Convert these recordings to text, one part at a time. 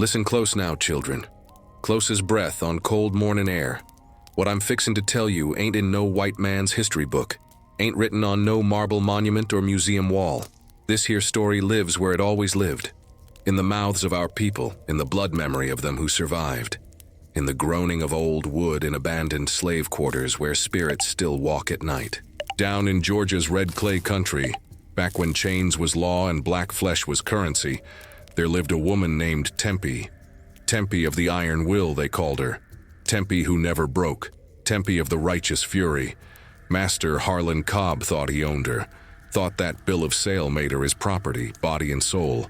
Listen close now, children. Close as breath on cold morning air. What I'm fixin' to tell you ain't in no white man's history book, ain't written on no marble monument or museum wall. This here story lives where it always lived, in the mouths of our people, in the blood memory of them who survived, in the groaning of old wood in abandoned slave quarters where spirits still walk at night. Down in Georgia's red clay country, back when chains was law and black flesh was currency, there lived a woman named Tempie. Tempie of the iron will, they called her. Tempie who never broke. Tempie of the righteous fury. Master Harlan Cobb thought he owned her, thought that bill of sale made her his property, body and soul.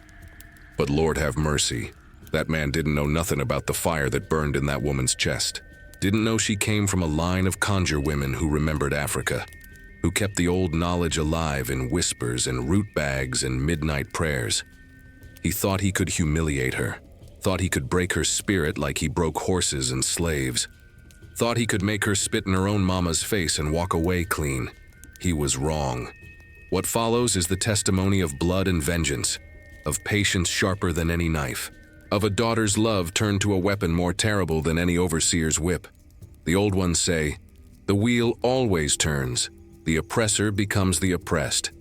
But Lord have mercy, that man didn't know nothing about the fire that burned in that woman's chest. Didn't know she came from a line of conjure women who remembered Africa, who kept the old knowledge alive in whispers and root bags and midnight prayers. He thought he could humiliate her, thought he could break her spirit like he broke horses and slaves, thought he could make her spit in her own mama's face and walk away clean. He was wrong. What follows is the testimony of blood and vengeance, of patience sharper than any knife, of a daughter's love turned to a weapon more terrible than any overseer's whip. The old ones say, the wheel always turns, the oppressor becomes the oppressed.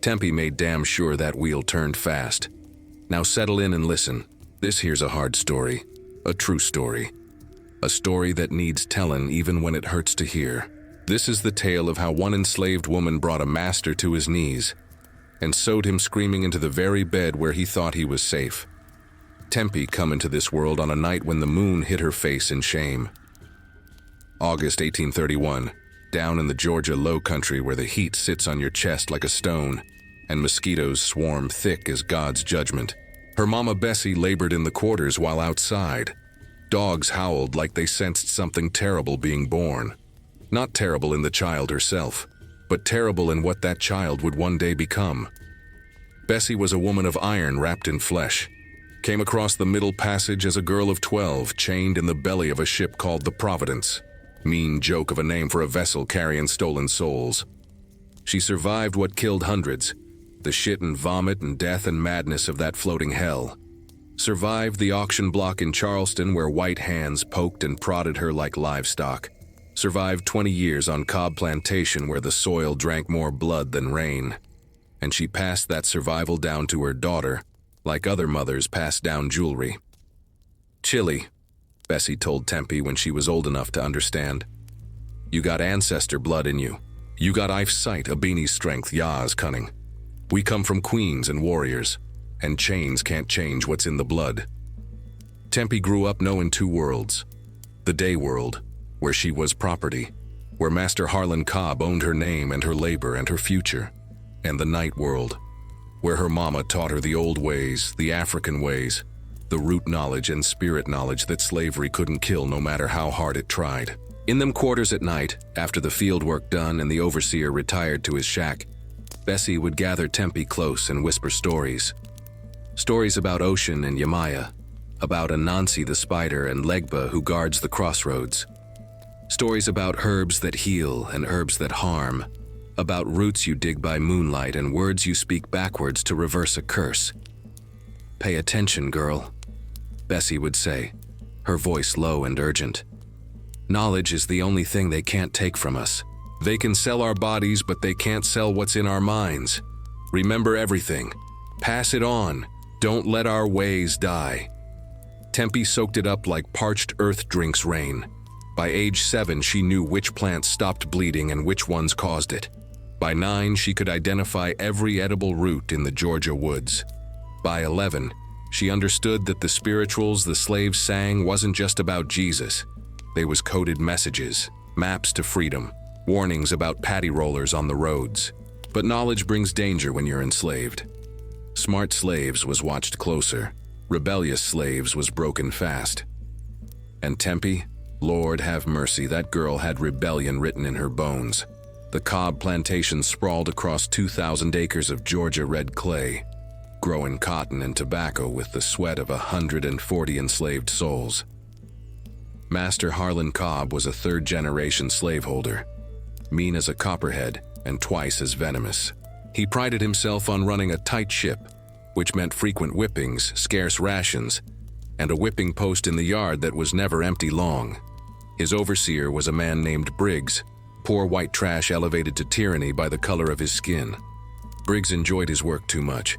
Tempie made damn sure that wheel turned fast. Now settle in and listen. This here's a hard story, a true story. A story that needs tellin' even when it hurts to hear. This is the tale of how one enslaved woman brought a master to his knees and sewed him screaming into the very bed where he thought he was safe. Tempie come into this world on a night when the moon hid her face in shame. August 1831, down in the Georgia low country where the heat sits on your chest like a stone and mosquitoes swarm thick as God's judgment. Her mama Bessie labored in the quarters while outside. Dogs howled like they sensed something terrible being born. Not terrible in the child herself, but terrible in what that child would one day become. Bessie was a woman of iron wrapped in flesh. Came across the Middle Passage as a girl of 12, chained in the belly of a ship called the Providence. Mean joke of a name for a vessel carrying stolen souls. She survived what killed hundreds, the shit and vomit and death and madness of that floating hell. Survived the auction block in Charleston where white hands poked and prodded her like livestock. Survived 20 years on Cobb Plantation where the soil drank more blood than rain. And she passed that survival down to her daughter, like other mothers pass down jewelry. Chilly, Bessie told Tempie when she was old enough to understand. You got ancestor blood in you. You got Ife's sight, a beanie's strength, Yah's cunning. We come from queens and warriors, and chains can't change what's in the blood. Tempie grew up knowing two worlds. The day world, where she was property, where Master Harlan Cobb owned her name and her labor and her future, and the night world, where her mama taught her the old ways, the African ways, the root knowledge and spirit knowledge that slavery couldn't kill no matter how hard it tried. In them quarters at night, after the field work done and the overseer retired to his shack, Bessie would gather Tempie close and whisper stories. Stories about Ocean and Yamaya, about Anansi the spider and Legba who guards the crossroads. Stories about herbs that heal and herbs that harm, about roots you dig by moonlight and words you speak backwards to reverse a curse. Pay attention, girl, Bessie would say, her voice low and urgent. Knowledge is the only thing they can't take from us. They can sell our bodies, but they can't sell what's in our minds. Remember everything. Pass it on. Don't let our ways die. Tempie soaked it up like parched earth drinks rain. By age 7, she knew which plants stopped bleeding and which ones caused it. By 9, she could identify every edible root in the Georgia woods. By 11, she understood that the spirituals the slaves sang wasn't just about Jesus. They was coded messages, maps to freedom, warnings about paddy rollers on the roads. But knowledge brings danger when you're enslaved. Smart slaves was watched closer. Rebellious slaves was broken fast. And Tempie, Lord have mercy, that girl had rebellion written in her bones. The Cobb Plantation sprawled across 2,000 acres of Georgia red clay, growing cotton and tobacco with the sweat of 140 enslaved souls. Master Harlan Cobb was a third-generation slaveholder, mean as a copperhead and twice as venomous. He prided himself on running a tight ship, which meant frequent whippings, scarce rations, and a whipping post in the yard that was never empty long. His overseer was a man named Briggs, poor white trash elevated to tyranny by the color of his skin. Briggs enjoyed his work too much,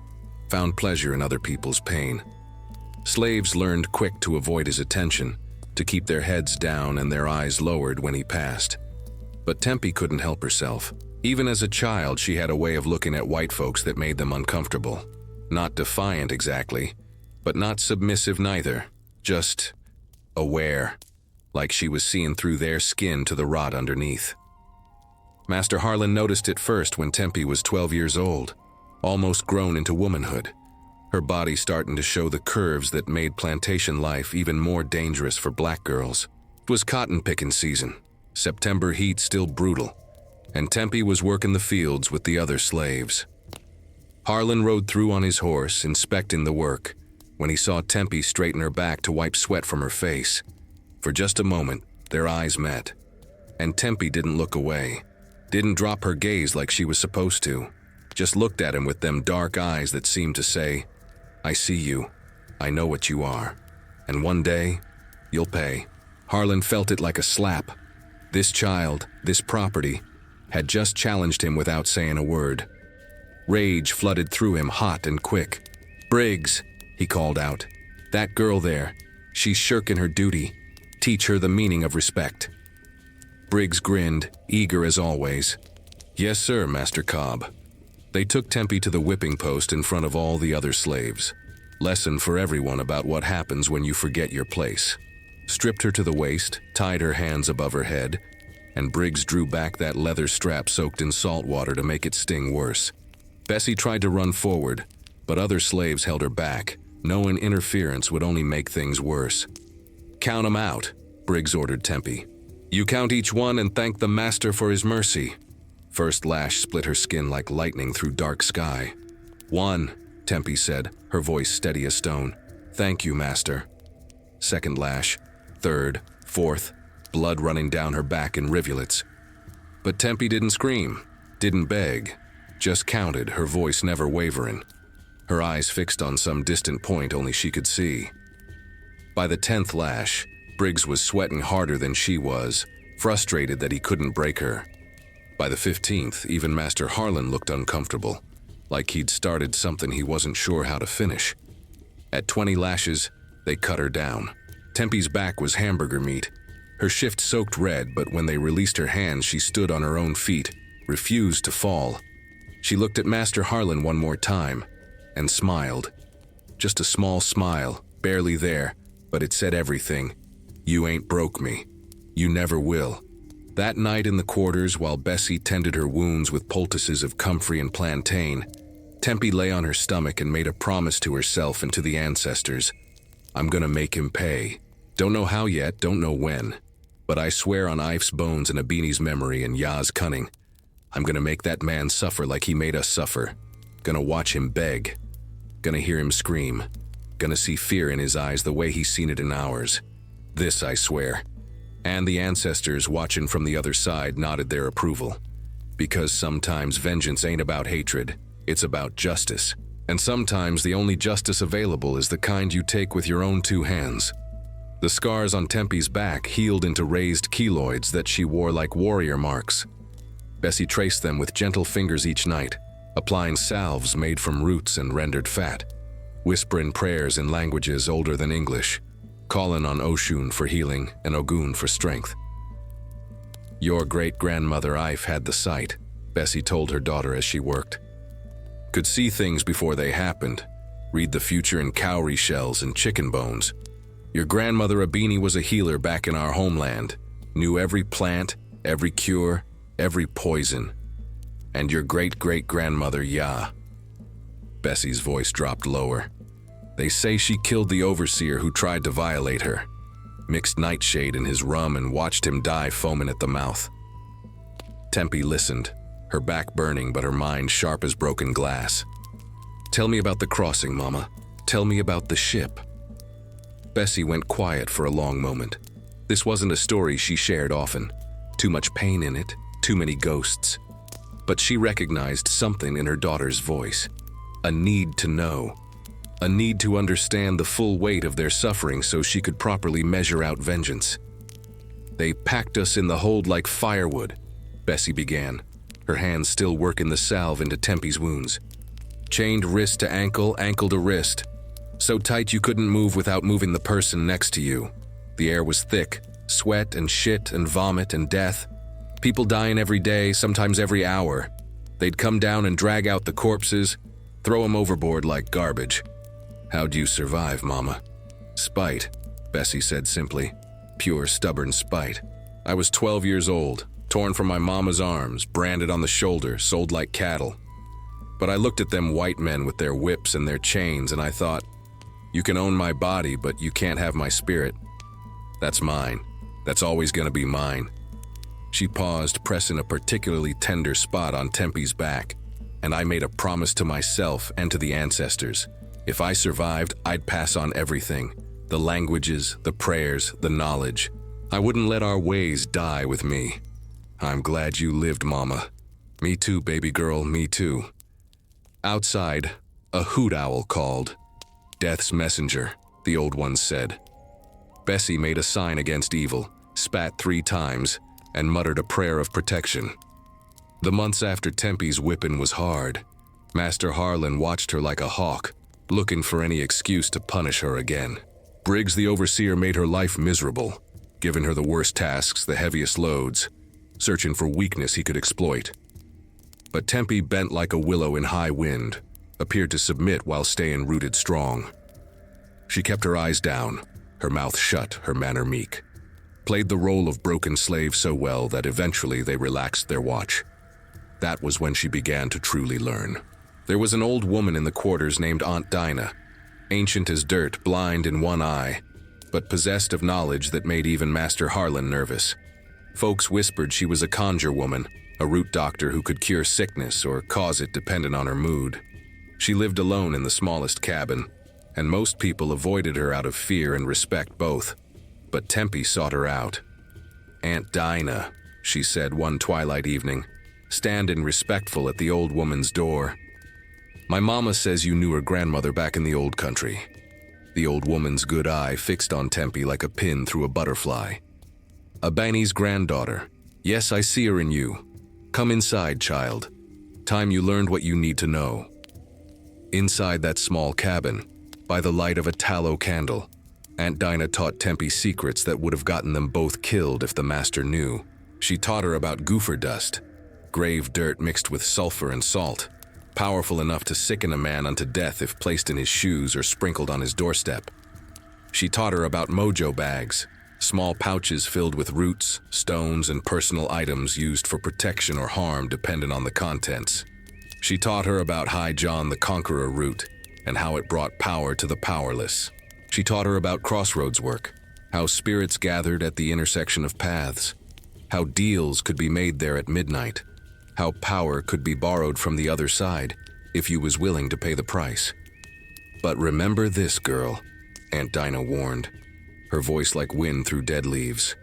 found pleasure in other people's pain. Slaves learned quick to avoid his attention, to keep their heads down and their eyes lowered when he passed. But Tempie couldn't help herself. Even as a child, she had a way of looking at white folks that made them uncomfortable. Not defiant exactly, but not submissive neither, just aware, like she was seeing through their skin to the rot underneath. Master Harlan noticed it first when Tempie was 12 years old, almost grown into womanhood, her body starting to show the curves that made plantation life even more dangerous for black girls. It was cotton picking season, September heat still brutal, and Tempie was working the fields with the other slaves. Harlan rode through on his horse, inspecting the work, when he saw Tempie straighten her back to wipe sweat from her face. For just a moment, their eyes met, and Tempie didn't look away, didn't drop her gaze like she was supposed to, just looked at him with them dark eyes that seemed to say, "I see you, I know what you are, and one day, you'll pay." Harlan felt it like a slap. This child, this property, had just challenged him without saying a word. Rage flooded through him hot and quick. "Briggs," he called out. "That girl there, she's shirking her duty. Teach her the meaning of respect." Briggs grinned, eager as always. "Yes, sir, Master Cobb." They took Tempie to the whipping post in front of all the other slaves. Lesson for everyone about what happens when you forget your place. Stripped her to the waist, tied her hands above her head, and Briggs drew back that leather strap soaked in salt water to make it sting worse. Bessie tried to run forward, but other slaves held her back, knowing interference would only make things worse. "Count 'em out," Briggs ordered Tempie. "You count each one and thank the master for his mercy." First lash split her skin like lightning through dark sky. "1," Tempie said, her voice steady as stone. "Thank you, master." Second lash, third, fourth, blood running down her back in rivulets. But Tempie didn't scream, didn't beg, just counted, her voice never wavering. Her eyes fixed on some distant point only she could see. By the 10th lash, Briggs was sweating harder than she was, frustrated that he couldn't break her. By the 15th, even Master Harlan looked uncomfortable, like he'd started something he wasn't sure how to finish. At 20 lashes, they cut her down. Tempie's back was hamburger meat, her shift soaked red, but when they released her hands, she stood on her own feet, refused to fall. She looked at Master Harlan one more time, and smiled. Just a small smile, barely there, but it said everything. "You ain't broke me. You never will." That night in the quarters, while Bessie tended her wounds with poultices of comfrey and plantain, Tempie lay on her stomach and made a promise to herself and to the ancestors. "I'm gonna make him pay. Don't know how yet, don't know when, but I swear on Ife's bones and Abini's memory and Yah's cunning, I'm gonna make that man suffer like he made us suffer. Gonna watch him beg. Gonna hear him scream. Gonna see fear in his eyes the way he's seen it in ours. This I swear." And the ancestors watching from the other side nodded their approval. Because sometimes vengeance ain't about hatred, it's about justice. And sometimes the only justice available is the kind you take with your own two hands. The scars on Tempie's back healed into raised keloids that she wore like warrior marks. Bessie traced them with gentle fingers each night, applying salves made from roots and rendered fat, whispering prayers in languages older than English, calling on Oshun for healing and Ogun for strength. "Your great-grandmother Ife had the sight," Bessie told her daughter as she worked. "Could see things before they happened, read the future in cowrie shells and chicken bones. Your grandmother Abini was a healer back in our homeland, knew every plant, every cure, every poison. And your great-great-grandmother Yah." Bessie's voice dropped lower. "They say she killed the overseer who tried to violate her, mixed nightshade in his rum and watched him die foaming at the mouth." Tempie listened, her back burning but her mind sharp as broken glass. "Tell me about the crossing, Mama. Tell me about the ship." Bessie went quiet for a long moment. This wasn't a story she shared often. Too much pain in it, too many ghosts. But she recognized something in her daughter's voice. A need to know. a need to understand the full weight of their suffering so she could properly measure out vengeance. "They packed us in the hold like firewood," Bessie began, her hands still working the salve into Tempie's wounds. "Chained wrist to ankle, ankle to wrist. So tight you couldn't move without moving the person next to you. The air was thick, sweat and shit and vomit and death. People dying every day, sometimes every hour. They'd come down and drag out the corpses, throw them overboard like garbage. How'd you survive, Mama?" "Spite," Bessie said simply. "Pure, stubborn spite. I was 12 years old, torn from my mama's arms, branded on the shoulder, sold like cattle. But I looked at them white men with their whips and their chains, and I thought, you can own my body, but you can't have my spirit. That's mine. That's always gonna be mine." She paused, pressing a particularly tender spot on Tempie's back, and I made a promise to myself and to the ancestors. If I survived, I'd pass on everything. The languages, the prayers, the knowledge. I wouldn't let our ways die with me. "I'm glad you lived, Mama." "Me too, baby girl, me too." Outside, a hoot owl called. "Death's messenger," the old ones said. Bessie made a sign against evil, spat 3 times, and muttered a prayer of protection. The months after Tempie's whipping was hard. Master Harlan watched her like a hawk, looking for any excuse to punish her again. Briggs the overseer made her life miserable, giving her the worst tasks, the heaviest loads, searching for weakness he could exploit. But Tempie bent like a willow in high wind, appeared to submit while staying rooted strong. She kept her eyes down, her mouth shut, her manner meek. Played the role of broken slave so well that eventually they relaxed their watch. That was when she began to truly learn. There was an old woman in the quarters named Aunt Dinah, ancient as dirt, blind in one eye, but possessed of knowledge that made even Master Harlan nervous. Folks whispered she was a conjure woman, a root doctor who could cure sickness or cause it dependent on her mood. She lived alone in the smallest cabin, and most people avoided her out of fear and respect both. But Tempie sought her out. "Aunt Dinah," she said one twilight evening, standing respectful at the old woman's door. "My mama says you knew her grandmother back in the old country." The old woman's good eye fixed on Tempie like a pin through a butterfly. "A Banny's granddaughter. Yes, I see her in you. Come inside, child. Time you learned what you need to know." Inside that small cabin, by the light of a tallow candle, Aunt Dinah taught Tempie secrets that would have gotten them both killed if the master knew. She taught her about gopher dust, grave dirt mixed with sulfur and salt, powerful enough to sicken a man unto death if placed in his shoes or sprinkled on his doorstep. She taught her about mojo bags, small pouches filled with roots, stones, and personal items used for protection or harm dependent on the contents. She taught her about High John the Conqueror root and how it brought power to the powerless. She taught her about crossroads work, how spirits gathered at the intersection of paths, how deals could be made there at midnight, how power could be borrowed from the other side if you was willing to pay the price. "But remember this, girl," Aunt Dinah warned, her voice like wind through dead leaves.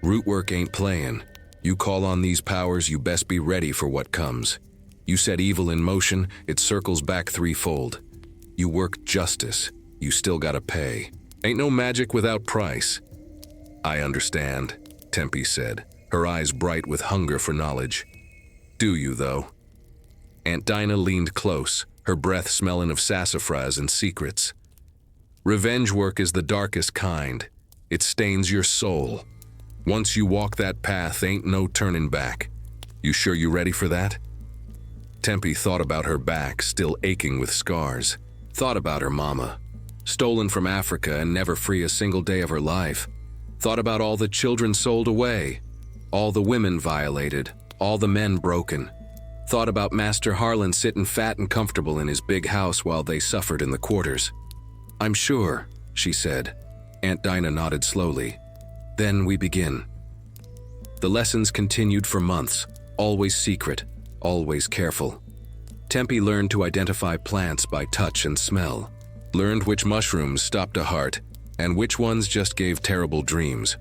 "Root work ain't playin'. You call on these powers, you best be ready for what comes. You set evil in motion, it circles back threefold. You work justice, you still gotta pay. Ain't no magic without price." "I understand," Tempie said, her eyes bright with hunger for knowledge. "Do you, though?" Aunt Dinah leaned close, her breath smelling of sassafras and secrets. "Revenge work is the darkest kind. It stains your soul. Once you walk that path, ain't no turning back. You sure you ready for that?" Tempie thought about her back, still aching with scars. Thought about her mama, stolen from Africa and never free a single day of her life. Thought about all the children sold away, all the women violated, all the men broken. Thought about Master Harlan sitting fat and comfortable in his big house while they suffered in the quarters. "I'm sure," she said. Aunt Dinah nodded slowly. "Then we begin." The lessons continued for months, always secret, always careful. Tempie learned to identify plants by touch and smell, learned which mushrooms stopped a heart and which ones just gave terrible dreams,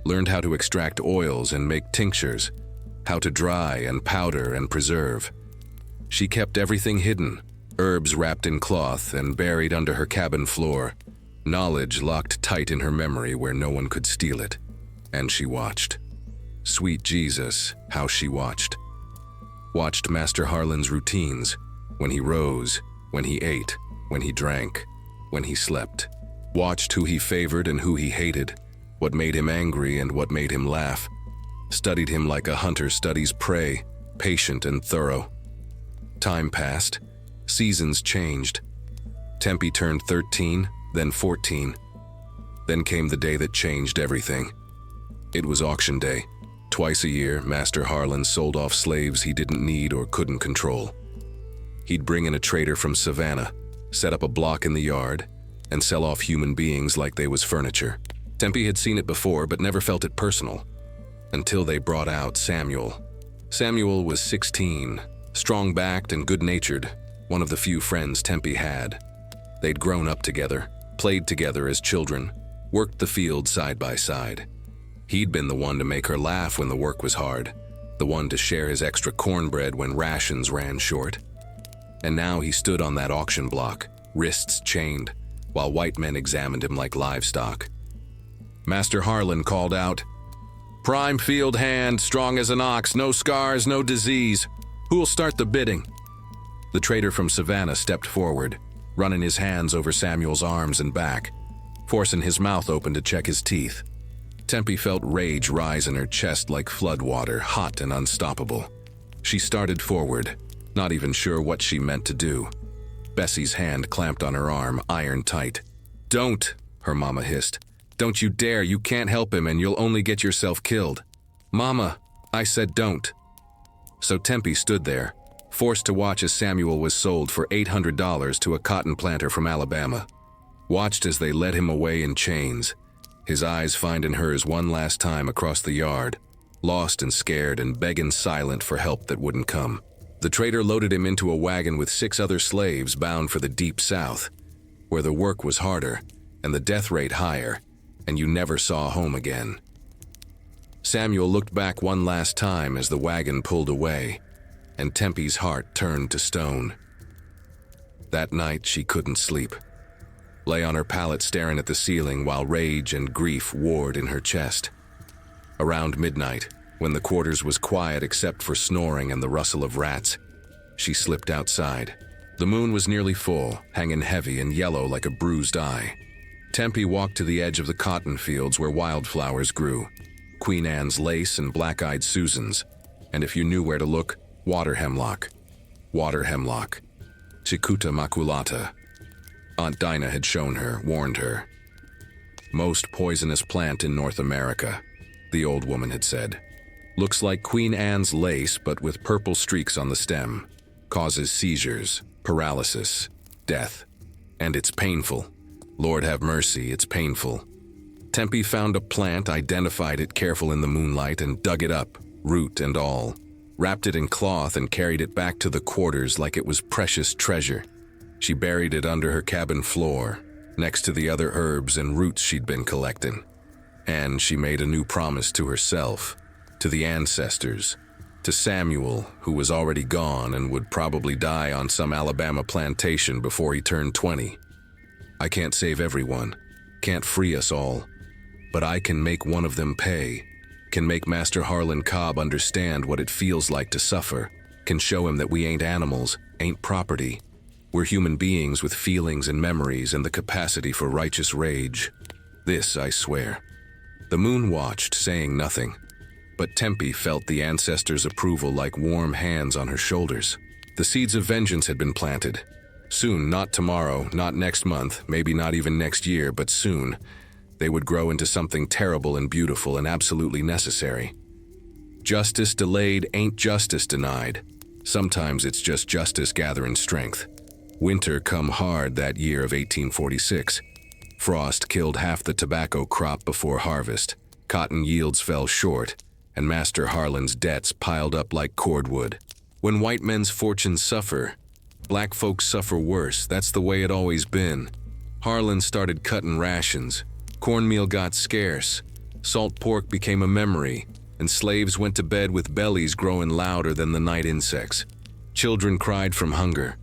learned how to extract oils and make tinctures, how to dry and powder and preserve. She kept everything hidden, herbs wrapped in cloth and buried under her cabin floor, knowledge locked tight in her memory where no one could steal it. And she watched. Sweet Jesus, how she watched. Watched Master Harlan's routines, when he rose, when he ate, when he drank, when he slept. Watched who he favored and who he hated, what made him angry and what made him laugh. Studied him like a hunter studies prey, patient and thorough. Time passed. Seasons changed. Tempie turned 13, then 14. Then came the day that changed everything. It was auction day. Twice a year, Master Harlan sold off slaves he didn't need or couldn't control. He'd bring in a trader from Savannah, set up a block in the yard, and sell off human beings like they was furniture. Tempie had seen it before but never felt it personal, until they brought out Samuel. Samuel was 16, strong-backed and good-natured, one of the few friends Tempie had. They'd grown up together, played together as children, worked the field side by side. He'd been the one to make her laugh when the work was hard, the one to share his extra cornbread when rations ran short. And now he stood on that auction block, wrists chained, while white men examined him like livestock. Master Harlan called out, "Prime field hand, strong as an ox, no scars, no disease. Who'll start the bidding?" The trader from Savannah stepped forward, running his hands over Samuel's arms and back, forcing his mouth open to check his teeth. Tempie felt rage rise in her chest like floodwater, hot and unstoppable. She started forward, not even sure what she meant to do. Bessie's hand clamped on her arm, iron tight. "Don't," her mama hissed. "Don't you dare, you can't help him and you'll only get yourself killed." "Mama, I said don't." So Tempie stood there, forced to watch as Samuel was sold for $800 to a cotton planter from Alabama. Watched as they led him away in chains, his eyes finding hers one last time across the yard, lost and scared and begging silent for help that wouldn't come. The trader loaded him into a wagon with 6 other slaves bound for the deep south, where the work was harder and the death rate higher, and you never saw home again. Samuel looked back one last time as the wagon pulled away, and Tempie's heart turned to stone. That night she couldn't sleep. Lay on her pallet staring at the ceiling while rage and grief warred in her chest. Around midnight, when the quarters was quiet except for snoring and the rustle of rats, she slipped outside. The moon was nearly full, hanging heavy and yellow like a bruised eye. Tempie walked to the edge of the cotton fields where wildflowers grew, Queen Anne's lace and black-eyed Susans, and if you knew where to look, water hemlock. Water hemlock. Cicuta maculata. Aunt Dinah had shown her, warned her. Most poisonous plant in North America, the old woman had said. Looks like Queen Anne's lace but with purple streaks on the stem. Causes seizures, paralysis, death. And it's painful. Lord have mercy, it's painful. Tempie found a plant, identified it careful in the moonlight, and dug it up, root and all. Wrapped it in cloth and carried it back to the quarters like it was precious treasure. She buried it under her cabin floor, next to the other herbs and roots she'd been collecting. And she made a new promise to herself, to the ancestors, to Samuel, who was already gone and would probably die on some Alabama plantation before he turned 20. I can't save everyone, can't free us all, but I can make one of them pay, can make Master Harlan Cobb understand what it feels like to suffer, can show him that we ain't animals, ain't property. We're human beings with feelings and memories and the capacity for righteous rage. This, I swear. The moon watched, saying nothing, but Tempie felt the ancestors' approval like warm hands on her shoulders. The seeds of vengeance had been planted. Soon, not tomorrow, not next month, maybe not even next year, but soon, they would grow into something terrible and beautiful and absolutely necessary. Justice delayed ain't justice denied. Sometimes it's just justice gathering strength. Winter come hard that year of 1846. Frost killed half the tobacco crop before harvest. Cotton yields fell short, and Master Harlan's debts piled up like cordwood. When white men's fortunes suffer, black folks suffer worse. That's the way it always been. Harlan started cutting rations. Cornmeal got scarce. Salt pork became a memory, and slaves went to bed with bellies growing louder than the night insects. Children cried from hunger.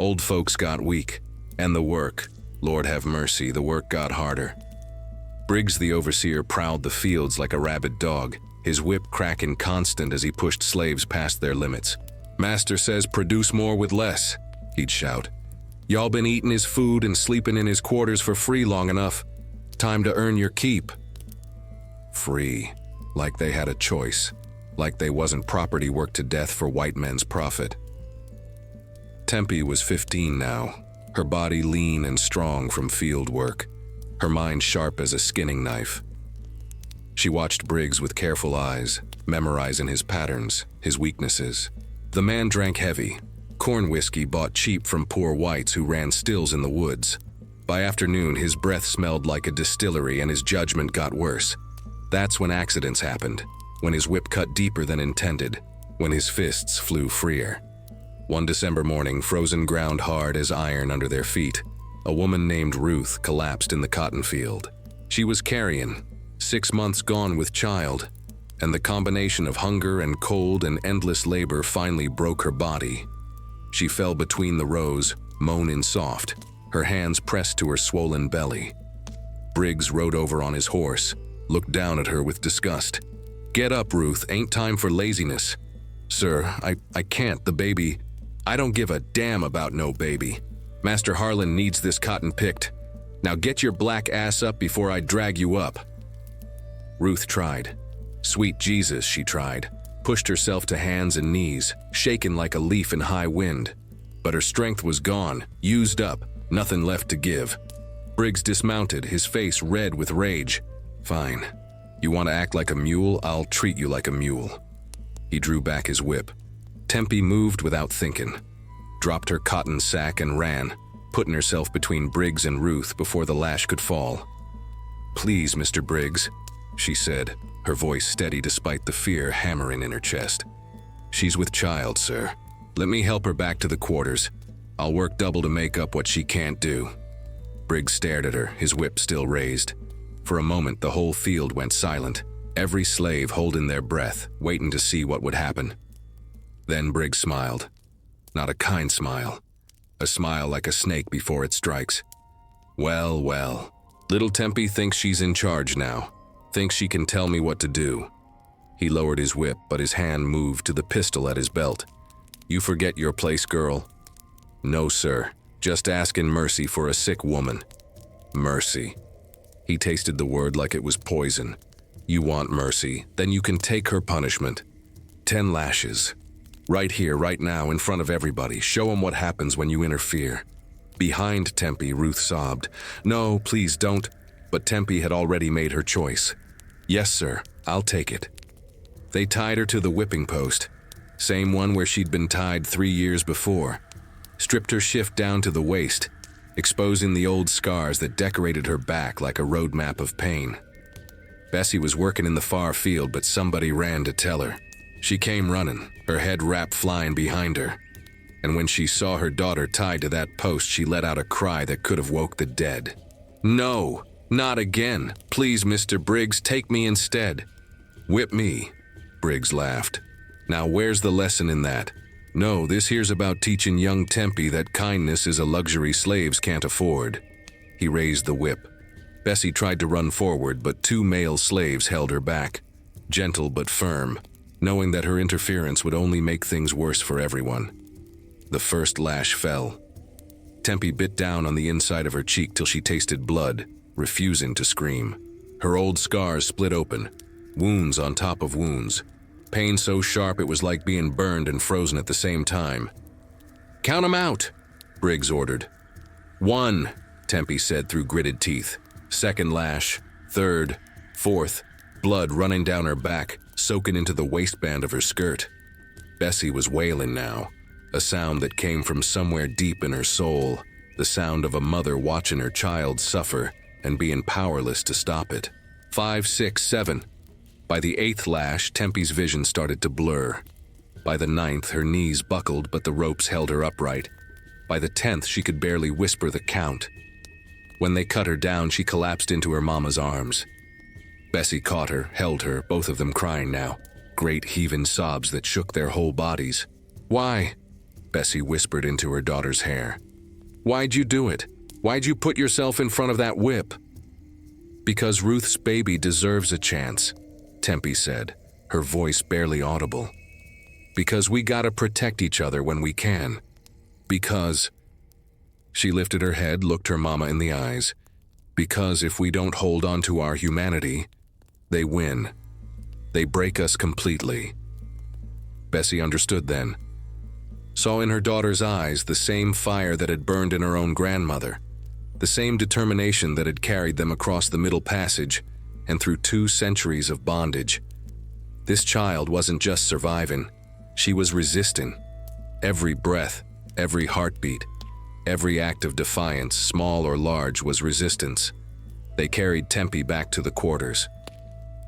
Old folks got weak, and the work, Lord have mercy, the work got harder. Briggs the overseer prowled the fields like a rabid dog, his whip cracking constant as he pushed slaves past their limits. "Master says produce more with less," he'd shout. "Y'all been eating his food and sleeping in his quarters for free long enough. Time to earn your keep." Free, like they had a choice, like they wasn't property worked to death for white men's profit. Tempie was 15 now, her body lean and strong from field work, her mind sharp as a skinning knife. She watched Briggs with careful eyes, memorizing his patterns, his weaknesses. The man drank heavy, corn whiskey bought cheap from poor whites who ran stills in the woods. By afternoon, his breath smelled like a distillery and his judgment got worse. That's when accidents happened, when his whip cut deeper than intended, when his fists flew freer. One December morning, frozen ground hard as iron under their feet, a woman named Ruth collapsed in the cotton field. She was carrying, 6 months gone with child, and the combination of hunger and cold and endless labor finally broke her body. She fell between the rows, moaning soft, her hands pressed to her swollen belly. Briggs rode over on his horse, looked down at her with disgust. "Get up, Ruth, ain't time for laziness." "Sir, I can't, the baby." "I don't give a damn about no baby. Master Harlan needs this cotton picked. Now get your black ass up before I drag you up." Ruth tried. Sweet Jesus, she tried, pushed herself to hands and knees, shaken like a leaf in high wind. But her strength was gone, used up, nothing left to give. Briggs dismounted, his face red with rage. "Fine. You want to act like a mule? I'll treat you like a mule." He drew back his whip. Tempie moved without thinking, dropped her cotton sack and ran, putting herself between Briggs and Ruth before the lash could fall. "Please, Mr. Briggs," she said, her voice steady despite the fear hammering in her chest. "She's with child, sir. Let me help her back to the quarters. I'll work double to make up what she can't do." Briggs stared at her, his whip still raised. For a moment, the whole field went silent, every slave holding their breath, waiting to see what would happen. Then Briggs smiled. Not a kind smile. A smile like a snake before it strikes. "Well, well. Little Tempie thinks she's in charge now. Thinks she can tell me what to do." He lowered his whip, but his hand moved to the pistol at his belt. "You forget your place, girl." "No, sir. Just asking mercy for a sick woman." "Mercy." He tasted the word like it was poison. "You want mercy, then you can take her punishment. 10 lashes. Right here, right now, in front of everybody. Show 'em what happens when you interfere." Behind Tempie, Ruth sobbed. "No, please don't." But Tempie had already made her choice. "Yes, sir, I'll take it." They tied her to the whipping post, same one where she'd been tied 3 years before. Stripped her shift down to the waist, exposing the old scars that decorated her back like a road map of pain. Bessie was working in the far field, but somebody ran to tell her. She came running, her head wrap flying behind her. And when she saw her daughter tied to that post, she let out a cry that could have woke the dead. "No, not again. Please, Mr. Briggs, take me instead." "Whip me," Briggs laughed. "Now where's the lesson in that? No, this here's about teaching young Tempie that kindness is a luxury slaves can't afford." He raised the whip. Bessie tried to run forward, but 2 male slaves held her back, gentle but firm, knowing that her interference would only make things worse for everyone. The first lash fell. Tempie bit down on the inside of her cheek till she tasted blood, refusing to scream. Her old scars split open, wounds on top of wounds. Pain so sharp it was like being burned and frozen at the same time. "Count 'em out," Briggs ordered. "1," Tempie said through gritted teeth. Second lash, third, fourth, blood running down her back, soaking into the waistband of her skirt. Bessie was wailing now, a sound that came from somewhere deep in her soul, the sound of a mother watching her child suffer and being powerless to stop it. 5, 6, 7. By the 8th lash, Tempie's vision started to blur. By the 9th, her knees buckled, but the ropes held her upright. By the 10th, she could barely whisper the count. When they cut her down, she collapsed into her mama's arms. Bessie caught her, held her, both of them crying now, great heaving sobs that shook their whole bodies. "Why? Bessie whispered into her daughter's hair. "Why'd you do it? Why'd you put yourself in front of that whip?" "Because Ruth's baby deserves a chance," Tempie said, her voice barely audible. "Because we gotta protect each other when we can. Because—" She lifted her head, looked her mama in the eyes. "Because if we don't hold on to our humanity, they win. They break us completely." Bessie understood then. Saw in her daughter's eyes the same fire that had burned in her own grandmother, the same determination that had carried them across the Middle Passage and through 2 centuries of bondage. This child wasn't just surviving, she was resisting. Every breath, every heartbeat, every act of defiance, small or large, was resistance. They carried Tempie back to the quarters.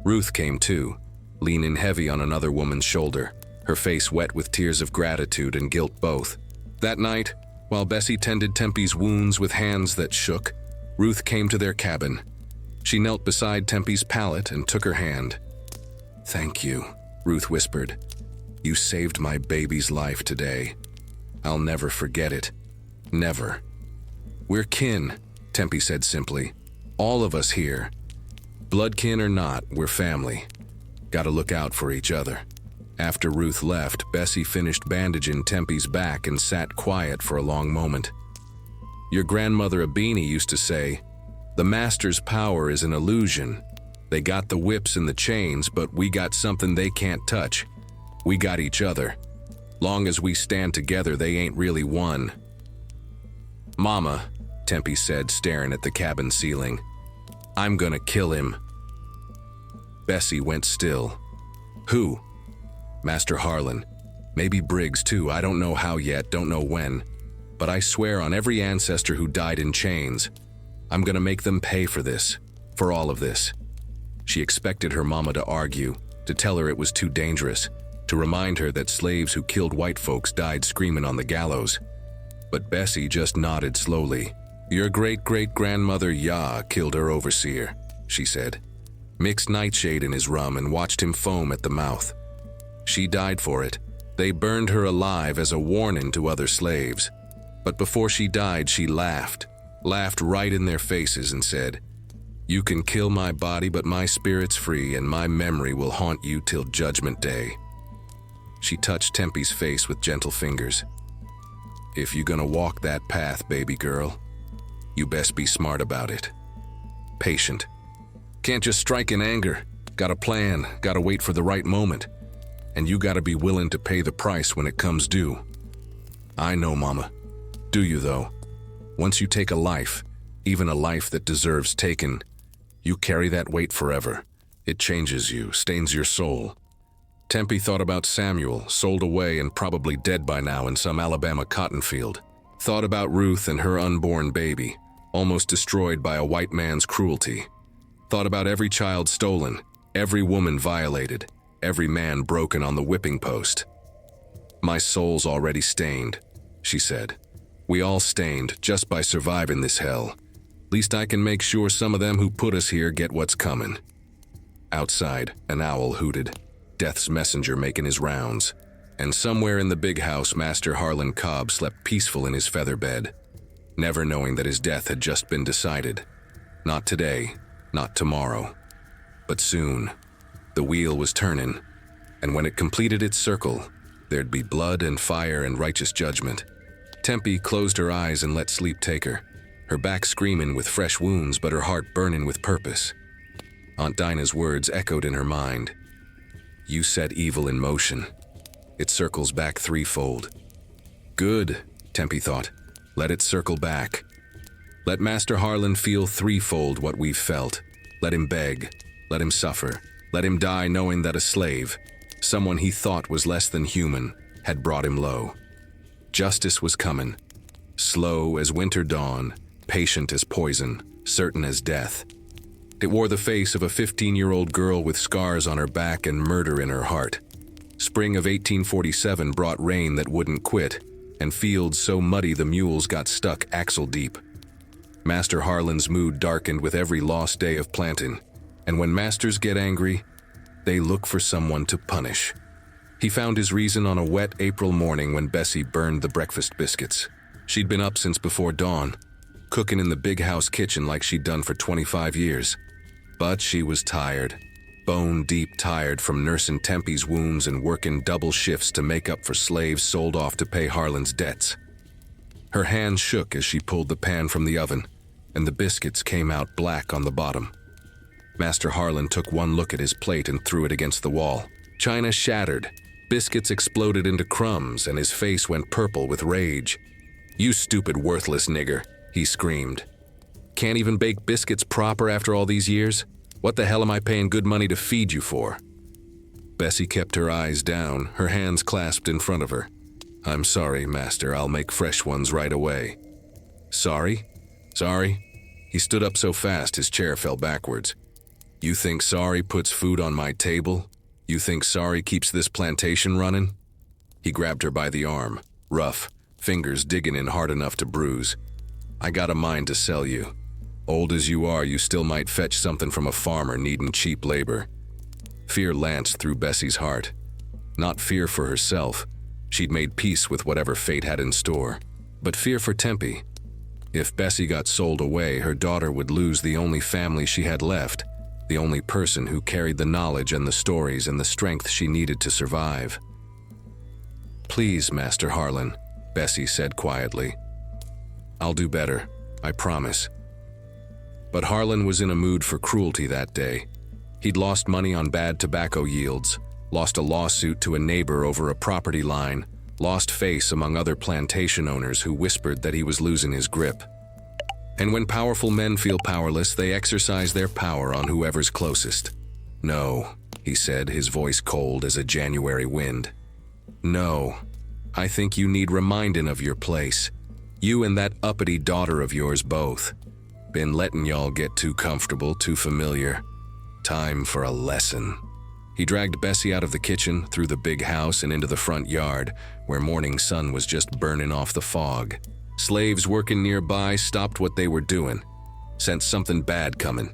Ruth came too, leaning heavy on another woman's shoulder, her face wet with tears of gratitude and guilt both. That night, while Bessie tended Tempie's wounds with hands that shook, Ruth came to their cabin. She knelt beside Tempie's pallet and took her hand. "Thank you," Ruth whispered. "You saved my baby's life today. I'll never forget it. Never." "We're kin," Tempie said simply. "All of us here. Blood kin or not, we're family. Gotta look out for each other." After Ruth left, Bessie finished bandaging Tempie's back and sat quiet for a long moment. "Your grandmother Abini used to say, 'The master's power is an illusion. They got the whips and the chains, but we got something they can't touch. We got each other. Long as we stand together, they ain't really one.'" "Mama," Tempie said, staring at the cabin ceiling, "I'm gonna kill him." Bessie went still. "Who?" "Master Harlan. Maybe Briggs too, I don't know how yet, don't know when. But I swear on every ancestor who died in chains, I'm gonna make them pay for this, for all of this." She expected her mama to argue, to tell her it was too dangerous, to remind her that slaves who killed white folks died screaming on the gallows. But Bessie just nodded slowly. "Your great-great-grandmother Yah killed her overseer," she said. "Mixed nightshade in his rum and watched him foam at the mouth. She died for it. They burned her alive as a warning to other slaves. But before she died, she laughed right in their faces and said, 'You can kill my body, but my spirit's free and my memory will haunt you till Judgment Day.'" She touched Tempie's face with gentle fingers. "If you're gonna walk that path, baby girl, you best be smart about it. Patient. Can't just strike in anger. Gotta plan, gotta wait for the right moment. And you gotta be willing to pay the price when it comes due." "I know, Mama. Do you, though? Once you take a life, even a life that deserves taking, you carry that weight forever. It changes you, stains your soul." Tempie thought about Samuel, sold away and probably dead by now in some Alabama cotton field. Thought about Ruth and her unborn baby, almost destroyed by a white man's cruelty. Thought about every child stolen, every woman violated, every man broken on the whipping post. "My soul's already stained," she said. "We all stained just by surviving this hell. Least I can make sure some of them who put us here get what's coming." Outside, an owl hooted, Death's messenger making his rounds. And somewhere in the big house, Master Harlan Cobb slept peaceful in his feather bed, never knowing that his death had just been decided. Not today, not tomorrow, but soon. The wheel was turning, and when it completed its circle, there'd be blood and fire and righteous judgment. Tempie closed her eyes and let sleep take her back screaming with fresh wounds but her heart burning with purpose. Aunt Dinah's words echoed in her mind. "You set evil in motion. It circles back threefold." Good, Tempie thought. Let it circle back. Let Master Harlan feel threefold what we've felt. Let him beg. Let him suffer. Let him die knowing that a slave, someone he thought was less than human, had brought him low. Justice was coming. Slow as winter dawn, patient as poison, certain as death. It wore the face of a 15-year-old girl with scars on her back and murder in her heart. Spring of 1847 brought rain that wouldn't quit, and fields so muddy the mules got stuck axle deep. Master Harlan's mood darkened with every lost day of planting, and when masters get angry, they look for someone to punish. He found his reason on a wet April morning when Bessie burned the breakfast biscuits. She'd been up since before dawn, cooking in the big house kitchen like she'd done for 25 years. But she was tired, bone-deep tired from nursing Tempie's wounds and working double shifts to make up for slaves sold off to pay Harlan's debts. Her hands shook as she pulled the pan from the oven, and the biscuits came out black on the bottom. Master Harlan took one look at his plate and threw it against the wall. China shattered. Biscuits exploded into crumbs, and his face went purple with rage. "You stupid, worthless nigger," he screamed. "Can't even bake biscuits proper after all these years? What the hell am I paying good money to feed you for?" Bessie kept her eyes down, her hands clasped in front of her. "I'm sorry, Master. I'll make fresh ones right away." "Sorry? Sorry?" He stood up so fast his chair fell backwards. "You think sorry puts food on my table? You think sorry keeps this plantation running?" He grabbed her by the arm, rough, fingers digging in hard enough to bruise. "I got a mind to sell you. Old as you are, you still might fetch something from a farmer needing cheap labor." Fear lanced through Bessie's heart. Not fear for herself. She'd made peace with whatever fate had in store. But fear for Tempie. If Bessie got sold away, her daughter would lose the only family she had left, the only person who carried the knowledge and the stories and the strength she needed to survive. "Please, Master Harlan," Bessie said quietly. "I'll do better, I promise." But Harlan was in a mood for cruelty that day. He'd lost money on bad tobacco yields, lost a lawsuit to a neighbor over a property line, lost face among other plantation owners who whispered that he was losing his grip. And when powerful men feel powerless, they exercise their power on whoever's closest. "No," he said, his voice cold as a January wind. "No, I think you need reminding of your place. You and that uppity daughter of yours both. Been letting y'all get too comfortable, too familiar. Time for a lesson." He dragged Bessie out of the kitchen, through the big house and into the front yard, where morning sun was just burning off the fog. Slaves working nearby stopped what they were doing, sensed something bad coming.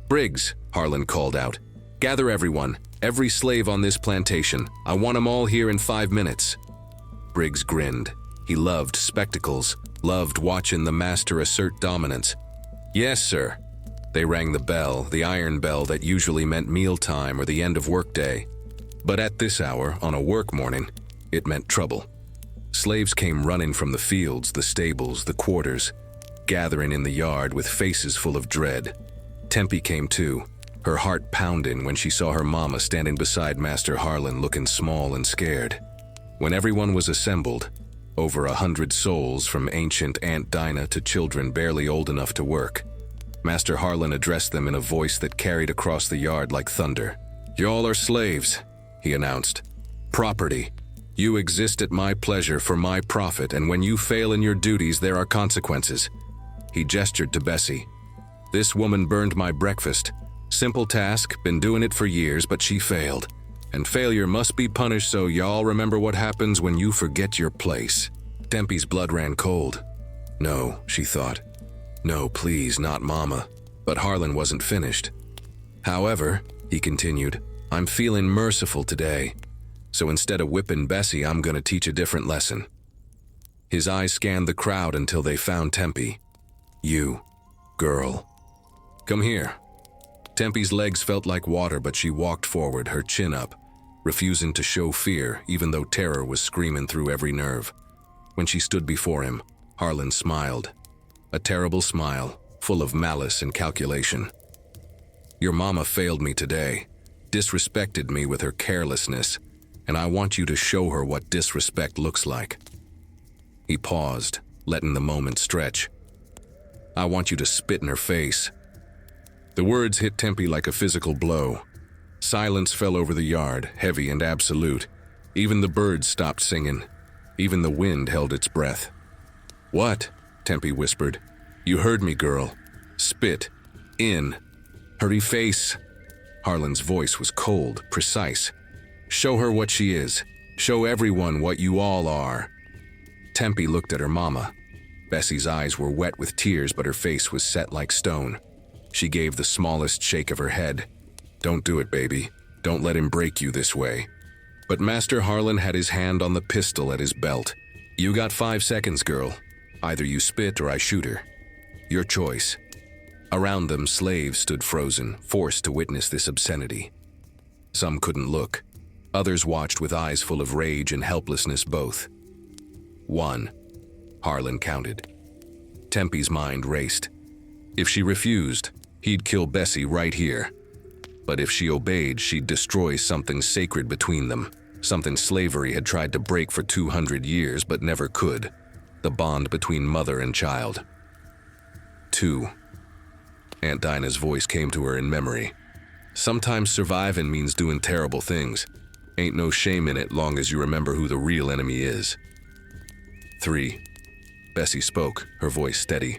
"Briggs," Harlan called out, "gather everyone, every slave on this plantation. I want 'em all here in 5 minutes." Briggs grinned. He loved spectacles, loved watching the master assert dominance. "Yes, sir." They rang the bell, the iron bell that usually meant mealtime or the end of workday. But at this hour, on a work morning, it meant trouble. Slaves came running from the fields, the stables, the quarters, gathering in the yard with faces full of dread. Tempie came too, her heart pounding when she saw her mama standing beside Master Harlan looking small and scared. When everyone was assembled, over 100 souls from ancient Aunt Dinah to children barely old enough to work, Master Harlan addressed them in a voice that carried across the yard like thunder. "Y'all are slaves," he announced. "Property. You exist at my pleasure for my profit, and when you fail in your duties, there are consequences." He gestured to Bessie. "This woman burned my breakfast. Simple task, been doing it for years, but she failed. And failure must be punished, so y'all remember what happens when you forget your place." Tempie's blood ran cold. No, she thought. No, please, not Mama. But Harlan wasn't finished. "However," he continued, "I'm feeling merciful today. So instead of whipping Bessie, I'm gonna teach a different lesson." His eyes scanned the crowd until they found Tempie. "You, girl. Come here." Tempie's legs felt like water, but she walked forward, her chin up, refusing to show fear, even though terror was screaming through every nerve. When she stood before him, Harlan smiled. A terrible smile, full of malice and calculation. "Your mama failed me today, disrespected me with her carelessness, and I want you to show her what disrespect looks like." He paused, letting the moment stretch. "I want you to spit in her face." The words hit Tempie like a physical blow. Silence fell over the yard, heavy and absolute. Even the birds stopped singing. Even the wind held its breath. "What?" Tempie whispered. "You heard me, girl. Spit. In. Her face." Harlan's voice was cold, precise. "Show her what she is. Show everyone what you all are." Tempie looked at her mama. Bessie's eyes were wet with tears, but her face was set like stone. She gave the smallest shake of her head. "Don't do it, baby. Don't let him break you this way." But Master Harlan had his hand on the pistol at his belt. "You got 5 seconds, girl. Either you spit or I shoot her. Your choice." Around them, slaves stood frozen, forced to witness this obscenity. Some couldn't look. Others watched with eyes full of rage and helplessness both. 1. Harlan counted. Tempie's mind raced. If she refused, he'd kill Bessie right here. But if she obeyed, she'd destroy something sacred between them, something slavery had tried to break for 200 years but never could, the bond between mother and child. 2. Aunt Dinah's voice came to her in memory. "Sometimes surviving means doing terrible things. Ain't no shame in it long as you remember who the real enemy is." 3. Bessie spoke, her voice steady.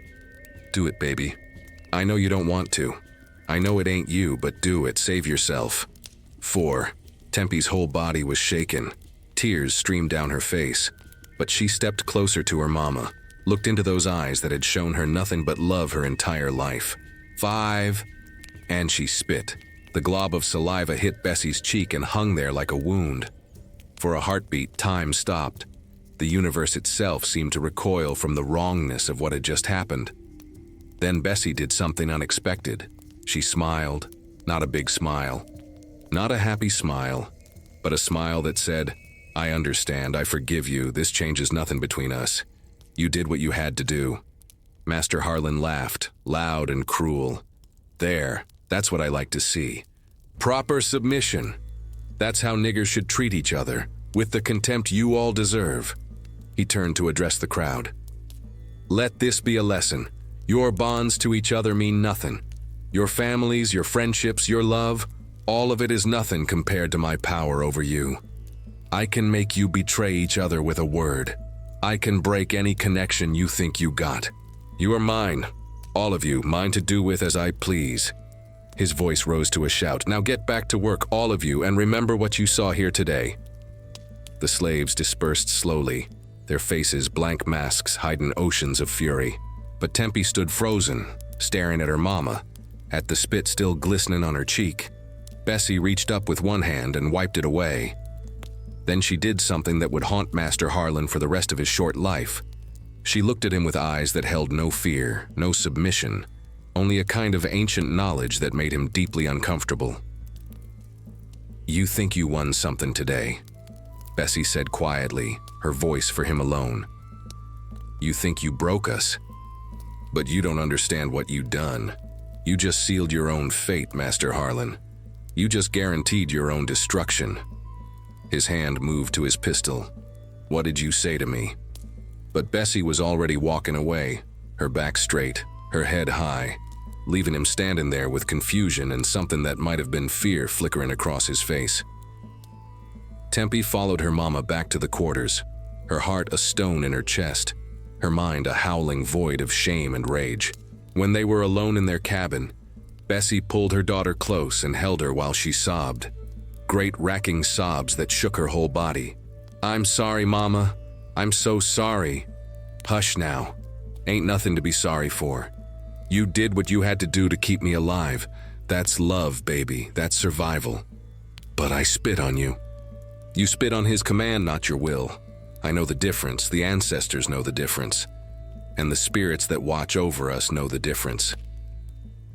"Do it, baby. I know you don't want to. I know it ain't you, but do it. Save yourself." 4. Tempie's whole body was shaken. Tears streamed down her face. But she stepped closer to her mama, looked into those eyes that had shown her nothing but love her entire life. 5. And she spit. The glob of saliva hit Bessie's cheek and hung there like a wound. For a heartbeat, time stopped. The universe itself seemed to recoil from the wrongness of what had just happened. Then Bessie did something unexpected. She smiled, not a big smile, not a happy smile, but a smile that said, "I understand, I forgive you, this changes nothing between us. You did what you had to do." Master Harlan laughed, loud and cruel. "There, that's what I like to see. Proper submission. That's how niggers should treat each other, with the contempt you all deserve." He turned to address the crowd. "Let this be a lesson. Your bonds to each other mean nothing. Your families, your friendships, your love, all of it is nothing compared to my power over you. I can make you betray each other with a word. I can break any connection you think you got. You are mine, all of you, mine to do with as I please." His voice rose to a shout. "Now get back to work, all of you, and remember what you saw here today." The slaves dispersed slowly, their faces blank masks hiding oceans of fury. But Tempie stood frozen, staring at her mama, at the spit still glistening on her cheek. Bessie reached up with one hand and wiped it away. Then she did something that would haunt Master Harlan for the rest of his short life. She looked at him with eyes that held no fear, no submission, only a kind of ancient knowledge that made him deeply uncomfortable. "You think you won something today," Bessie said quietly, her voice for him alone. "You think you broke us. But you don't understand what you done. You just sealed your own fate, Master Harlan. You just guaranteed your own destruction." His hand moved to his pistol. "What did you say to me?" But Bessie was already walking away, her back straight, her head high, leaving him standing there with confusion and something that might have been fear flickering across his face. Tempie followed her mama back to the quarters, her heart a stone in her chest, her mind a howling void of shame and rage. When they were alone in their cabin, Bessie pulled her daughter close and held her while she sobbed. Great racking sobs that shook her whole body. "I'm sorry, Mama. I'm so sorry." "Hush now. Ain't nothing to be sorry for. You did what you had to do to keep me alive. That's love, baby. That's survival. But I spit on you. You spit on his command, not your will. I know the difference. The ancestors know the difference. And the spirits that watch over us know the difference."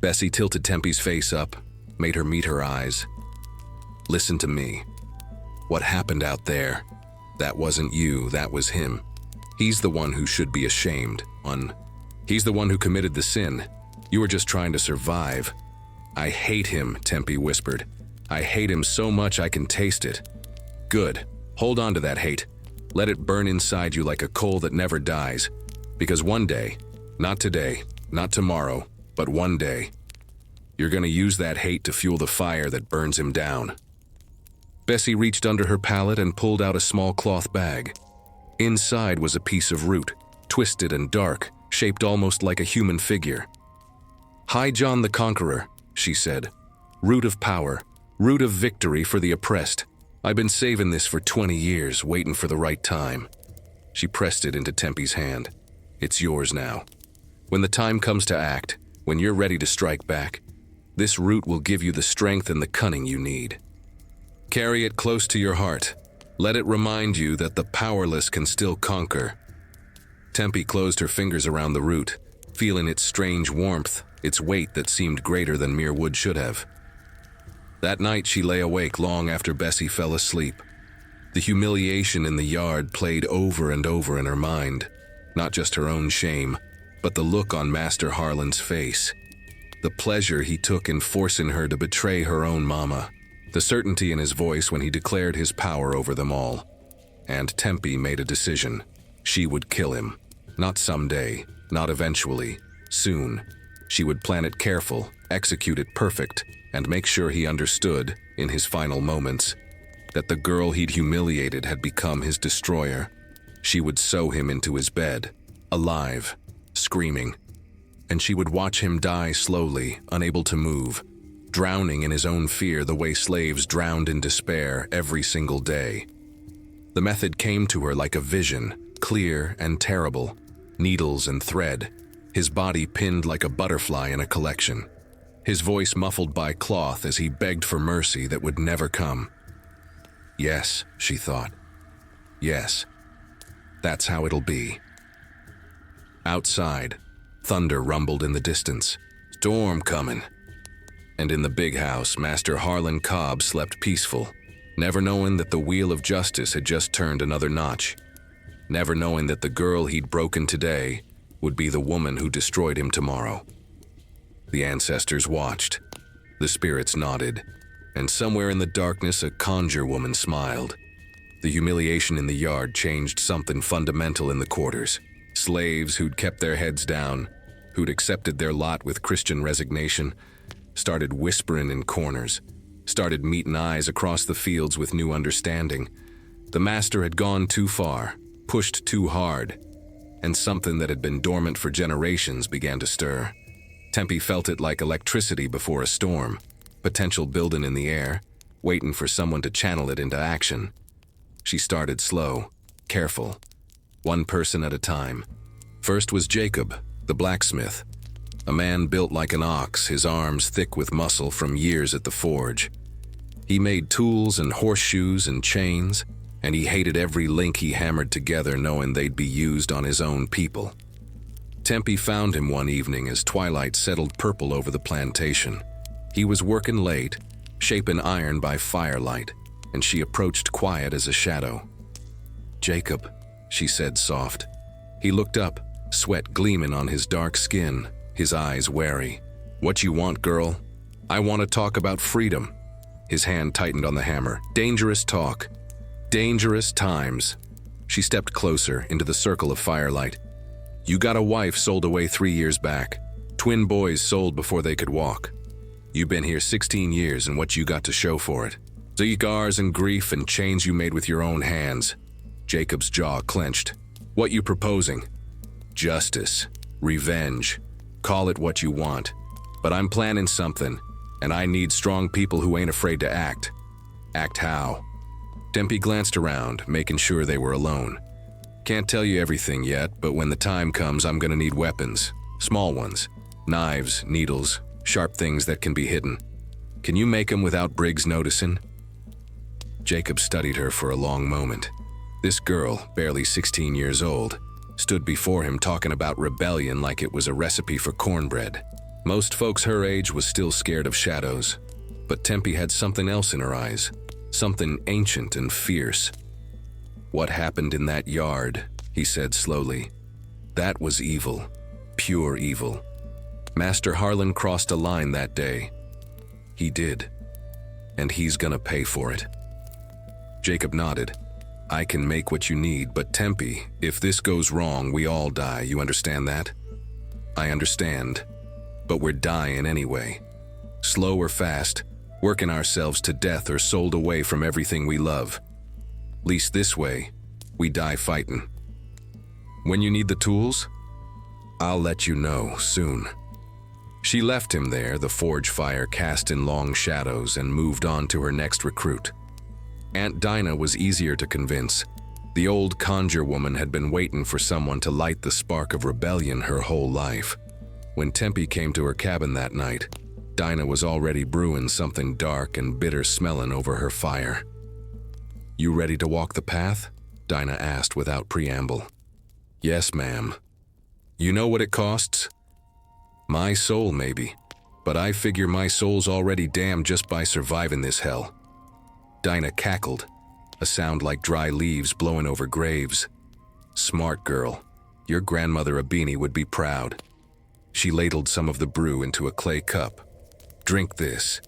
Bessie tilted Tempie's face up, made her meet her eyes. "Listen to me. What happened out there, that wasn't you, that was him. He's the one who should be ashamed. He's the one who committed the sin. You were just trying to survive." "I hate him," Tempie whispered. "I hate him so much I can taste it." "Good. Hold on to that hate. Let it burn inside you like a coal that never dies. Because one day, not today, not tomorrow, but one day, you're gonna use that hate to fuel the fire that burns him down." Bessie reached under her pallet and pulled out a small cloth bag. Inside was a piece of root, twisted and dark, shaped almost like a human figure. "Hi, John the Conqueror," she said. "Root of power, root of victory for the oppressed. I've been saving this for 20 years, waiting for the right time." She pressed it into Tempie's hand. "It's yours now. When the time comes to act, when you're ready to strike back, this root will give you the strength and the cunning you need. Carry it close to your heart. Let it remind you that the powerless can still conquer. Tempie closed her fingers around the root, feeling its strange warmth, its weight that seemed greater than mere wood should have. That night she lay awake long after Bessie fell asleep. The humiliation in the yard played over and over in her mind, not just her own shame, but the look on Master Harlan's face. The pleasure he took in forcing her to betray her own mama. The certainty in his voice when he declared his power over them all. And Tempie made a decision. She would kill him. Not someday, not eventually, soon. She would plan it careful, execute it perfect, and make sure he understood, in his final moments, that the girl he'd humiliated had become his destroyer. She would sew him into his bed, alive, screaming. And she would watch him die slowly, unable to move, drowning in his own fear the way slaves drowned in despair every single day. The method came to her like a vision, clear and terrible, needles and thread, his body pinned like a butterfly in a collection, his voice muffled by cloth as he begged for mercy that would never come. Yes, she thought. Yes, that's how it'll be. Outside, thunder rumbled in the distance. Storm coming. And in the big house, Master Harlan Cobb slept peaceful, never knowing that the wheel of justice had just turned another notch, never knowing that the girl he'd broken today would be the woman who destroyed him tomorrow. The ancestors watched. The spirits nodded, and somewhere in the darkness a conjure woman smiled. The humiliation in the yard changed something fundamental in the quarters. Slaves who'd kept their heads down, who'd accepted their lot with Christian resignation, started whispering in corners, started meeting eyes across the fields with new understanding. The master had gone too far, pushed too hard, and something that had been dormant for generations began to stir. Tempie felt it like electricity before a storm, potential building in the air, waiting for someone to channel it into action. She started slow, careful, one person at a time. First was Jacob, the blacksmith, a man built like an ox, his arms thick with muscle from years at the forge. He made tools and horseshoes and chains, and he hated every link he hammered together knowing they'd be used on his own people. Tempie found him one evening as twilight settled purple over the plantation. He was working late, shaping iron by firelight, and she approached quiet as a shadow. "Jacob," she said soft. He looked up, sweat gleaming on his dark skin, his eyes wary. "What you want, girl?" "I want to talk about freedom." His hand tightened on the hammer. "Dangerous talk. Dangerous times." She stepped closer into the circle of firelight. "You got a wife sold away 3 years back. Twin boys sold before they could walk. You've been here 16 years and what you got to show for it. Scars and grief and chains you made with your own hands." Jacob's jaw clenched. "What you proposing?" "Justice. Revenge. Call it what you want. But I'm planning something, and I need strong people who ain't afraid to act." "Act how?" Tempie glanced around, making sure they were alone. "Can't tell you everything yet, but when the time comes I'm gonna need weapons. Small ones. Knives, needles, sharp things that can be hidden. Can you make them without Briggs noticing?" Jacob studied her for a long moment. This girl, barely 16 years old, stood before him talking about rebellion like it was a recipe for cornbread. Most folks her age was still scared of shadows, but Tempie had something else in her eyes, something ancient and fierce. "What happened in that yard," he said slowly. "That was evil, pure evil. Master Harlan crossed a line that day. He did, and he's gonna pay for it." Jacob nodded. "I can make what you need, but Tempie, if this goes wrong, we all die, you understand that?" "I understand, but we're dying anyway. Slow or fast, working ourselves to death or sold away from everything we love. Least this way, we die fighting. When you need the tools, I'll let you know soon." She left him there, the forge fire cast in long shadows, and moved on to her next recruit. Aunt Dinah was easier to convince. The old conjure woman had been waiting for someone to light the spark of rebellion her whole life. When Tempie came to her cabin that night, Dinah was already brewing something dark and bitter smelling over her fire. You ready to walk the path? Dinah asked without preamble. Yes, ma'am. You know what it costs? My soul, maybe. But I figure my soul's already damned just by surviving this hell. Dinah cackled, a sound like dry leaves blowing over graves. Smart girl. Your grandmother Abini would be proud. She ladled some of the brew into a clay cup. Drink this.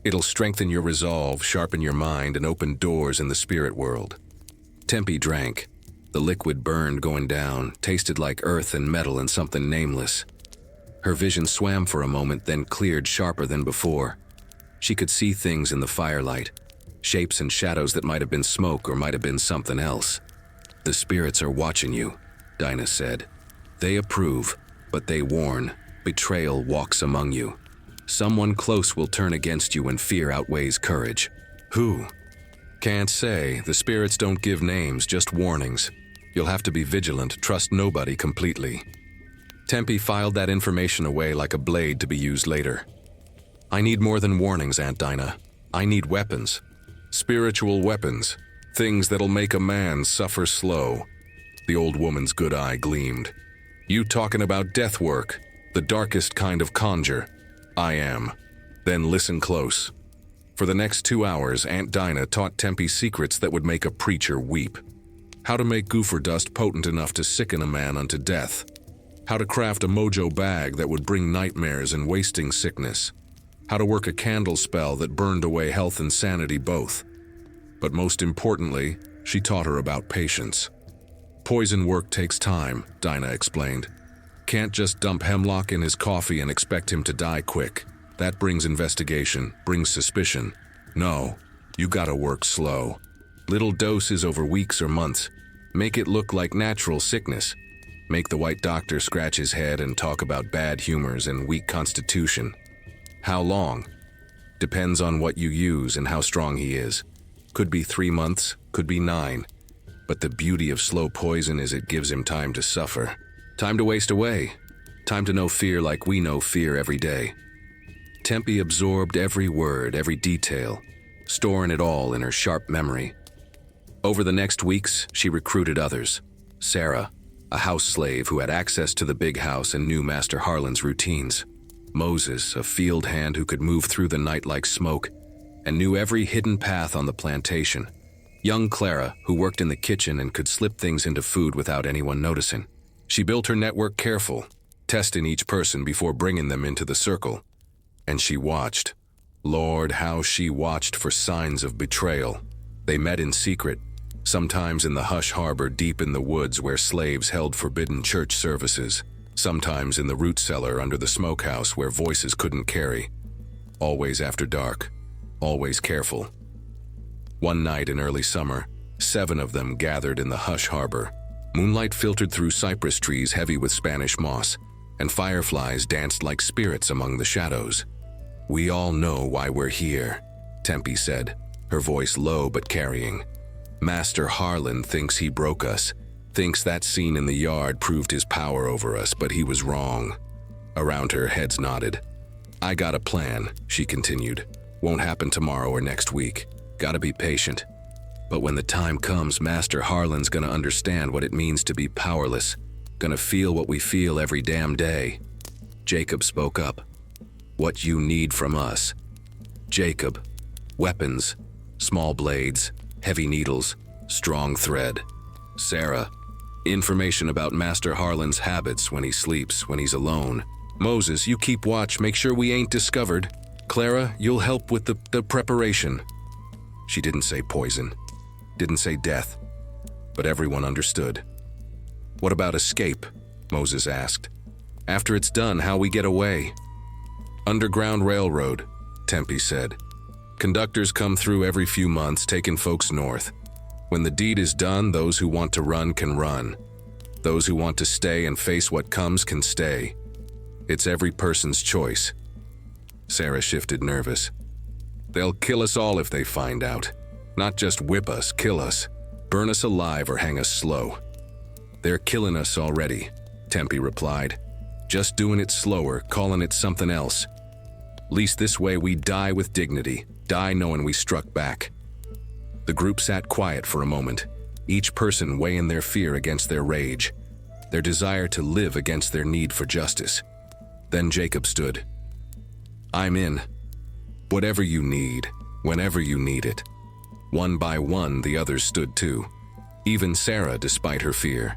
It'll strengthen your resolve, sharpen your mind, and open doors in the spirit world. Tempie drank. The liquid burned going down, tasted like earth and metal and something nameless. Her vision swam for a moment, then cleared sharper than before. She could see things in the firelight, shapes and shadows that might have been smoke or might have been something else. The spirits are watching you, Dinah said. They approve, but they warn. Betrayal walks among you. Someone close will turn against you when fear outweighs courage. Who? Can't say. The spirits don't give names, just warnings. You'll have to be vigilant, trust nobody completely. Tempie filed that information away like a blade to be used later. I need more than warnings, Aunt Dinah. I need weapons. Spiritual weapons. Things that'll make a man suffer slow. The old woman's good eye gleamed. You talking about death work, the darkest kind of conjure. I am. Then listen close. For the next 2 hours, Aunt Dinah taught Tempie secrets that would make a preacher weep. How to make gopher dust potent enough to sicken a man unto death. How to craft a mojo bag that would bring nightmares and wasting sickness. How to work a candle spell that burned away health and sanity both. But most importantly, she taught her about patience. Poison work takes time, Dinah explained. Can't just dump hemlock in his coffee and expect him to die quick. That brings investigation, brings suspicion. No, you gotta work slow. Little doses over weeks or months. Make it look like natural sickness. Make the white doctor scratch his head and talk about bad humors and weak constitution. How long? Depends on what you use and how strong he is. Could be 3 months, could be 9. But the beauty of slow poison is it gives him time to suffer. Time to waste away. Time to know fear like we know fear every day. Tempie absorbed every word, every detail, storing it all in her sharp memory. Over the next weeks, she recruited others. Sarah, a house slave who had access to the big house and knew Master Harlan's routines. Moses, a field hand who could move through the night like smoke and knew every hidden path on the plantation. Young Clara, who worked in the kitchen and could slip things into food without anyone noticing. She built her network careful, testing each person before bringing them into the circle. And she watched. Lord, how she watched for signs of betrayal. They met in secret, sometimes in the hush harbor deep in the woods where slaves held forbidden church services, sometimes in the root cellar under the smokehouse where voices couldn't carry. Always after dark, always careful. One night in early summer, 7 of them gathered in the hush harbor. Moonlight filtered through cypress trees heavy with Spanish moss, and fireflies danced like spirits among the shadows. We all know why we're here, Tempie said, her voice low but carrying. Master Harlan thinks he broke us, thinks that scene in the yard proved his power over us, but he was wrong. Around her, heads nodded. I got a plan, she continued. Won't happen tomorrow or next week. Gotta be patient. But when the time comes, Master Harlan's gonna understand what it means to be powerless, gonna feel what we feel every damn day. Jacob spoke up. What you need from us. Jacob. Weapons. Small blades. Heavy needles. Strong thread. Sarah. Information about Master Harlan's habits when he sleeps, when he's alone. Moses, you keep watch, make sure we ain't discovered. Clara, you'll help with the preparation. She didn't say poison. Didn't say death. But everyone understood. What about escape? Moses asked. After it's done, how we get away? Underground railroad, Tempie said. Conductors come through every few months, taking folks north. When the deed is done, those who want to run can run. Those who want to stay and face what comes can stay. It's every person's choice. Sarah shifted nervous. They'll kill us all if they find out. Not just whip us, kill us. Burn us alive or hang us slow. They're killing us already, Tempie replied. Just doing it slower, calling it something else. Least this way we die with dignity, die knowing we struck back. The group sat quiet for a moment, each person weighing their fear against their rage, their desire to live against their need for justice. Then Jacob stood. "I'm in. Whatever you need, whenever you need it." One by one, the others stood too. Even Sarah, despite her fear.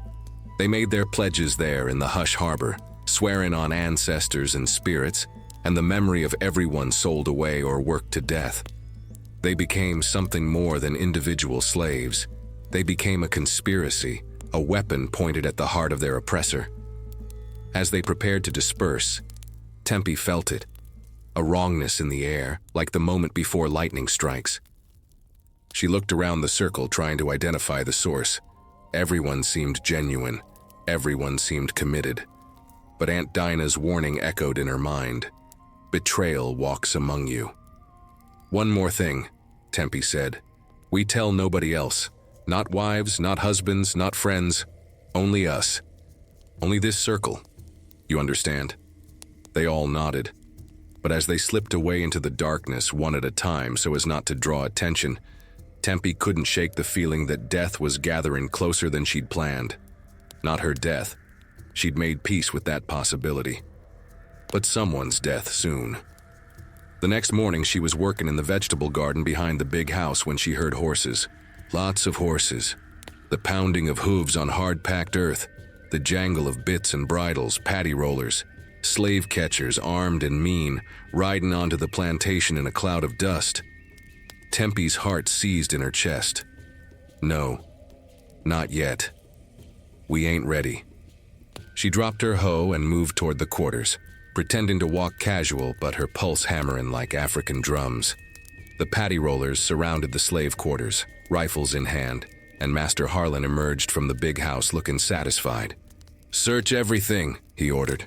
They made their pledges there in the hush harbor, swearing on ancestors and spirits, and the memory of everyone sold away or worked to death. They became something more than individual slaves. They became a conspiracy, a weapon pointed at the heart of their oppressor. As they prepared to disperse, Tempie felt it, a wrongness in the air, like the moment before lightning strikes. She looked around the circle, trying to identify the source. Everyone seemed genuine. Everyone seemed committed. But Aunt Dinah's warning echoed in her mind. "Betrayal walks among you." "One more thing," Tempie said. "We tell nobody else. Not wives, not husbands, not friends. Only us. Only this circle. You understand?" They all nodded. But as they slipped away into the darkness one at a time so as not to draw attention, Tempie couldn't shake the feeling that death was gathering closer than she'd planned. Not her death. She'd made peace with that possibility. But someone's death soon. The next morning she was working in the vegetable garden behind the big house when she heard horses. Lots of horses. The pounding of hooves on hard-packed earth, the jangle of bits and bridles, paddy rollers, slave catchers armed and mean, riding onto the plantation in a cloud of dust. Tempie's heart seized in her chest. No, not yet. We ain't ready. She dropped her hoe and moved toward the quarters, pretending to walk casual but her pulse hammering like African drums. The paddy rollers surrounded the slave quarters, rifles in hand, and Master Harlan emerged from the big house looking satisfied. "Search everything," he ordered.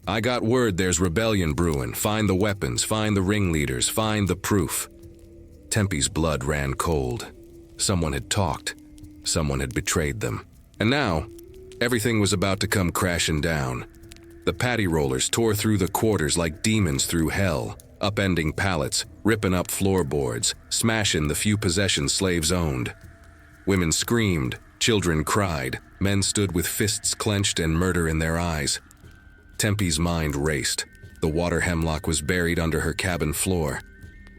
"I got word there's rebellion brewing. Find the weapons, find the ringleaders, find the proof." Tempie's blood ran cold. Someone had talked. Someone had betrayed them. And now, everything was about to come crashing down. The paddy rollers tore through the quarters like demons through hell, upending pallets, ripping up floorboards, smashing the few possessions slaves owned. Women screamed, children cried, men stood with fists clenched and murder in their eyes. Tempie's mind raced. The water hemlock was buried under her cabin floor.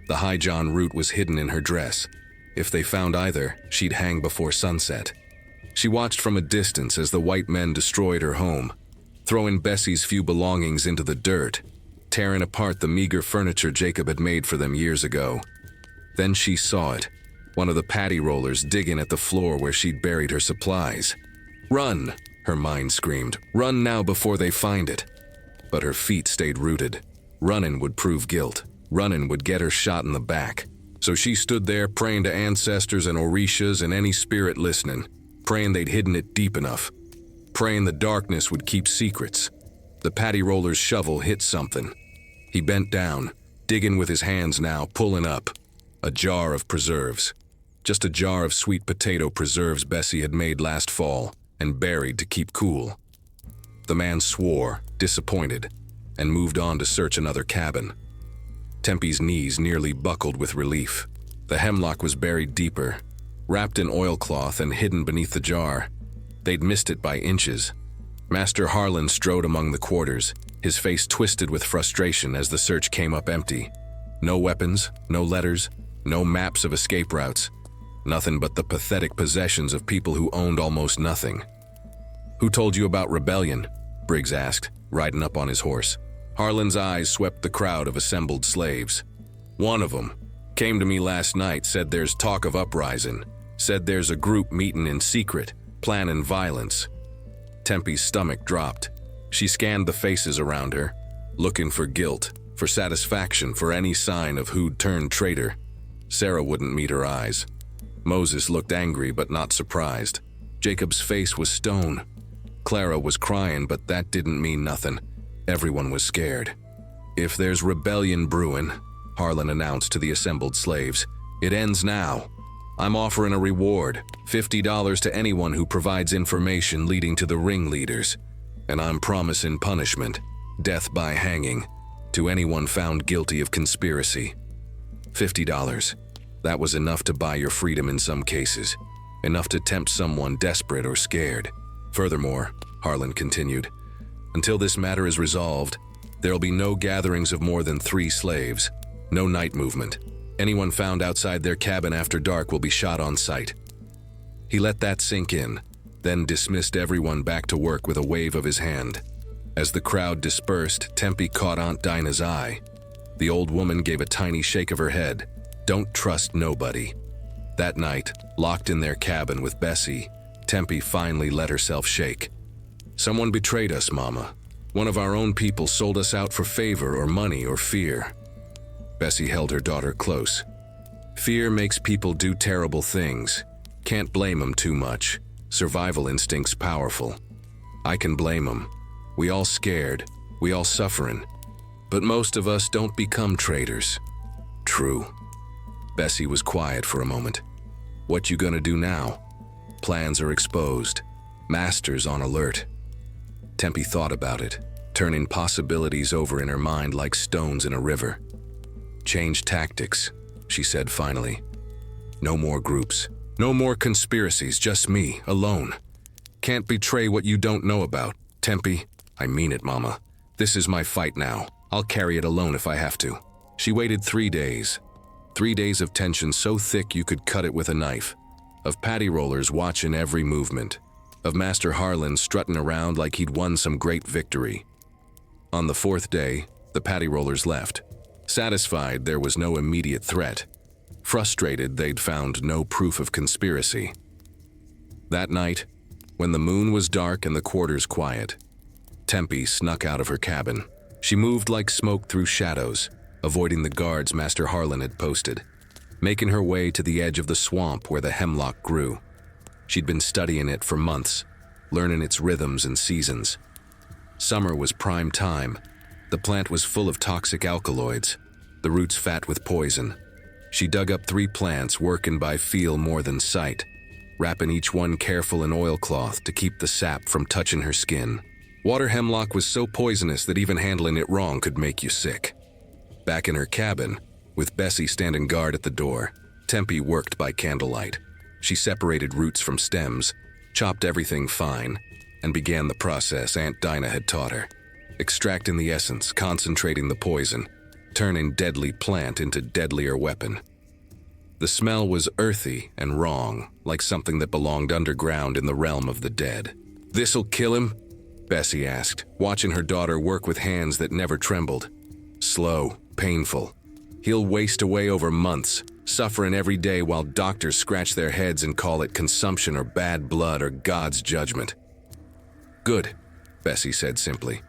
The high john root was hidden in her dress. If they found either, she'd hang before sunset. She watched from a distance as the white men destroyed her home, throwing Bessie's few belongings into the dirt, tearing apart the meager furniture Jacob had made for them years ago. Then she saw it, one of the paddy rollers digging at the floor where she'd buried her supplies. "Run!" her mind screamed. "Run now before they find it." But her feet stayed rooted. Running would prove guilt. Running would get her shot in the back. So she stood there praying to ancestors and orishas and any spirit listening, praying they'd hidden it deep enough, praying the darkness would keep secrets. The paddy roller's shovel hit something. He bent down, digging with his hands now, pulling up. A jar of preserves. Just a jar of sweet potato preserves Bessie had made last fall and buried to keep cool. The man swore, disappointed, and moved on to search another cabin. Tempie's knees nearly buckled with relief. The hemlock was buried deeper, wrapped in oilcloth and hidden beneath the jar. They'd missed it by inches. Master Harlan strode among the quarters, his face twisted with frustration as the search came up empty. No weapons, no letters, no maps of escape routes. Nothing but the pathetic possessions of people who owned almost nothing. "Who told you about rebellion?" Briggs asked, riding up on his horse. Harlan's eyes swept the crowd of assembled slaves. "One of them came to me last night, said there's talk of uprising, said there's a group meeting in secret, planning violence." Tempie's stomach dropped. She scanned the faces around her, looking for guilt, for satisfaction, for any sign of who'd turned traitor. Sarah wouldn't meet her eyes. Moses looked angry but not surprised. Jacob's face was stone. Clara was crying, but that didn't mean nothing. Everyone was scared. "If there's rebellion brewing," Harlan announced to the assembled slaves, "it ends now. I'm offering a reward, $50 to anyone who provides information leading to the ringleaders. And I'm promising punishment, death by hanging, to anyone found guilty of conspiracy. $50. That was enough to buy your freedom in some cases, enough to tempt someone desperate or scared. Furthermore, Harlan continued, until this matter is resolved, there'll be no gatherings of more than 3 slaves, no night movement. Anyone found outside their cabin after dark will be shot on sight. He let that sink in, then dismissed everyone back to work with a wave of his hand. As the crowd dispersed, Tempie caught Aunt Dinah's eye. The old woman gave a tiny shake of her head. Don't trust nobody. That night, locked in their cabin with Bessie, Tempie finally let herself shake. Someone betrayed us, Mama. One of our own people sold us out for favor or money or fear. Bessie held her daughter close. Fear makes people do terrible things. Can't blame them too much. Survival instinct's powerful. I can blame them. We all scared. We all suffering. But most of us don't become traitors. True. Bessie was quiet for a moment. What you gonna do now? Plans are exposed. Masters on alert. Tempie thought about it, turning possibilities over in her mind like stones in a river. Change tactics, she said finally. No more groups. No more conspiracies, just me, alone. Can't betray what you don't know about. Tempie, I mean it, Mama. This is my fight now. I'll carry it alone if I have to. She waited 3 days. 3 days of tension so thick you could cut it with a knife. Of patty rollers watching every movement. Of Master Harlan strutting around like he'd won some great victory. On the 4th day, the patty rollers left. Satisfied there was no immediate threat. Frustrated they'd found no proof of conspiracy. That night, when the moon was dark and the quarters quiet, Tempie snuck out of her cabin. She moved like smoke through shadows, avoiding the guards Master Harlan had posted, making her way to the edge of the swamp where the hemlock grew. She'd been studying it for months, learning its rhythms and seasons. Summer was prime time. The plant was full of toxic alkaloids, the roots fat with poison. She dug up 3 plants, working by feel more than sight, wrapping each one careful in oilcloth to keep the sap from touching her skin. Water hemlock was so poisonous that even handling it wrong could make you sick. Back in her cabin, with Bessie standing guard at the door, Tempie worked by candlelight. She separated roots from stems, chopped everything fine, and began the process Aunt Dinah had taught her. Extracting the essence, concentrating the poison, turning deadly plant into deadlier weapon. The smell was earthy and wrong, like something that belonged underground in the realm of the dead. "This'll kill him?" Bessie asked, watching her daughter work with hands that never trembled. Slow, painful. He'll waste away over months, suffering every day while doctors scratch their heads and call it consumption or bad blood or God's judgment. Good, Bessie said simply.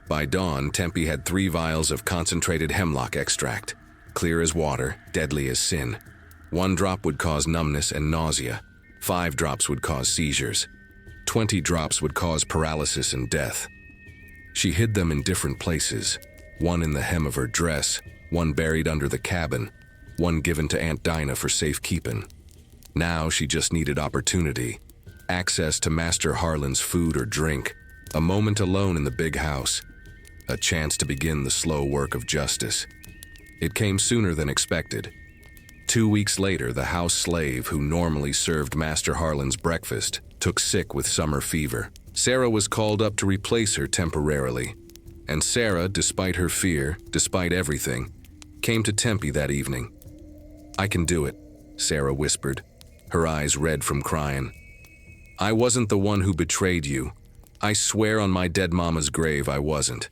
By dawn, Tempie had 3 vials of concentrated hemlock extract, clear as water, deadly as sin. 1 drop would cause numbness and nausea. 5 drops would cause seizures. 20 drops would cause paralysis and death. She hid them in different places, 1 in the hem of her dress, 1 buried under the cabin, 1 given to Aunt Dinah for safekeeping. Now she just needed opportunity, access to Master Harlan's food or drink, a moment alone in the big house, a chance to begin the slow work of justice. It came sooner than expected. 2 weeks later, the house slave who normally served Master Harlan's breakfast took sick with summer fever. Sarah was called up to replace her temporarily. And Sarah, despite her fear, despite everything, came to Tempie that evening. "I can do it," Sarah whispered, her eyes red from crying. "I wasn't the one who betrayed you. I swear on my dead mama's grave I wasn't.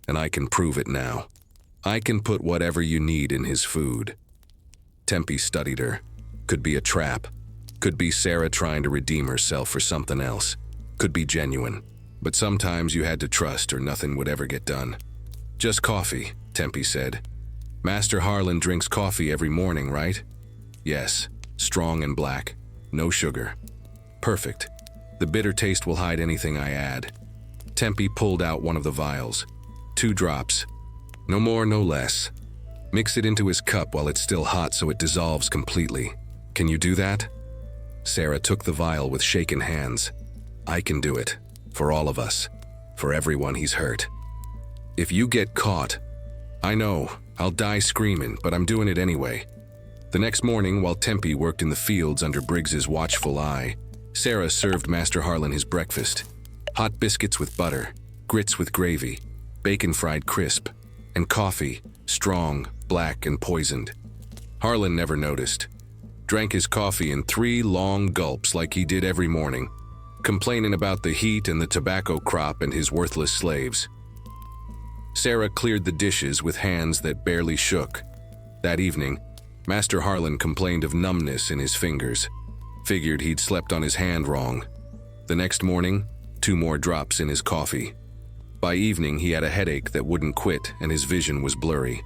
And I can prove it now. I can put whatever you need in his food." Tempie studied her. Could be a trap. Could be Sarah trying to redeem herself for something else. Could be genuine. But sometimes you had to trust or nothing would ever get done. "Just coffee," Tempie said. "Master Harlan drinks coffee every morning, right?" "Yes, strong and black. No sugar." "Perfect. The bitter taste will hide anything I add." Tempie pulled out one of the vials. 2 drops. No more, no less. Mix it into his cup while it's still hot so it dissolves completely. Can you do that? Sarah took the vial with shaken hands. "I can do it. For all of us. For everyone he's hurt. If you get caught, I know, I'll die screaming, but I'm doing it anyway. The next morning, while Tempie worked in the fields under Briggs's watchful eye, Sarah served Master Harlan his breakfast. Hot biscuits with butter, grits with gravy, bacon fried crisp, and coffee, strong, black, and poisoned. Harlan never noticed. Drank his coffee in 3 long gulps like he did every morning, complaining about the heat and the tobacco crop and his worthless slaves. Sarah cleared the dishes with hands that barely shook. That evening, Master Harlan complained of numbness in his fingers. Figured he'd slept on his hand wrong. The next morning, 2 more drops in his coffee. By evening, he had a headache that wouldn't quit and his vision was blurry.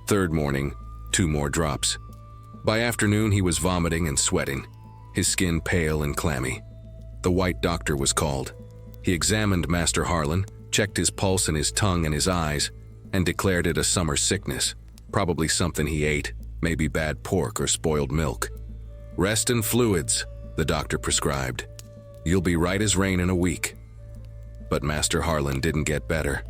3rd morning, 2 more drops. By afternoon, he was vomiting and sweating, his skin pale and clammy. The white doctor was called. He examined Master Harlan, checked his pulse and his tongue and his eyes, and declared it a summer sickness, probably something he ate, maybe bad pork or spoiled milk. Rest and fluids, the doctor prescribed. You'll be right as rain in a week. But Master Harlan didn't get better.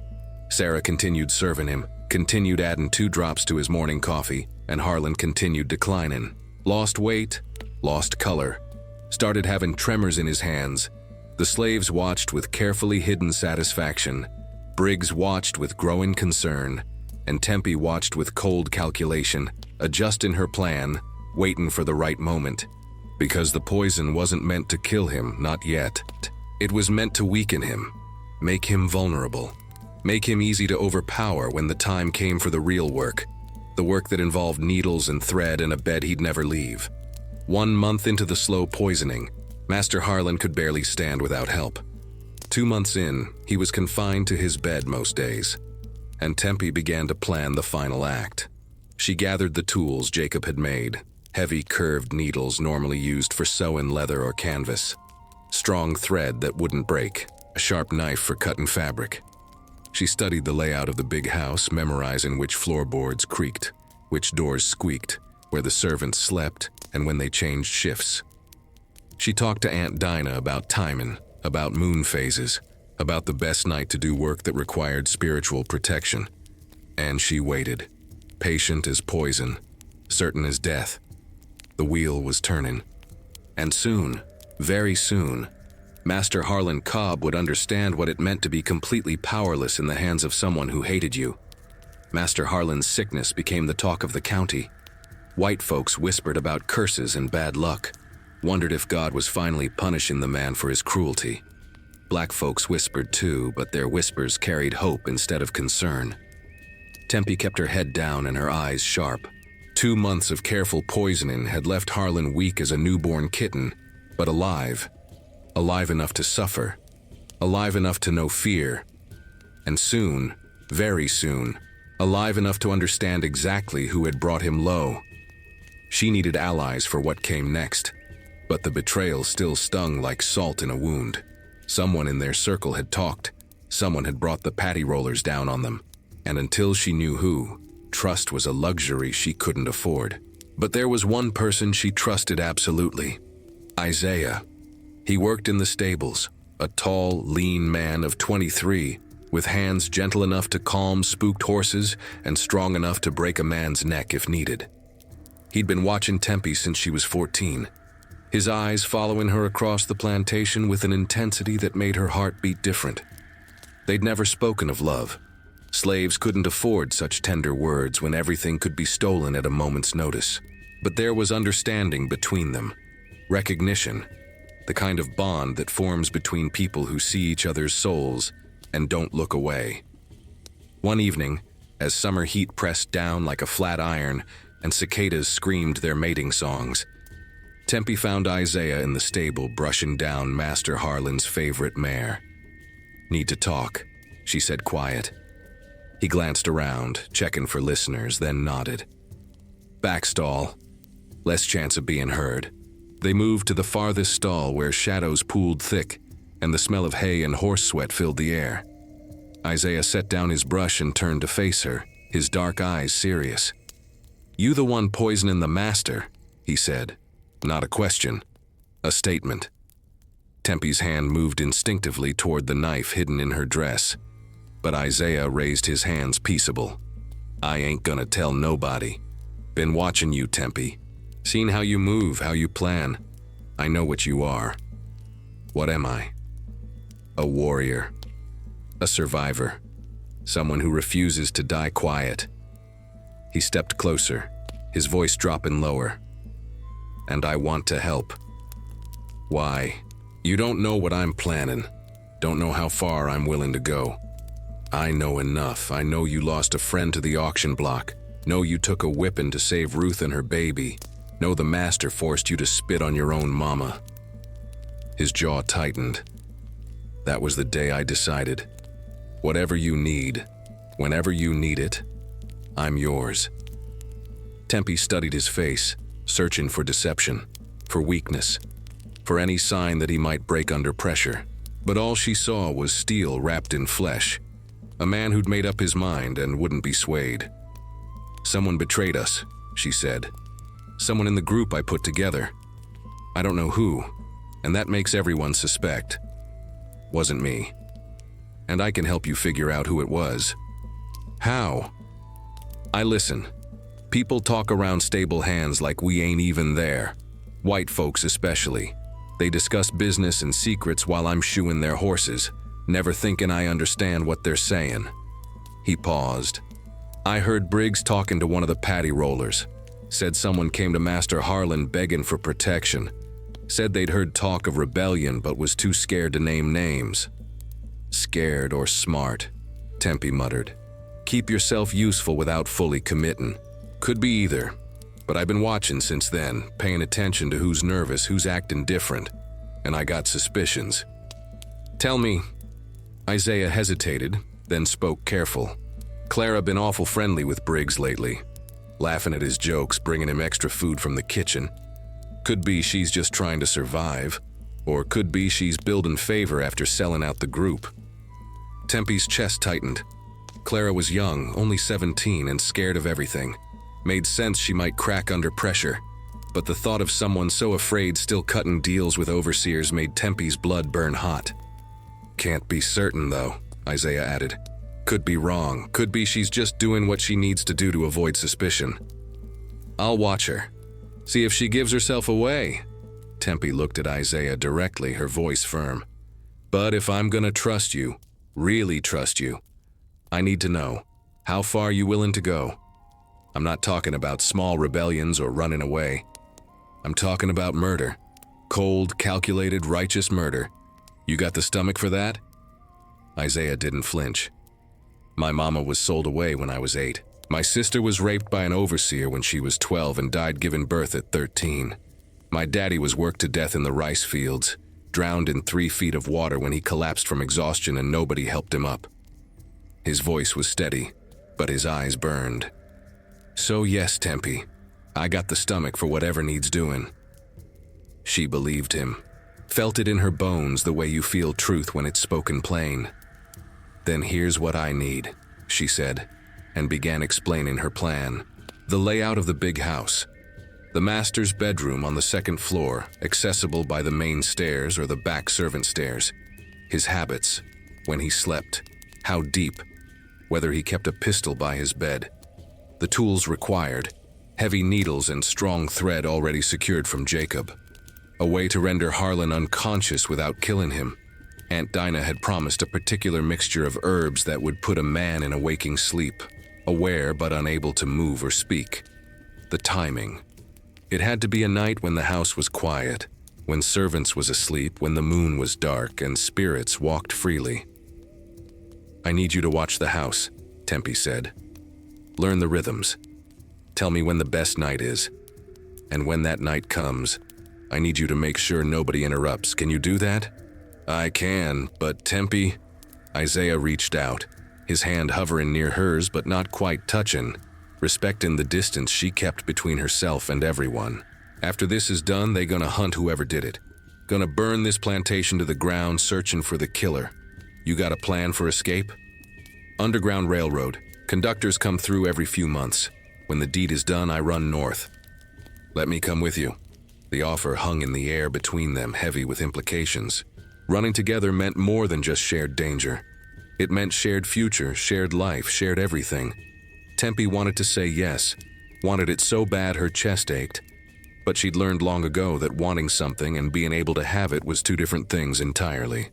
Sarah continued serving him, continued adding 2 drops to his morning coffee, and Harlan continued declining. Lost weight, lost color, started having tremors in his hands. The slaves watched with carefully hidden satisfaction. Briggs watched with growing concern, and Tempie watched with cold calculation, adjusting her plan, waiting for the right moment. Because the poison wasn't meant to kill him, not yet. It was meant to weaken him, make him vulnerable, make him easy to overpower when the time came for the real work, the work that involved needles and thread and a bed he'd never leave. 1 month into the slow poisoning, Master Harlan could barely stand without help. 2 months in, he was confined to his bed most days, and Tempie began to plan the final act. She gathered the tools Jacob had made, heavy curved needles normally used for sewing leather or canvas, strong thread that wouldn't break, a sharp knife for cutting fabric. She studied the layout of the big house, memorizing which floorboards creaked, which doors squeaked, where the servants slept, and when they changed shifts. She talked to Aunt Dinah about timing, about moon phases, about the best night to do work that required spiritual protection. And she waited, patient as poison, certain as death. The wheel was turning. And soon, very soon, Master Harlan Cobb would understand what it meant to be completely powerless in the hands of someone who hated you. Master Harlan's sickness became the talk of the county. White folks whispered about curses and bad luck, wondered if God was finally punishing the man for his cruelty. Black folks whispered too, but their whispers carried hope instead of concern. Tempie kept her head down and her eyes sharp. 2 months of careful poisoning had left Harlan weak as a newborn kitten, but alive. Alive enough to suffer, alive enough to know fear, and soon, very soon, alive enough to understand exactly who had brought him low. She needed allies for what came next, but the betrayal still stung like salt in a wound. Someone in their circle had talked, someone had brought the patty rollers down on them, and until she knew who, trust was a luxury she couldn't afford. But there was one person she trusted absolutely: Isaiah. He worked in the stables, a tall, lean man of 23, with hands gentle enough to calm spooked horses and strong enough to break a man's neck if needed. He'd been watching Tempie since she was 14, his eyes following her across the plantation with an intensity that made her heart beat different. They'd never spoken of love. Slaves couldn't afford such tender words when everything could be stolen at a moment's notice. But there was understanding between them, recognition, the kind of bond that forms between people who see each other's souls and don't look away. One evening, as summer heat pressed down like a flat iron and cicadas screamed their mating songs, Tempie found Isaiah in the stable brushing down Master Harlan's favorite mare. "Need to talk," she said quiet. He glanced around, checking for listeners, then nodded. "Back stall. Less chance of being heard." They moved to the farthest stall where shadows pooled thick and the smell of hay and horse sweat filled the air. Isaiah set down his brush and turned to face her, his dark eyes serious. "You the one poisoning the master," he said. Not a question, a statement. Tempie's hand moved instinctively toward the knife hidden in her dress, but Isaiah raised his hands peaceable. "I ain't gonna tell nobody. Been watching you, Tempie. Seen how you move, how you plan. I know what you are. What am I? A warrior. A survivor. Someone who refuses to die quiet. He stepped closer, his voice dropping lower. And I want to help. Why? You don't know what I'm planning. Don't know how far I'm willing to go. I know enough. I know you lost a friend to the auction block. Know you took a whipping to save Ruth and her baby. Know the master forced you to spit on your own mama. His jaw tightened. That was the day I decided. Whatever you need, whenever you need it, I'm yours. Tempie studied his face, searching for deception, for weakness, for any sign that he might break under pressure. But all she saw was steel wrapped in flesh. A man who'd made up his mind and wouldn't be swayed. Someone betrayed us, she said. Someone in the group I put together. I don't know who, and that makes everyone suspect. Wasn't me. And I can help you figure out who it was. How? I listen. People talk around stable hands like we ain't even there. White folks especially. They discuss business and secrets while I'm shoeing their horses, never thinking I understand what they're saying. He paused. I heard Briggs talking to one of the patty rollers. Said someone came to Master Harlan begging for protection. Said they'd heard talk of rebellion but was too scared to name names. Scared or smart, Tempie muttered. Keep yourself useful without fully committing. Could be either. But I've been watching since then, paying attention to who's nervous, who's acting different, and I got suspicions. Tell me. Isaiah hesitated, then spoke careful. Clara been awful friendly with Briggs lately, laughing at his jokes, bringing him extra food from the kitchen. Could be she's just trying to survive, or could be she's building favor after selling out the group. Tempie's chest tightened. Clara was young, only 17, and scared of everything. Made sense she might crack under pressure, but the thought of someone so afraid still cutting deals with overseers made Tempie's blood burn hot. Can't be certain, though, Isaiah added. Could be wrong. Could be she's just doing what she needs to do to avoid suspicion. I'll watch her. See if she gives herself away. Tempie looked at Isaiah directly, her voice firm. But if I'm gonna trust you, really trust you, I need to know, how far you willing to go? I'm not talking about small rebellions or running away. I'm talking about murder. Cold, calculated, righteous murder. You got the stomach for that? Isaiah didn't flinch. My mama was sold away when I was 8. My sister was raped by an overseer when she was 12 and died giving birth at 13. My daddy was worked to death in the rice fields, drowned in 3 feet of water when he collapsed from exhaustion and nobody helped him up. His voice was steady, but his eyes burned. So yes, Tempie, I got the stomach for whatever needs doing. She believed him, felt it in her bones the way you feel truth when it's spoken plain. Then here's what I need, she said, and began explaining her plan. The layout of the big house. The master's bedroom on the 2nd floor, accessible by the main stairs or the back servant stairs. His habits, when he slept, how deep, whether he kept a pistol by his bed. The tools required, heavy needles and strong thread already secured from Jacob. A way to render Harlan unconscious without killing him. Aunt Dinah had promised a particular mixture of herbs that would put a man in a waking sleep, aware but unable to move or speak. The timing. It had to be a night when the house was quiet, when servants was asleep, when the moon was dark and spirits walked freely. I need you to watch the house, Tempie said. Learn the rhythms. Tell me when the best night is. And when that night comes, I need you to make sure nobody interrupts. Can you do that? I can, but Tempie... Isaiah reached out, his hand hovering near hers but not quite touching, respecting the distance she kept between herself and everyone. After this is done, they gonna hunt whoever did it. Gonna burn this plantation to the ground searching for the killer. You got a plan for escape? Underground railroad. Conductors come through every few months. When the deed is done, I run north. Let me come with you. The offer hung in the air between them, heavy with implications. Running together meant more than just shared danger. It meant shared future, shared life, shared everything. Tempie wanted to say yes, wanted it so bad her chest ached. But she'd learned long ago that wanting something and being able to have it was two different things entirely.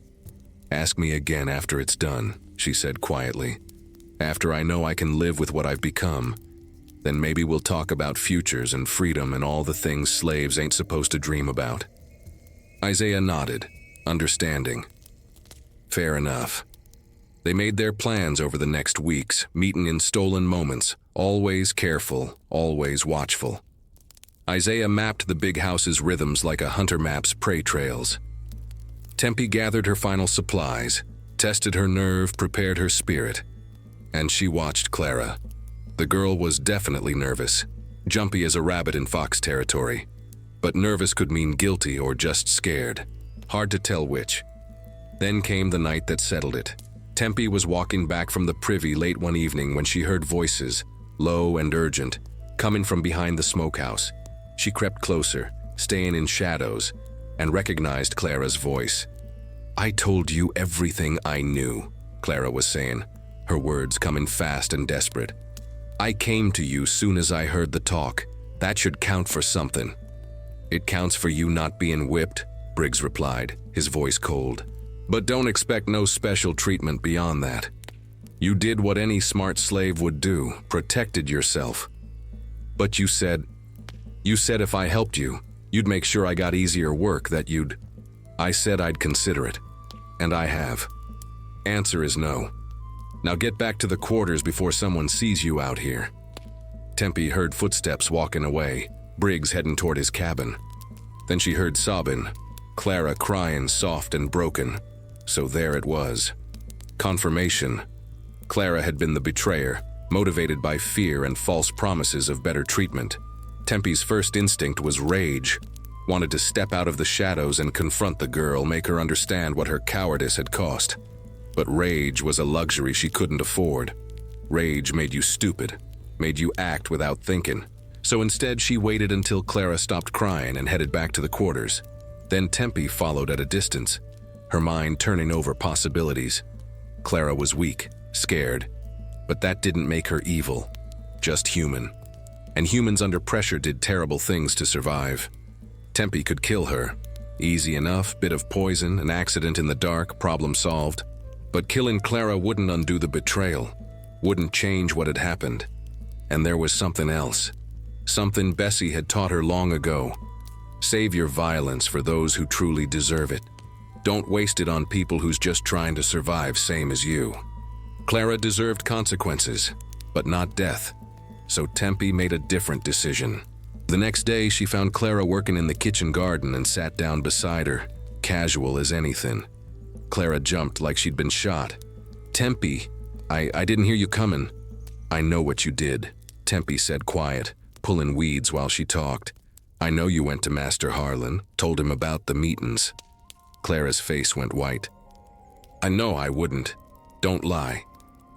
"Ask me again after it's done," she said quietly. "After I know I can live with what I've become, then maybe we'll talk about futures and freedom and all the things slaves ain't supposed to dream about." Isaiah nodded, understanding. Fair enough. They made their plans over the next weeks, meeting in stolen moments, always careful, always watchful. Isaiah mapped the big house's rhythms like a hunter maps prey trails. Tempie gathered her final supplies, tested her nerve, prepared her spirit. And she watched Clara. The girl was definitely nervous, jumpy as a rabbit in fox territory. But nervous could mean guilty or just scared. Hard to tell which. Then came the night that settled it. Tempie was walking back from the privy late one evening when she heard voices, low and urgent, coming from behind the smokehouse. She crept closer, staying in shadows, and recognized Clara's voice. "I told you everything I knew," Clara was saying, her words coming fast and desperate. "I came to you soon as I heard the talk. That should count for something." "It counts for you not being whipped," Briggs replied, his voice cold. "But don't expect no special treatment beyond that. You did what any smart slave would do, protected yourself. But you said if I helped you, you'd make sure I got easier work, that you'd..." "I said I'd consider it. And I have. Answer is no. Now get back to the quarters before someone sees you out here." Tempie heard footsteps walking away, Briggs heading toward his cabin. Then she heard sobbing, Clara crying soft and broken. So there it was. Confirmation. Clara had been the betrayer, motivated by fear and false promises of better treatment. Tempie's first instinct was rage. Wanted to step out of the shadows and confront the girl, make her understand what her cowardice had cost. But rage was a luxury she couldn't afford. Rage made you stupid, made you act without thinking. So instead she waited until Clara stopped crying and headed back to the quarters. Then Tempie followed at a distance, her mind turning over possibilities. Clara was weak, scared, but that didn't make her evil, just human. And humans under pressure did terrible things to survive. Tempie could kill her. Easy enough, bit of poison, an accident in the dark, problem solved. But killing Clara wouldn't undo the betrayal, wouldn't change what had happened. And there was something else. Something Bessie had taught her long ago. Save your violence for those who truly deserve it. Don't waste it on people who's just trying to survive same as you. Clara deserved consequences, but not death. So Tempie made a different decision. The next day, she found Clara working in the kitchen garden and sat down beside her, casual as anything. Clara jumped like she'd been shot. "Tempie, I didn't hear you coming." "I know what you did," Tempie said quiet, pulling weeds while she talked. "I know you went to Master Harlan, told him about the meetings." Clara's face went white. "I know I wouldn't. Don't lie.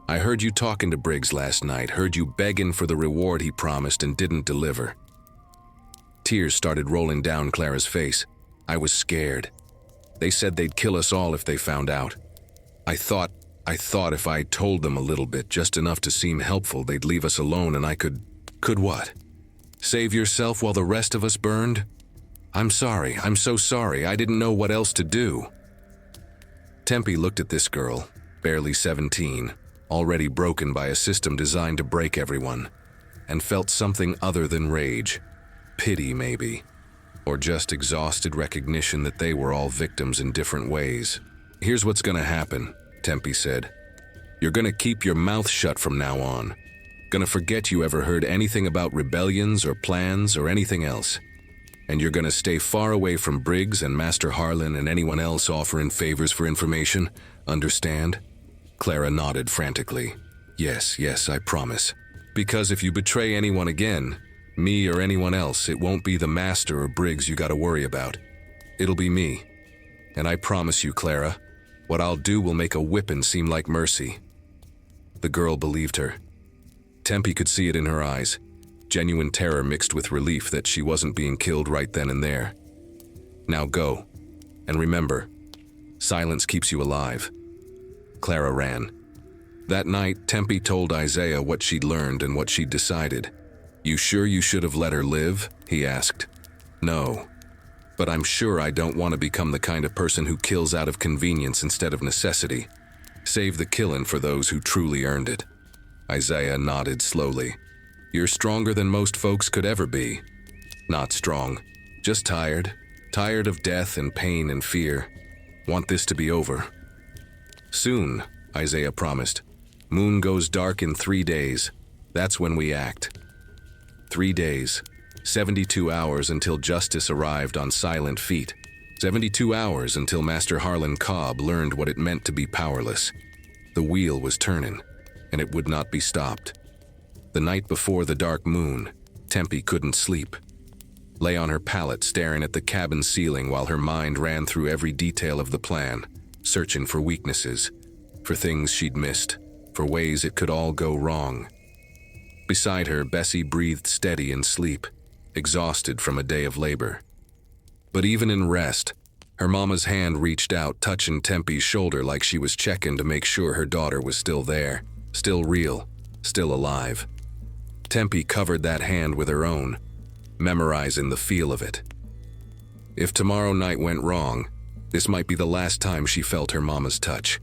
I heard you talking to Briggs last night, heard you begging for the reward he promised and didn't deliver." Tears started rolling down Clara's face. "I was scared. They said they'd kill us all if they found out. I thought if I told them a little bit, just enough to seem helpful, they'd leave us alone and I could what? Save yourself while the rest of us burned? I'm sorry, I'm so sorry, I didn't know what else to do." Tempie looked at this girl, barely 17, already broken by a system designed to break everyone, and felt something other than rage. Pity, maybe. Or just exhausted recognition that they were all victims in different ways. "Here's what's gonna happen," Tempie said. "You're gonna keep your mouth shut from now on. Gonna forget you ever heard anything about rebellions or plans or anything else. And you're gonna stay far away from Briggs and Master Harlan and anyone else offering favors for information. Understand?" Clara nodded frantically. Yes, I promise. Because if you betray anyone again, me or anyone else, it won't be the Master or Briggs you gotta worry about. It'll be me. And I promise you, Clara, what I'll do will make a whipping seem like mercy." The girl believed her. Tempie could see it in her eyes, genuine terror mixed with relief that she wasn't being killed right then and there. "Now go. And remember, silence keeps you alive." Clara ran. That night, Tempie told Isaiah what she'd learned and what she'd decided. "You sure you should have let her live?" he asked. No. But I'm sure I don't want to become the kind of person who kills out of convenience instead of necessity. Save the killin' for those who truly earned it. Isaiah nodded slowly. You're stronger than most folks could ever be. Not strong. Just tired. Tired of death and pain and fear. Want this to be over. Soon, Isaiah promised. Moon goes dark in 3 days. That's when we act. 3 days. 72 hours until justice arrived on silent feet. 72 hours until Master Harlan Cobb learned what it meant to be powerless. The wheel was turning, and it would not be stopped. The night before the dark moon, Tempie couldn't sleep. Lay on her pallet staring at the cabin ceiling while her mind ran through every detail of the plan, searching for weaknesses, for things she'd missed, for ways it could all go wrong. Beside her, Bessie breathed steady in sleep, exhausted from a day of labor. But even in rest, her mama's hand reached out, touching Tempie's shoulder like she was checking to make sure her daughter was still there, still real, still alive. Tempie covered that hand with her own, memorizing the feel of it. If tomorrow night went wrong, this might be the last time she felt her mama's touch.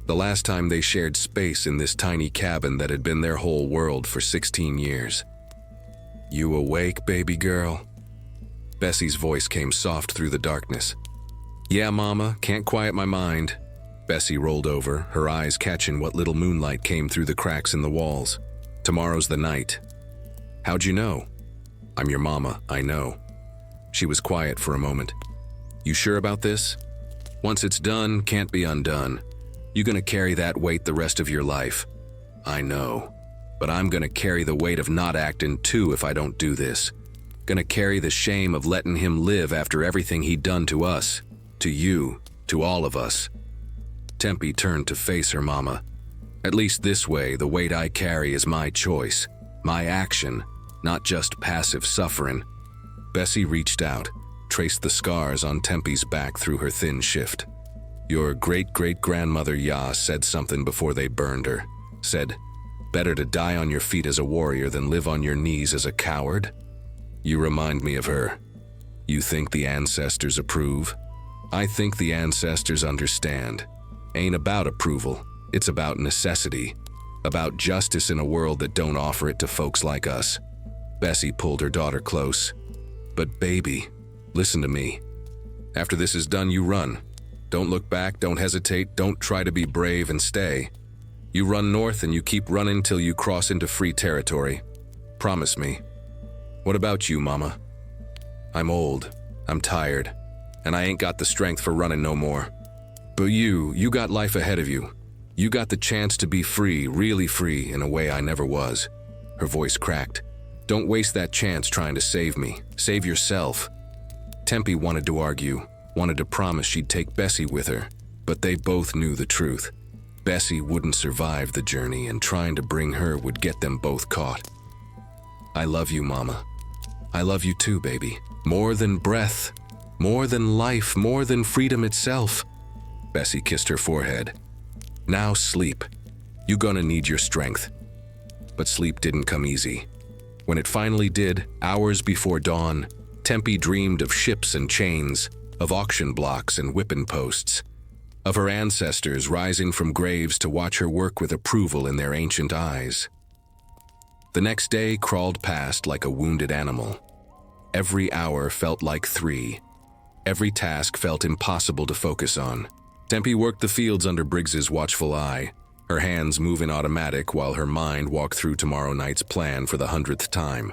The last time they shared space in this tiny cabin that had been their whole world for 16 years. You awake, baby girl? Bessie's voice came soft through the darkness. Yeah, Mama, can't quiet my mind. Bessie rolled over, her eyes catching what little moonlight came through the cracks in the walls. Tomorrow's the night. How'd you know? I'm your mama, I know. She was quiet for a moment. You sure about this? Once it's done, can't be undone. You gonna carry that weight the rest of your life. I know. But I'm gonna carry the weight of not acting too if I don't do this. Gonna carry the shame of letting him live after everything he'd done to us, to you, to all of us. Tempie turned to face her mama. At least this way, the weight I carry is my choice, my action, not just passive suffering. Bessie reached out, traced the scars on Tempie's back through her thin shift. Your great-great-grandmother Ya said something before they burned her. Said, better to die on your feet as a warrior than live on your knees as a coward? You remind me of her. You think the ancestors approve? I think the ancestors understand. Ain't about approval, it's about necessity. About justice in a world that don't offer it to folks like us. Bessie pulled her daughter close. But baby, listen to me. After this is done, you run. Don't look back, don't hesitate, don't try to be brave and stay. You run north and you keep running till you cross into free territory. Promise me. What about you, Mama? I'm old, I'm tired, and I ain't got the strength for running no more. But you got life ahead of you. You got the chance to be free, really free, in a way I never was. Her voice cracked. Don't waste that chance trying to save me. Save yourself. Tempie wanted to argue, wanted to promise she'd take Bessie with her, but they both knew the truth. Bessie wouldn't survive the journey, and trying to bring her would get them both caught. I love you, Mama. I love you too, baby. More than breath, more than life, more than freedom itself. Bessie kissed her forehead. Now sleep. You gonna need your strength. But sleep didn't come easy. When it finally did, hours before dawn, Tempie dreamed of ships and chains, of auction blocks and whipping posts, of her ancestors rising from graves to watch her work with approval in their ancient eyes. The next day crawled past like a wounded animal. Every hour felt like 3. Every task felt impossible to focus on. Tempie worked the fields under Briggs's watchful eye, her hands moving automatic while her mind walked through tomorrow night's plan for the 100th time.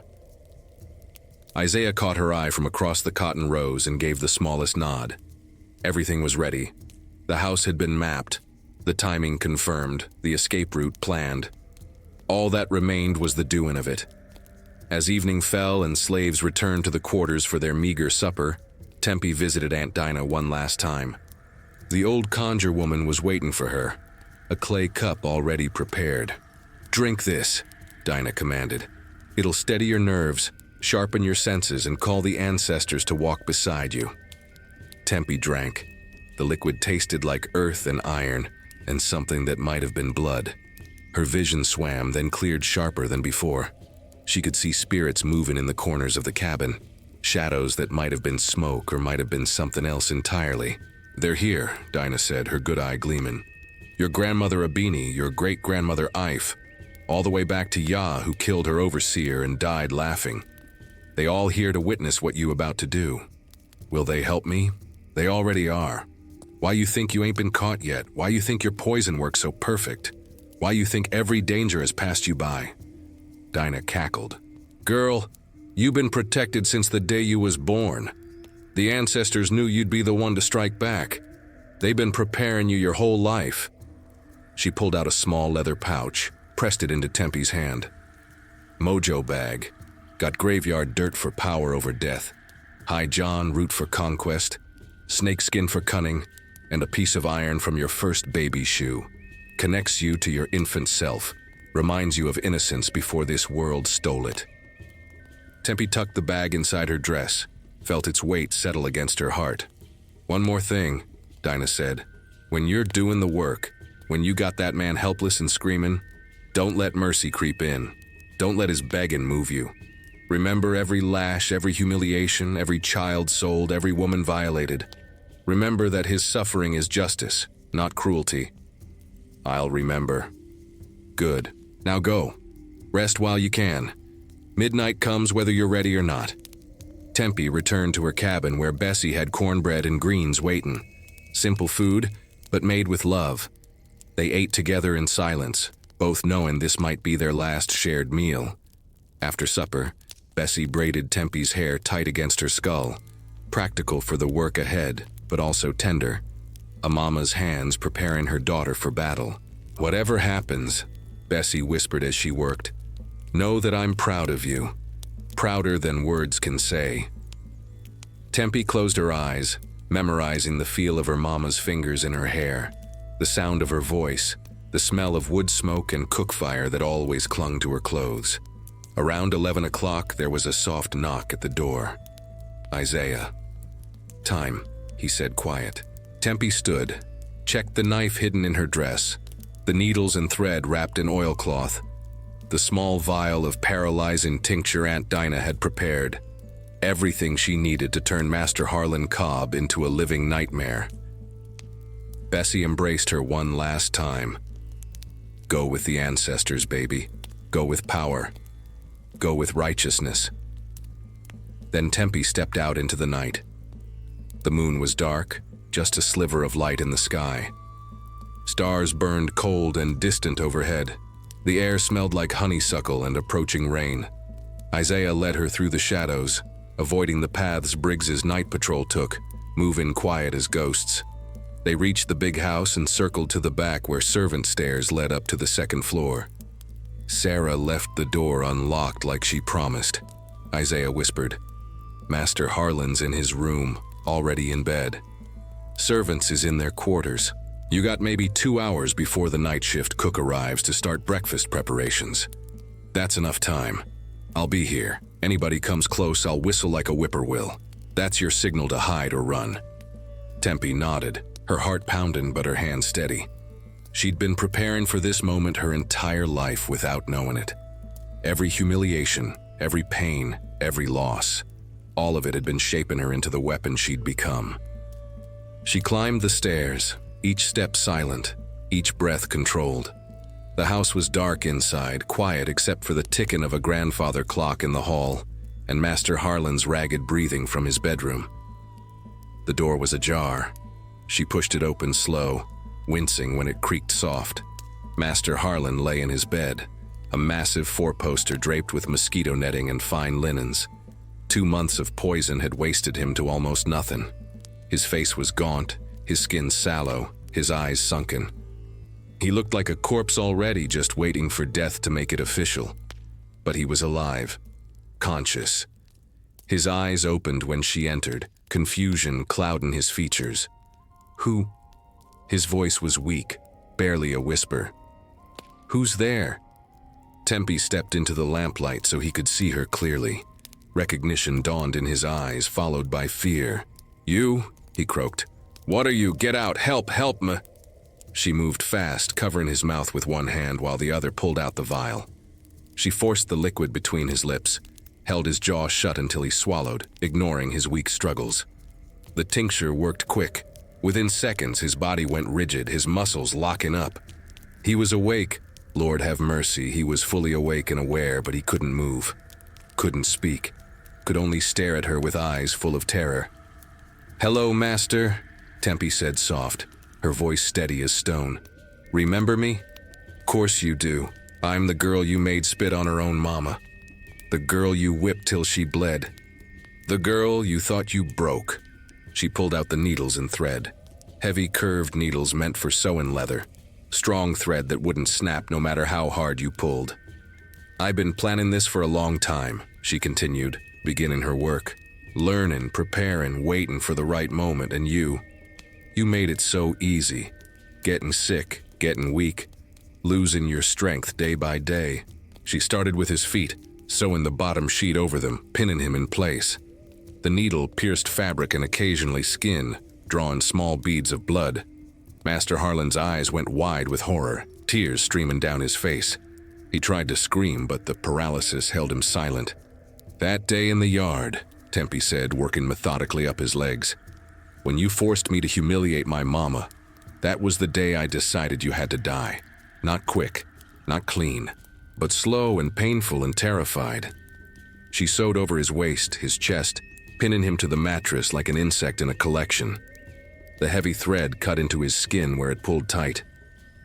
Isaiah caught her eye from across the cotton rows and gave the smallest nod. Everything was ready. The house had been mapped, the timing confirmed, the escape route planned. All that remained was the doing of it. As evening fell and slaves returned to the quarters for their meager supper, Tempie visited Aunt Dinah one last time. The old conjure woman was waiting for her, a clay cup already prepared. Drink this, Dinah commanded. It'll steady your nerves, sharpen your senses, and call the ancestors to walk beside you. Tempie drank. The liquid tasted like earth and iron, and something that might have been blood. Her vision swam, then cleared sharper than before. She could see spirits moving in the corners of the cabin. Shadows that might have been smoke or might have been something else entirely. "They're here," Dinah said, her good eye gleaming. "Your grandmother Abini, your great-grandmother Ife, all the way back to Yah, who killed her overseer and died laughing. They all here to witness what you about to do. Will they help me? They already are. Why you think you ain't been caught yet? Why you think your poison works so perfect? Why you think every danger has passed you by?" Dinah cackled. "Girl, you been protected since the day you was born. The ancestors knew you'd be the one to strike back. They been preparing you your whole life." She pulled out a small leather pouch, pressed it into Tempie's hand. "Mojo bag. Got graveyard dirt for power over death. High John root for conquest. Snakeskin for cunning. And a piece of iron from your first baby shoe. Connects you to your infant self. Reminds you of innocence before this world stole it." Tempie tucked the bag inside her dress, felt its weight settle against her heart. "One more thing," Dinah said. "When you're doing the work, when you got that man helpless and screaming, don't let mercy creep in. Don't let his begging move you. Remember every lash, every humiliation, every child sold, every woman violated. Remember that his suffering is justice, not cruelty." "I'll remember." "Good. Now go. Rest while you can. Midnight comes whether you're ready or not." Tempie returned to her cabin where Bessie had cornbread and greens waiting. Simple food, but made with love. They ate together in silence, both knowing this might be their last shared meal. After supper, Bessie braided Tempie's hair tight against her skull, practical for the work ahead, but also tender. A mama's hands preparing her daughter for battle. "Whatever happens," Bessie whispered as she worked, "know that I'm proud of you. Prouder than words can say." Tempie closed her eyes, memorizing the feel of her mama's fingers in her hair, the sound of her voice, the smell of wood smoke and cook fire that always clung to her clothes. Around 11 o'clock, there was a soft knock at the door. "Isaiah." "Time," he said quiet. Tempie stood, checked the knife hidden in her dress, the needles and thread wrapped in oilcloth, the small vial of paralyzing tincture Aunt Dinah had prepared, everything she needed to turn Master Harlan Cobb into a living nightmare. Bessie embraced her one last time. "Go with the ancestors, baby. Go with power. Go with righteousness." Then Tempie stepped out into the night. The moon was dark, just a sliver of light in the sky. Stars burned cold and distant overhead. The air smelled like honeysuckle and approaching rain. Isaiah led her through the shadows, avoiding the paths Briggs's night patrol took, moving quiet as ghosts. They reached the big house and circled to the back where servant stairs led up to the second floor. "Sarah left the door unlocked like she promised," Isaiah whispered. "Master Harlan's in his room, already in bed. Servants is in their quarters. You got maybe 2 hours before the night shift cook arrives to start breakfast preparations. That's enough time. I'll be here. Anybody comes close, I'll whistle like a whippoorwill. That's your signal to hide or run." Tempie nodded, her heart pounding but her hand steady. She'd been preparing for this moment her entire life without knowing it. Every humiliation, every pain, every loss, all of it had been shaping her into the weapon she'd become. She climbed the stairs, each step silent, each breath controlled. The house was dark inside, quiet except for the ticking of a grandfather clock in the hall and Master Harlan's ragged breathing from his bedroom. The door was ajar. She pushed it open slow, wincing when it creaked soft. Master Harlan lay in his bed, a massive four-poster draped with mosquito netting and fine linens. 2 months of poison had wasted him to almost nothing. His face was gaunt, his skin sallow, his eyes sunken. He looked like a corpse already, just waiting for death to make it official. But he was alive, conscious. His eyes opened when she entered, confusion clouding his features. "Who?" His voice was weak, barely a whisper. "Who's there?" Tempie stepped into the lamplight so he could see her clearly. Recognition dawned in his eyes, followed by fear. "You?" he croaked. "What are you? Get out! Help! Help me!" She moved fast, covering his mouth with one hand while the other pulled out the vial. She forced the liquid between his lips. held his jaw shut until he swallowed, ignoring his weak struggles. The tincture worked quick. Within seconds, his body went rigid, his muscles locking up. He was awake. Lord have mercy, he was fully awake and aware, but he couldn't move. Couldn't speak. Could only stare at her with eyes full of terror. "Hello, Master," Tempie said soft, her voice steady as stone. "Remember me? Course you do. I'm the girl you made spit on her own mama. The girl you whipped till she bled. The girl you thought you broke." She pulled out the needles and thread. Heavy curved needles meant for sewing leather. Strong thread that wouldn't snap no matter how hard you pulled. "I've been planning this for a long time," she continued, beginning her work. "Learning, preparing, waiting for the right moment, and you made it so easy. Getting sick, getting weak, losing your strength day by day." She started with his feet, sewing the bottom sheet over them, pinning him in place. The needle pierced fabric and occasionally skin, drawing small beads of blood. Master Harlan's eyes went wide with horror, tears streaming down his face. He tried to scream, but the paralysis held him silent. "That day in the yard," Tempie said, working methodically up his legs. "When you forced me to humiliate my mama, that was the day I decided you had to die. Not quick, not clean, but slow and painful and terrified." She sewed over his waist, his chest, pinning him to the mattress like an insect in a collection. The heavy thread cut into his skin where it pulled tight.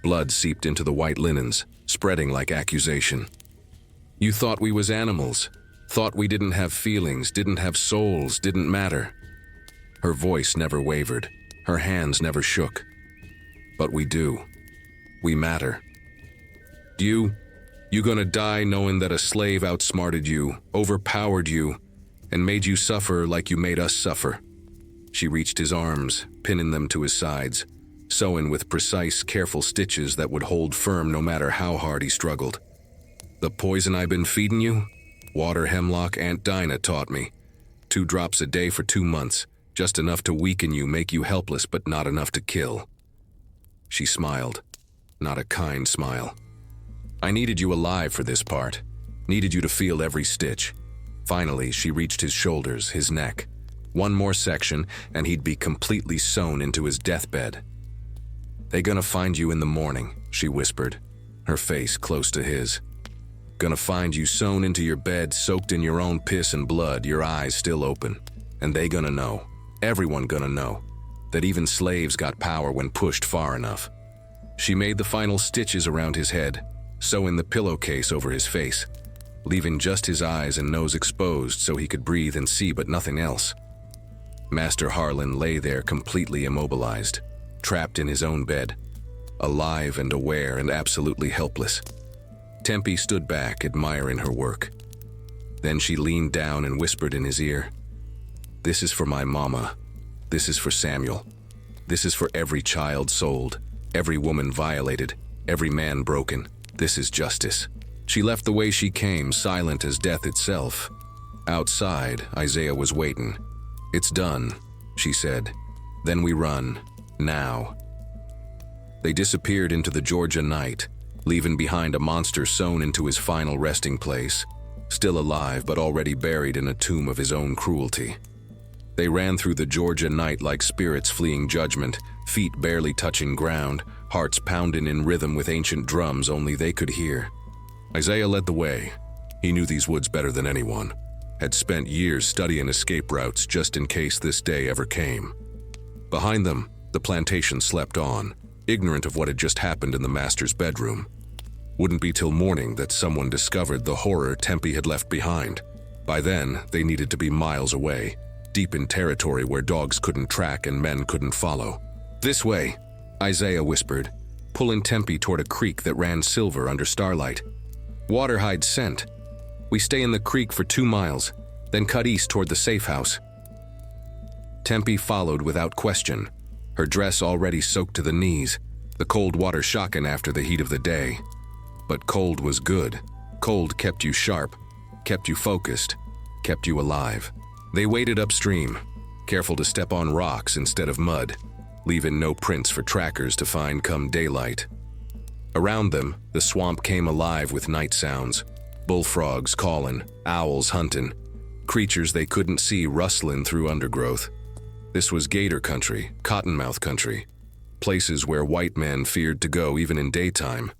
Blood seeped into the white linens, spreading like accusation. "You thought we was animals, thought we didn't have feelings, didn't have souls, didn't matter." Her voice never wavered, her hands never shook. "But we do. We matter. You gonna die knowing that a slave outsmarted you, overpowered you, and made you suffer like you made us suffer." She reached his arms, pinning them to his sides, sewing with precise, careful stitches that would hold firm no matter how hard he struggled. "The poison I've been feeding you? Water hemlock Aunt Dinah taught me. 2 drops a day for 2 months, just enough to weaken you, make you helpless, but not enough to kill." She smiled, not a kind smile. "I needed you alive for this part, needed you to feel every stitch." Finally, she reached his shoulders, his neck. One more section, and he'd be completely sewn into his deathbed. "They gonna find you in the morning," she whispered, her face close to his. "Gonna find you sewn into your bed, soaked in your own piss and blood, your eyes still open. And they gonna know, everyone gonna know, that even slaves got power when pushed far enough." She made the final stitches around his head, sewing the pillowcase over his face, leaving just his eyes and nose exposed so he could breathe and see but nothing else. Master Harlan lay there completely immobilized, trapped in his own bed, alive and aware and absolutely helpless. Tempie stood back, admiring her work. Then she leaned down and whispered in his ear, "This is for my mama. This is for Samuel. This is for every child sold, every woman violated, every man broken. This is justice." She left the way she came, silent as death itself. Outside, Isaiah was waiting. "It's done," she said. "Then we run. Now." They disappeared into the Georgia night, leaving behind a monster sewn into his final resting place, still alive but already buried in a tomb of his own cruelty. They ran through the Georgia night like spirits fleeing judgment, feet barely touching ground, hearts pounding in rhythm with ancient drums only they could hear. Isaiah led the way. He knew these woods better than anyone, had spent years studying escape routes just in case this day ever came. Behind them, the plantation slept on, ignorant of what had just happened in the master's bedroom. Wouldn't be till morning that someone discovered the horror Tempie had left behind. By then, they needed to be miles away, deep in territory where dogs couldn't track and men couldn't follow. "This way," Isaiah whispered, pulling Tempie toward a creek that ran silver under starlight. "Water hides scent. We stay in the creek for 2 miles, then cut east toward the safe house." Tempie followed without question, her dress already soaked to the knees, the cold water shocking after the heat of the day. But cold was good. Cold kept you sharp, kept you focused, kept you alive. They waded upstream, careful to step on rocks instead of mud, leaving no prints for trackers to find come daylight. Around them, the swamp came alive with night sounds. Bullfrogs calling, owls hunting, creatures they couldn't see rustling through undergrowth. This was gator country, cottonmouth country, places where white men feared to go even in daytime.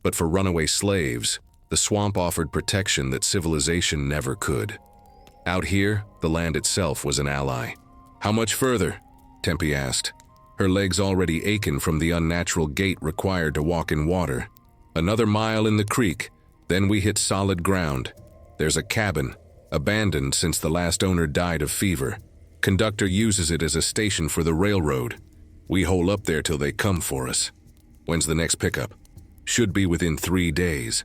But for runaway slaves, the swamp offered protection that civilization never could. Out here, the land itself was an ally. "How much further?" Tempie asked, her legs already aching from the unnatural gait required to walk in water. "Another mile in the creek, then we hit solid ground. There's a cabin, abandoned since the last owner died of fever. Conductor uses it as a station for the railroad. We hole up there till they come for us." "When's the next pickup?" "Should be within 3 days.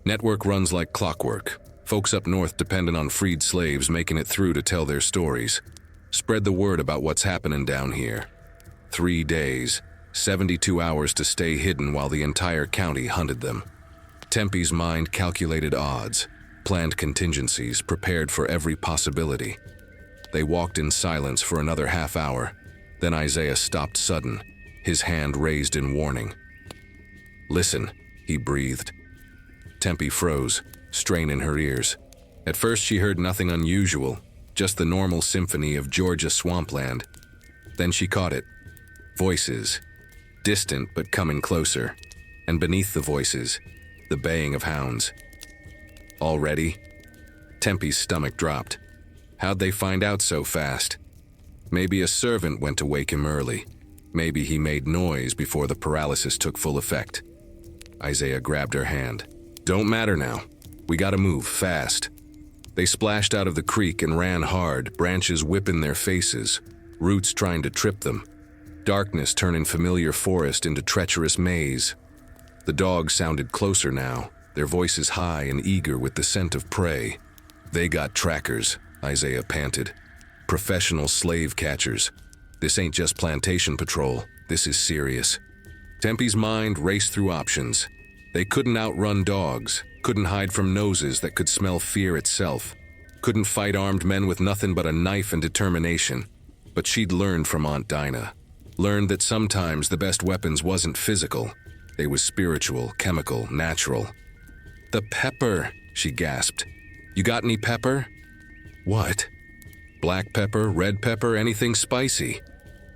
Network runs like clockwork. Folks up north dependent on freed slaves making it through to tell their stories. Spread the word about what's happening down here. 3 days, 72 hours to stay hidden while the entire county hunted them." Tempie's mind calculated odds, planned contingencies, prepared for every possibility. They walked in silence for another half hour. Then Isaiah stopped sudden, his hand raised in warning. "Listen," he breathed. Tempie froze, strain in her ears. At first she heard nothing unusual, just the normal symphony of Georgia swampland. Then she caught it. Voices, distant but coming closer. And beneath the voices, the baying of hounds. "Already?" Tempie's stomach dropped. How'd they find out so fast? Maybe a servant went to wake him early. Maybe he made noise before the paralysis took full effect. Isaiah grabbed her hand. "Don't matter now. We gotta move, fast." They splashed out of the creek and ran hard, branches whipping their faces, roots trying to trip them. Darkness turning familiar forest into treacherous maze. The dogs sounded closer now, their voices high and eager with the scent of prey. "They got trackers," Isaiah panted. "Professional slave catchers. This ain't just plantation patrol, this is serious." Tempie's mind raced through options. They couldn't outrun dogs, couldn't hide from noses that could smell fear itself, couldn't fight armed men with nothing but a knife and determination. But she'd learned from Aunt Dinah. Learned that sometimes the best weapons wasn't physical. They was spiritual, chemical, natural. "The pepper," she gasped. "You got any pepper?" "What?" "Black pepper, red pepper, anything spicy.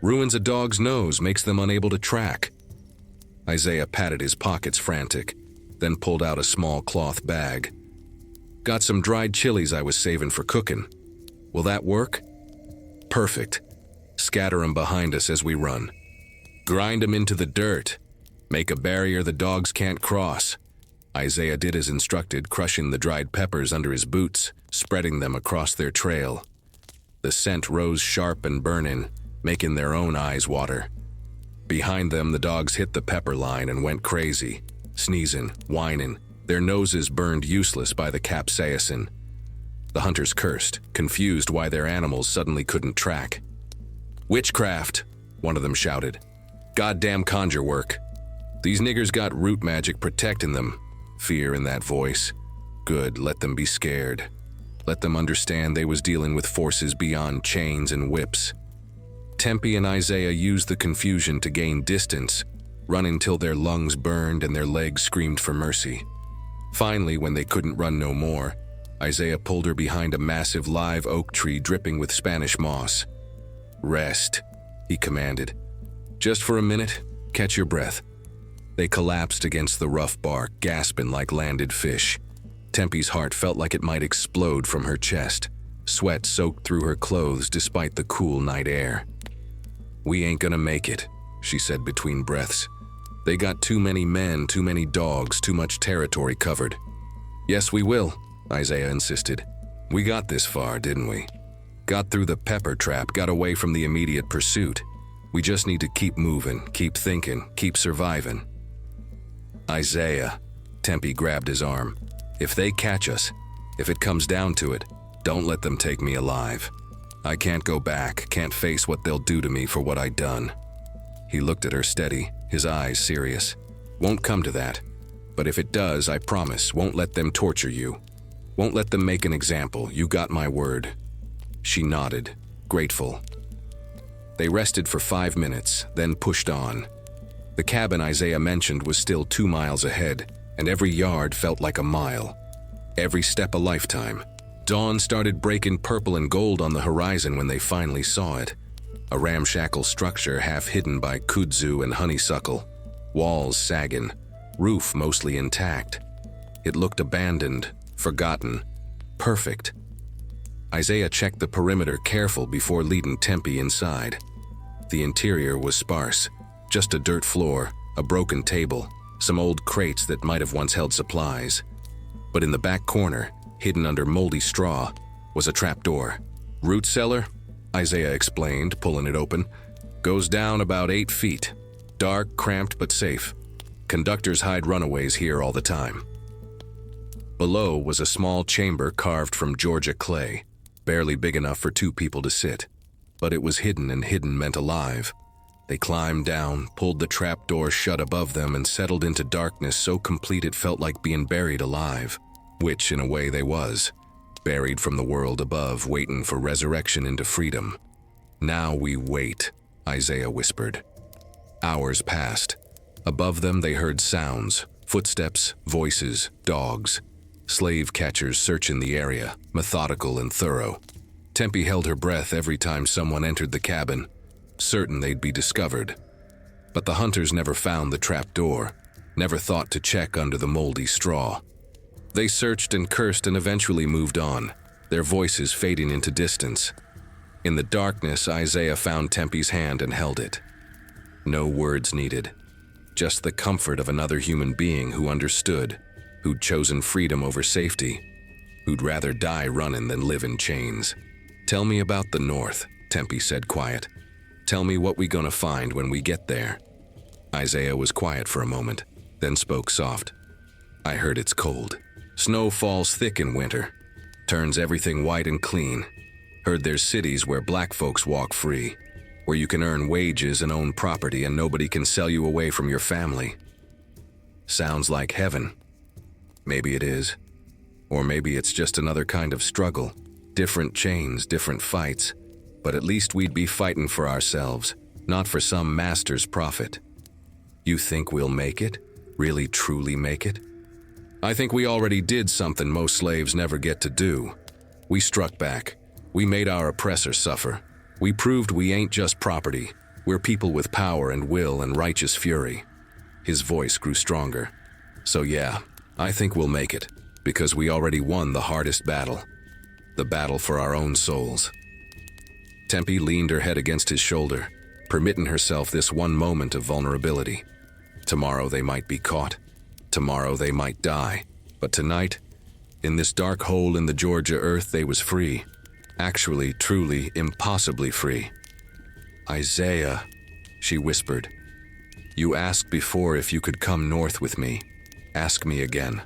Ruins a dog's nose, makes them unable to track." Isaiah patted his pockets frantic, then pulled out a small cloth bag. "Got some dried chilies I was saving for cooking. Will that work?" "Perfect. Scatter 'em behind us as we run. Grind 'em into the dirt. Make a barrier the dogs can't cross." Isaiah did as instructed, crushing the dried peppers under his boots, spreading them across their trail. The scent rose sharp and burning, making their own eyes water. Behind them, the dogs hit the pepper line and went crazy, sneezing, whining, their noses burned useless by the capsaicin. The hunters cursed, confused why their animals suddenly couldn't track. "Witchcraft," one of them shouted. "Goddamn conjure work. These niggers got root magic protecting them." Fear in that voice. Good, let them be scared. Let them understand they was dealing with forces beyond chains and whips. Tempie and Isaiah used the confusion to gain distance, running till their lungs burned and their legs screamed for mercy. Finally, when they couldn't run no more, Isaiah pulled her behind a massive live oak tree dripping with Spanish moss. "Rest," he commanded. "Just for a minute, catch your breath." They collapsed against the rough bark, gasping like landed fish. Tempie's heart felt like it might explode from her chest. Sweat soaked through her clothes despite the cool night air. "We ain't gonna make it," she said between breaths. "They got too many men, too many dogs, too much territory covered." "Yes, we will," Isaiah insisted. "We got this far, didn't we? Got through the pepper trap, got away from the immediate pursuit. We just need to keep moving, keep thinking, keep surviving." "Isaiah," Tempie grabbed his arm. "If they catch us, if it comes down to it, don't let them take me alive. I can't go back, can't face what they'll do to me for what I done." He looked at her steady, his eyes serious. "Won't come to that. But if it does, I promise, won't let them torture you. Won't let them make an example, you got my word." She nodded, grateful. They rested for 5 minutes, then pushed on. The cabin Isaiah mentioned was still 2 miles ahead, and every yard felt like a mile. Every step a lifetime. Dawn started breaking purple and gold on the horizon when they finally saw it. A ramshackle structure half hidden by kudzu and honeysuckle. Walls sagging, roof mostly intact. It looked abandoned, forgotten, perfect. Isaiah checked the perimeter careful before leading Tempie inside. The interior was sparse, just a dirt floor, a broken table, some old crates that might have once held supplies. But in the back corner, hidden under moldy straw, was a trapdoor. Root cellar? Isaiah explained, pulling it open. Goes down about 8 feet. Dark, cramped, but safe. Conductors hide runaways here all the time. Below was a small chamber carved from Georgia clay, barely big enough for 2 people to sit. But it was hidden, and hidden meant alive. They climbed down, pulled the trapdoor shut above them, and settled into darkness so complete it felt like being buried alive. Which, in a way, they was. Buried from the world above, waiting for resurrection into freedom. Now we wait, Isaiah whispered. Hours passed. Above them they heard sounds, footsteps, voices, dogs. Slave catchers searching the area, methodical and thorough. Tempie held her breath every time someone entered the cabin, certain they'd be discovered. But the hunters never found the trapdoor, never thought to check under the moldy straw. They searched and cursed and eventually moved on, their voices fading into distance. In the darkness, Isaiah found Tempie's hand and held it. No words needed, just the comfort of another human being who understood, who'd chosen freedom over safety, who'd rather die running than live in chains. "Tell me about the North," Tempie said quiet. "Tell me what we gonna find when we get there." Isaiah was quiet for a moment, then spoke soft. "I heard it's cold. Snow falls thick in winter, turns everything white and clean. Heard there's cities where black folks walk free, where you can earn wages and own property and nobody can sell you away from your family. Sounds like heaven. Maybe it is. Or maybe it's just another kind of struggle. Different chains, different fights. But at least we'd be fighting for ourselves, not for some master's profit. You think we'll make it? Really, truly make it? I think we already did something most slaves never get to do. We struck back. We made our oppressor suffer. We proved we ain't just property. We're people with power and will and righteous fury." His voice grew stronger. "So yeah, I think we'll make it, because we already won the hardest battle. The battle for our own souls." Tempie leaned her head against his shoulder, permitting herself this one moment of vulnerability. Tomorrow they might be caught. Tomorrow they might die. But tonight, in this dark hole in the Georgia earth, they was free. Actually, truly, impossibly free. "Isaiah," she whispered. "You asked before if you could come north with me. Ask me again."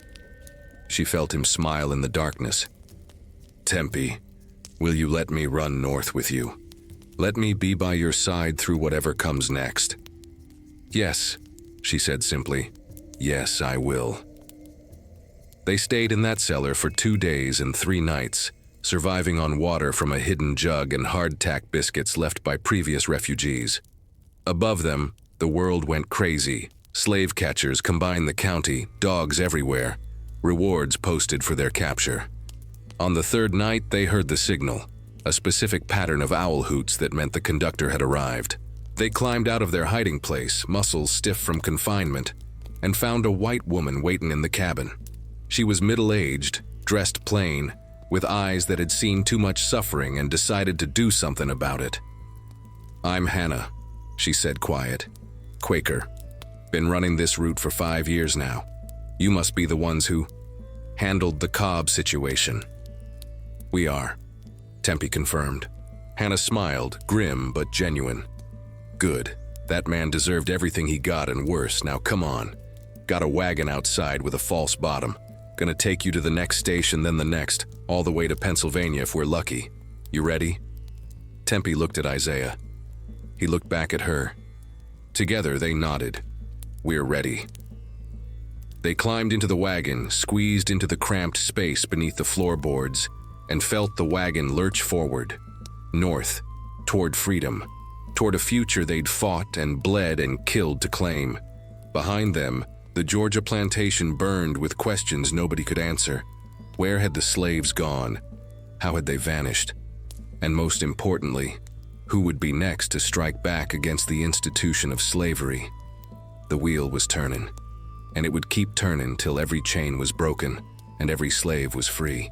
She felt him smile in the darkness. "Tempie, will you let me run north with you? Let me be by your side through whatever comes next?" "Yes," she said simply. "Yes, I will." They stayed in that cellar for 2 days and 3 nights, surviving on water from a hidden jug and hardtack biscuits left by previous refugees. Above them, the world went crazy. Slave catchers combined the county, dogs everywhere, rewards posted for their capture. On the 3rd night, they heard the signal, a specific pattern of owl hoots that meant the conductor had arrived. They climbed out of their hiding place, muscles stiff from confinement, and found a white woman waiting in the cabin. She was middle-aged, dressed plain, with eyes that had seen too much suffering and decided to do something about it. "I'm Hannah," she said quiet. "Quaker. Been running this route for 5 years now. You must be the ones who handled the Cobb situation." "We are," Tempie confirmed. Hannah smiled, grim but genuine. "Good. That man deserved everything he got and worse. Now come on. Got a wagon outside with a false bottom. Gonna take you to the next station, then the next, all the way to Pennsylvania if we're lucky. You ready?" Tempie looked at Isaiah. He looked back at her. Together they nodded. "We're ready." They climbed into the wagon, squeezed into the cramped space beneath the floorboards, and felt the wagon lurch forward, north, toward freedom, toward a future they'd fought and bled and killed to claim. Behind them, the Georgia plantation burned with questions nobody could answer. Where had the slaves gone? How had they vanished? And most importantly, who would be next to strike back against the institution of slavery? The wheel was turning, and it would keep turning till every chain was broken and every slave was free.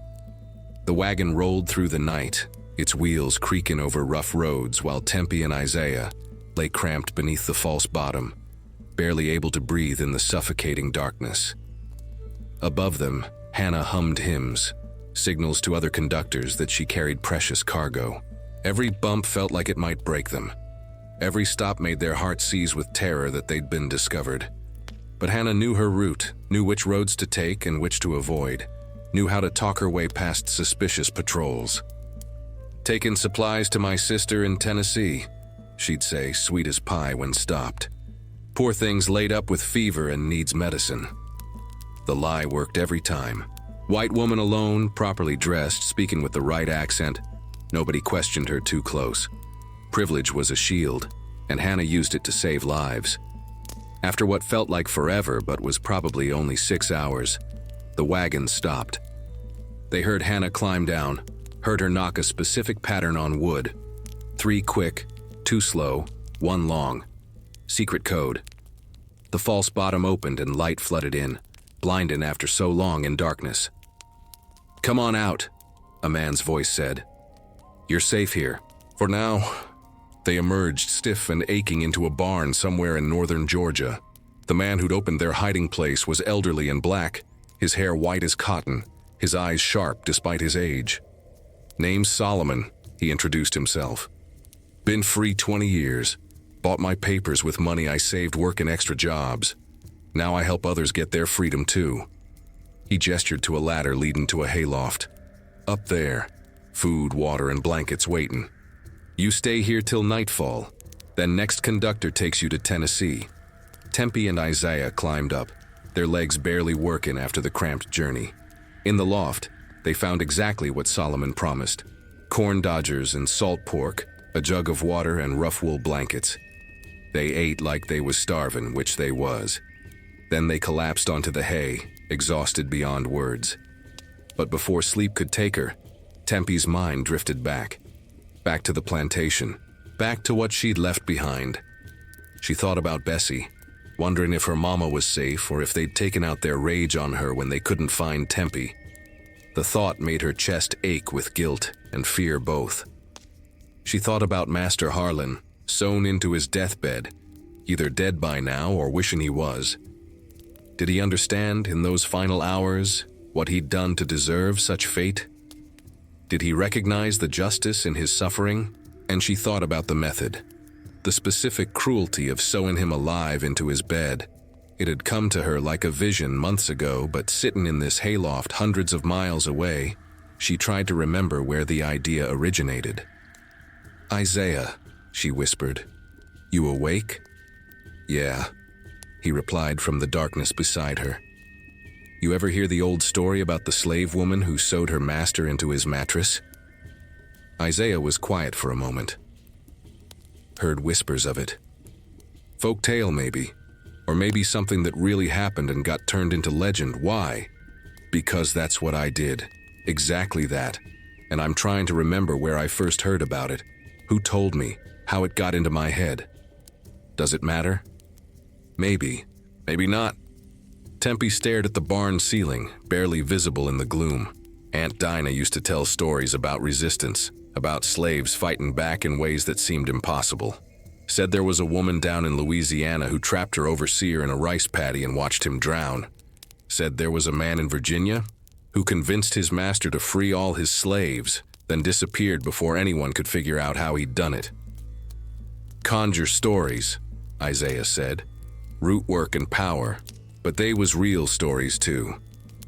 The wagon rolled through the night, its wheels creaking over rough roads, while Tempie and Isaiah lay cramped beneath the false bottom, barely able to breathe in the suffocating darkness. Above them, Hannah hummed hymns, signals to other conductors that she carried precious cargo. Every bump felt like it might break them. Every stop made their hearts seize with terror that they'd been discovered. But Hannah knew her route, knew which roads to take and which to avoid, knew how to talk her way past suspicious patrols. "Taking supplies to my sister in Tennessee," she'd say, sweet as pie when stopped. "Poor thing's laid up with fever and needs medicine." The lie worked every time. White woman alone, properly dressed, speaking with the right accent. Nobody questioned her too close. Privilege was a shield, and Hannah used it to save lives. After what felt like forever but was probably only 6 hours, the wagon stopped. They heard Hannah climb down, heard her knock a specific pattern on wood. 3 quick, 2 slow, 1 long. Secret code. The false bottom opened and light flooded in, blinding after so long in darkness. "Come on out," a man's voice said. "You're safe here. For now." They emerged stiff and aching into a barn somewhere in northern Georgia. The man who'd opened their hiding place was elderly and black, his hair white as cotton, his eyes sharp despite his age. "Name's Solomon," he introduced himself. "Been free 20 years. Bought my papers with money I saved working extra jobs. Now I help others get their freedom too." He gestured to a ladder leading to a hayloft. "Up there. Food, water, and blankets waiting. You stay here till nightfall. Then next conductor takes you to Tennessee." Tempie and Isaiah climbed up, their legs barely working after the cramped journey. In the loft, they found exactly what Solomon promised: corn dodgers and salt pork, a jug of water, and rough wool blankets. They ate like they was starving, which they was. Then they collapsed onto the hay, exhausted beyond words. But before sleep could take her, Tempie's mind drifted back to the plantation, back to what she'd left behind. She thought about Bessie, wondering if her mama was safe or if they'd taken out their rage on her when they couldn't find Tempie. The thought made her chest ache with guilt and fear both. She thought about Master Harlan, sewn into his deathbed, either dead by now or wishing he was. Did he understand, in those final hours, what he'd done to deserve such fate? Did he recognize the justice in his suffering? And she thought about the method, the specific cruelty of sewing him alive into his bed. It had come to her like a vision months ago, but sitting in this hayloft hundreds of miles away, she tried to remember where the idea originated. "Isaiah," she whispered, "you awake?" "Yeah," he replied from the darkness beside her. "You ever hear the old story about the slave woman who sewed her master into his mattress?" Isaiah was quiet for a moment. "Heard whispers of it. Folk tale maybe, or maybe something that really happened and got turned into legend. Why? Because that's what I did. Exactly that. And I'm trying to remember where I first heard about it, who told me, how it got into my head. Does it matter? Maybe. Maybe not." Tempie stared at the barn ceiling, barely visible in the gloom. Aunt Dinah used to tell stories about resistance, about slaves fighting back in ways that seemed impossible. Said there was a woman down in Louisiana who trapped her overseer in a rice paddy and watched him drown. Said there was a man in Virginia who convinced his master to free all his slaves, then disappeared before anyone could figure out how he'd done it. "Conjure stories," Isaiah said. "Root work and power. But they was real stories too.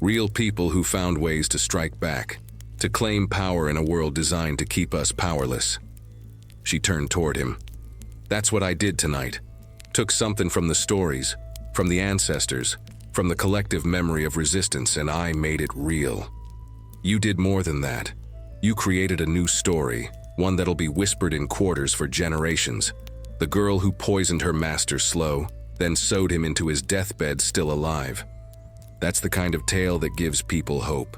Real people who found ways to strike back, to claim power in a world designed to keep us powerless." She turned toward him. "That's what I did tonight. Took something from the stories, from the ancestors, from the collective memory of resistance, and I made it real. You did more than that. You created a new story, one that'll be whispered in quarters for generations. The girl who poisoned her master slow, then sewed him into his deathbed still alive. That's the kind of tale that gives people hope.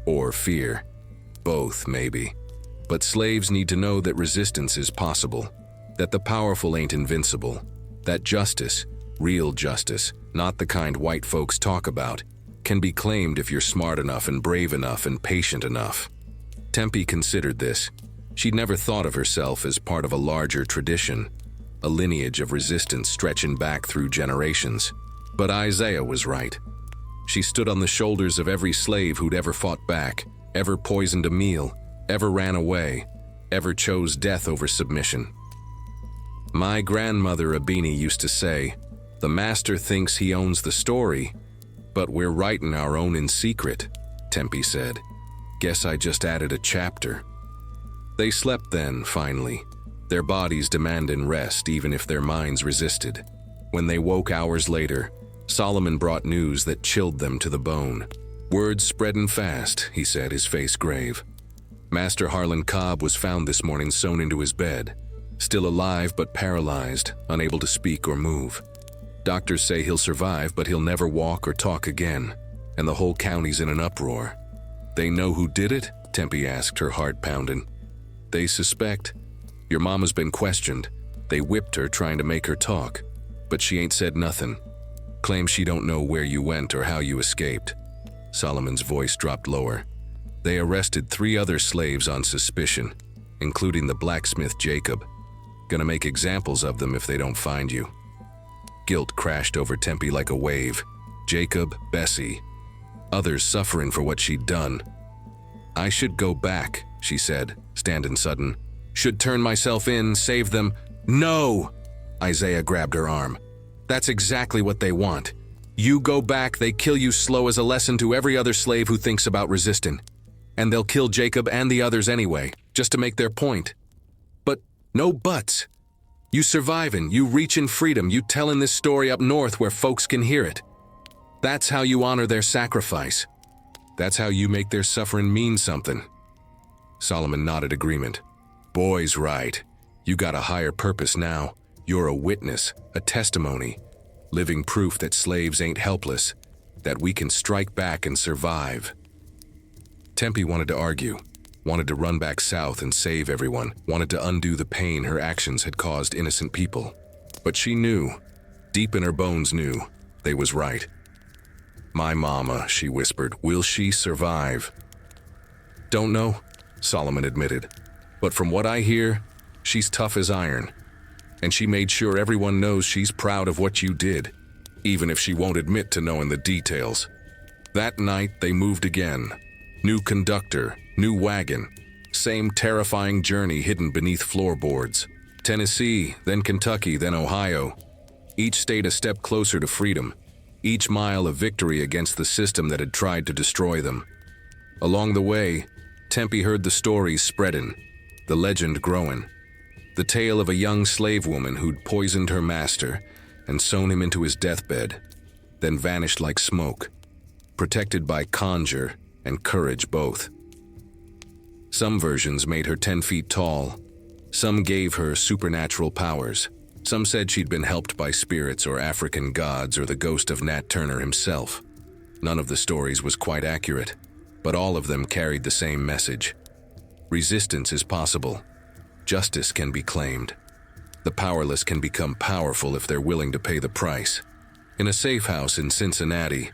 Or fear. Both, maybe. But slaves need to know that resistance is possible, that the powerful ain't invincible, that justice, real justice, not the kind white folks talk about, can be claimed if you're smart enough and brave enough and patient enough. Tempie considered this. She'd never thought of herself as part of a larger tradition, a lineage of resistance stretching back through generations. But Isaiah was right. She stood on the shoulders of every slave who'd ever fought back, ever poisoned a meal, ever ran away, ever chose death over submission. My grandmother Abini used to say, "The master thinks he owns the story, but we're writing our own in secret," Tempie said. "Guess I just added a chapter." They slept then, finally, their bodies demanding rest even if their minds resisted. When they woke hours later, Solomon brought news that chilled them to the bone. "Word's spreading fast," he said, his face grave. "Master Harlan Cobb was found this morning sewn into his bed, still alive but paralyzed, unable to speak or move. Doctors say he'll survive, but he'll never walk or talk again, and the whole county's in an uproar." "They know who did it?" Tempie asked, her heart pounding. "They suspect. Your mama's been questioned. They whipped her trying to make her talk, but she ain't said nothing. Claims she don't know where you went or how you escaped." Solomon's voice dropped lower. "They arrested 3 other slaves on suspicion, including the blacksmith Jacob. Gonna make examples of them if they don't find you." Guilt crashed over Tempie like a wave. Jacob, Bessie, others suffering for what she'd done. "I should go back," she said, standing sudden. "Should turn myself in, save them." "No!" Isaiah grabbed her arm. "That's exactly what they want. You go back, they kill you slow as a lesson to every other slave who thinks about resisting. And they'll kill Jacob and the others anyway, just to make their point. But no buts. You surviving, you reaching freedom, you telling this story up north where folks can hear it. That's how you honor their sacrifice. That's how you make their suffering mean something." Solomon nodded agreement. "Boy's right. You got a higher purpose now. You're a witness, a testimony, living proof that slaves ain't helpless, that we can strike back and survive." Tempie wanted to argue, wanted to run back south and save everyone, wanted to undo the pain her actions had caused innocent people. But she knew, deep in her bones knew, they was right. "My mama," she whispered, "will she survive?" "Don't know," Solomon admitted. "But from what I hear, she's tough as iron. And she made sure everyone knows she's proud of what you did, even if she won't admit to knowing the details." That night, they moved again. New conductor, new wagon, same terrifying journey hidden beneath floorboards. Tennessee, then Kentucky, then Ohio. Each state a step closer to freedom, each mile a victory against the system that had tried to destroy them. Along the way, Tempie heard the stories spreading, the legend growing. The tale of a young slave woman who'd poisoned her master and sewn him into his deathbed, then vanished like smoke, protected by conjure and courage both. Some versions made her 10 feet tall. Some gave her supernatural powers. Some said she'd been helped by spirits or African gods or the ghost of Nat Turner himself. None of the stories was quite accurate, but all of them carried the same message. Resistance is possible. Justice can be claimed. The powerless can become powerful if they're willing to pay the price. In a safe house in Cincinnati,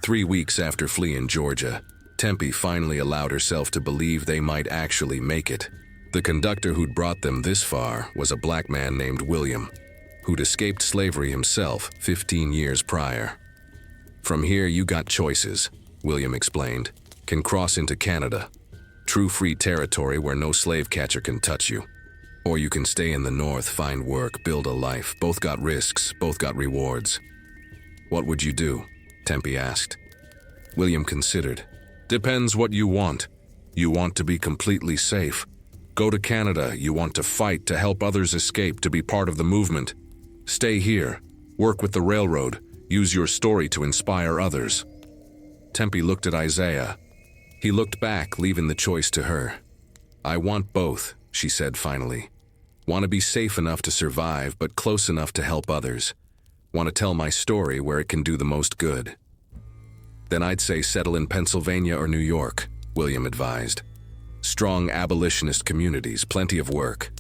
3 weeks after fleeing Georgia, Tempie finally allowed herself to believe they might actually make it. The conductor who'd brought them this far was a black man named William, who'd escaped slavery himself 15 years prior. "From here you got choices," William explained. "Can cross into Canada, true free territory where no slave catcher can touch you. Or you can stay in the north, find work, build a life. Both got risks, both got rewards." "What would you do?" Tempie asked. William considered. "Depends what you want. You want to be completely safe. Go to Canada, you want to fight, to help others escape, to be part of the movement. Stay here, work with the railroad, use your story to inspire others." Tempie looked at Isaiah. He looked back, leaving the choice to her. "I want both," she said finally. "Want to be safe enough to survive, but close enough to help others. Want to tell my story where it can do the most good." "Then I'd say settle in Pennsylvania or New York. William advised. Strong abolitionist communities, plenty of work.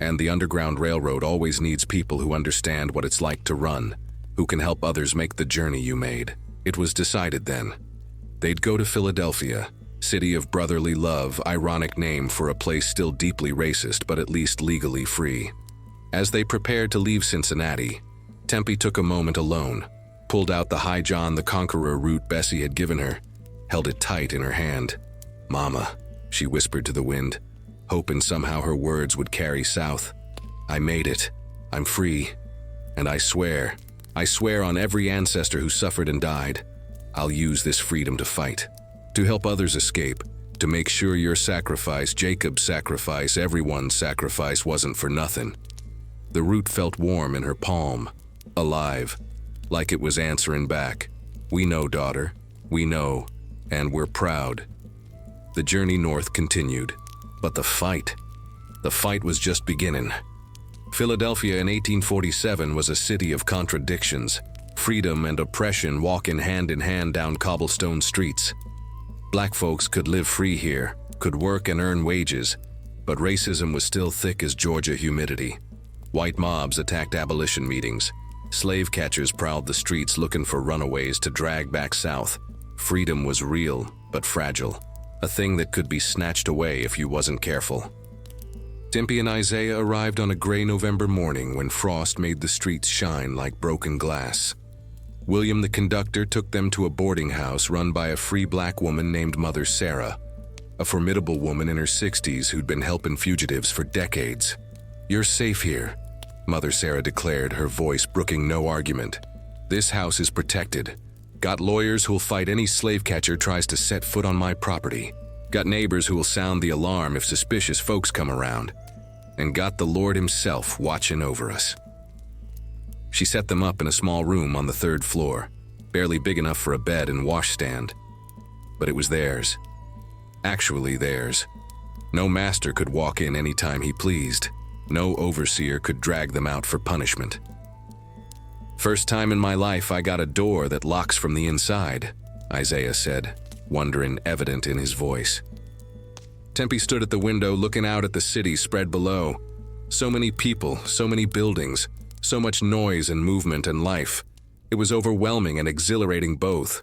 And the Underground Railroad always needs people who understand what it's like to run, who can help others make the journey you made. It was decided then. They'd go to Philadelphia, city of brotherly love, ironic name for a place still deeply racist but at least legally free. As they prepared to leave Cincinnati, Tempie took a moment alone, pulled out the High John the Conqueror route Bessie had given her, held it tight in her hand. "Mama," she whispered to the wind, hoping somehow her words would carry south. "I made it. I'm free. And I swear on every ancestor who suffered and died, I'll use this freedom to fight, to help others escape, to make sure your sacrifice, Jacob's sacrifice, everyone's sacrifice wasn't for nothing." The root felt warm in her palm, alive, like it was answering back. "We know, daughter. We know, and we're proud." The journey north continued, but the fight was just beginning. Philadelphia in 1847 was a city of contradictions. Freedom and oppression walking hand in hand down cobblestone streets. Black folks could live free here, could work and earn wages, but racism was still thick as Georgia humidity. White mobs attacked abolition meetings. Slave catchers prowled the streets looking for runaways to drag back south. Freedom was real, but fragile, a thing that could be snatched away if you wasn't careful. Tempie and Isaiah arrived on a gray November morning when frost made the streets shine like broken glass. William the conductor took them to a boarding house run by a free black woman named Mother Sarah, a formidable woman in her 60s who'd been helping fugitives for decades. "You're safe here," Mother Sarah declared, her voice brooking no argument. "This house is protected. Got lawyers who'll fight any slave catcher tries to set foot on my property. Got neighbors who'll sound the alarm if suspicious folks come around. And got the Lord himself watching over us." She set them up in a small room on the 3rd floor, barely big enough for a bed and washstand. But it was theirs. Actually theirs. No master could walk in any time he pleased. No overseer could drag them out for punishment. "First time in my life I got a door that locks from the inside," Isaiah said, wonder evident in his voice. Tempie stood at the window looking out at the city spread below. So many people, so many buildings, so much noise and movement and life. It was overwhelming and exhilarating both.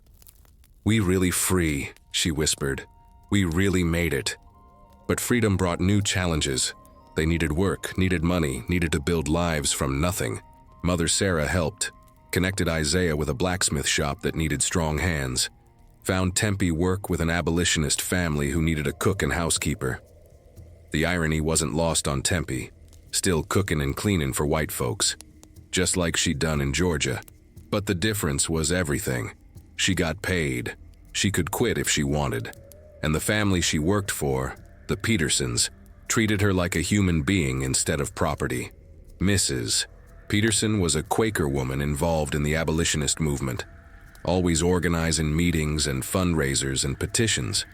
"We really free," she whispered. "We really made it." But freedom brought new challenges. They needed work, needed money, needed to build lives from nothing. Mother Sarah helped, connected Isaiah with a blacksmith shop that needed strong hands, found Tempie work with an abolitionist family who needed a cook and housekeeper. The irony wasn't lost on Tempie, still cooking and cleaning for white folks, just like she'd done in Georgia. But the difference was everything. She got paid. She could quit if she wanted. And the family she worked for, the Petersons, treated her like a human being instead of property. Mrs. Peterson was a Quaker woman involved in the abolitionist movement, always organizing meetings and fundraisers and petitions.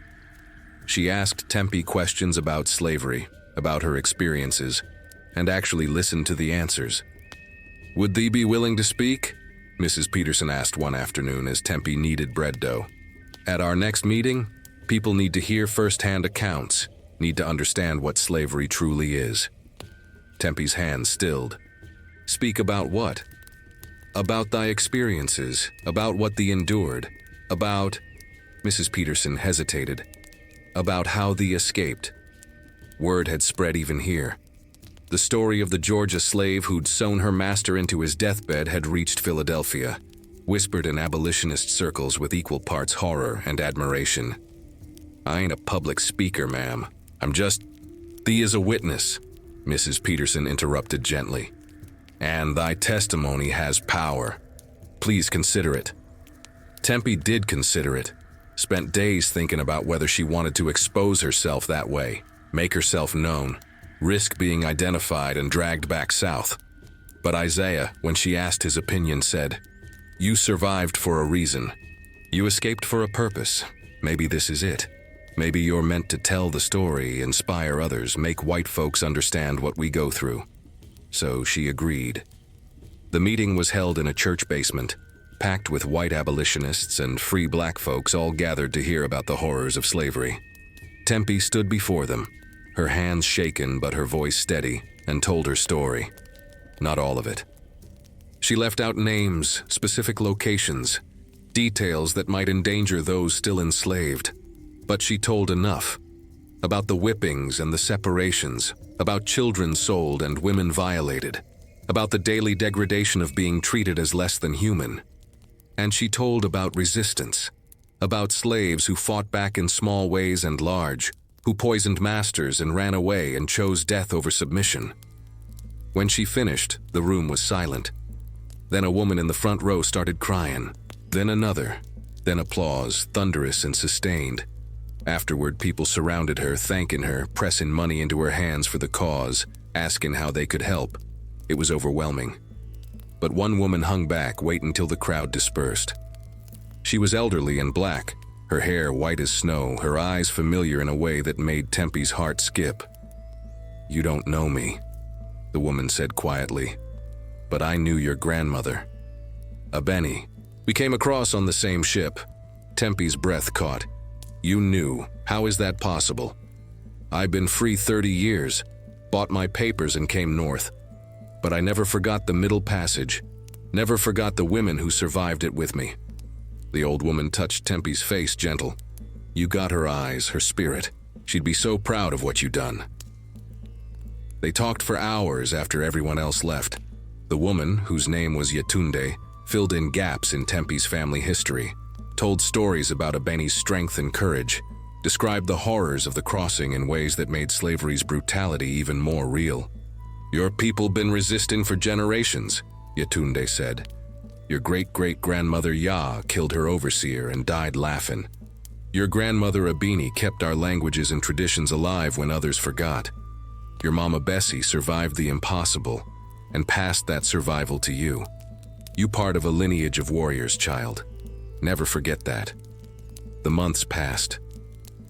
She asked Tempie questions about slavery, about her experiences, and actually listened to the answers. "Would thee be willing to speak?" Mrs. Peterson asked one afternoon as Tempie kneaded bread dough. "At our next meeting, people need to hear first-hand accounts, need to understand what slavery truly is." Tempie's hand stilled. "Speak about what?" "About thy experiences, about what thee endured, about—" Mrs. Peterson hesitated. "About how thee escaped." Word had spread even here. The story of the Georgia slave who'd sewn her master into his deathbed had reached Philadelphia, whispered in abolitionist circles with equal parts horror and admiration. "I ain't a public speaker, ma'am. I'm just—" "Thee is a witness," Mrs. Peterson interrupted gently. "And thy testimony has power. Please consider it." Tempie did consider it, spent days thinking about whether she wanted to expose herself that way, make herself known, risk being identified and dragged back south. But Isaiah, when she asked his opinion, said, "You survived for a reason. You escaped for a purpose. Maybe this is it. Maybe you're meant to tell the story, inspire others, make white folks understand what we go through." So she agreed. The meeting was held in a church basement, packed with white abolitionists and free black folks all gathered to hear about the horrors of slavery. Tempie stood before them, her hands shaken but her voice steady, and told her story. Not all of it. She left out names, specific locations, details that might endanger those still enslaved. But she told enough. About the whippings and the separations, about children sold and women violated, about the daily degradation of being treated as less than human. And she told about resistance, about slaves who fought back in small ways and large, who poisoned masters and ran away and chose death over submission. When she finished, the room was silent. Then a woman in the front row started crying, then another, then applause, thunderous and sustained. Afterward, people surrounded her, thanking her, pressing money into her hands for the cause, asking how they could help. It was overwhelming. But one woman hung back, waiting till the crowd dispersed. She was elderly and black, her hair white as snow, her eyes familiar in a way that made Tempie's heart skip. "You don't know me," the woman said quietly, "but I knew your grandmother. Abeni. We came across on the same ship." Tempie's breath caught. "You knew. How is that possible?" "I've been free 30 years, bought my papers and came north. But I never forgot the Middle Passage, never forgot the women who survived it with me." The old woman touched Tempie's face gentle. "You got her eyes, her spirit. She'd be so proud of what you done." They talked for hours after everyone else left. The woman, whose name was Yetunde, filled in gaps in Tempie's family history, told stories about Abeni's strength and courage, described the horrors of the crossing in ways that made slavery's brutality even more real. "Your people been resisting for generations," Yetunde said. "Your great-great-grandmother Ya killed her overseer and died laughing. Your grandmother Abeni kept our languages and traditions alive when others forgot. Your mama Bessie survived the impossible and passed that survival to you. You part of a lineage of warriors, child. Never forget that." The months passed.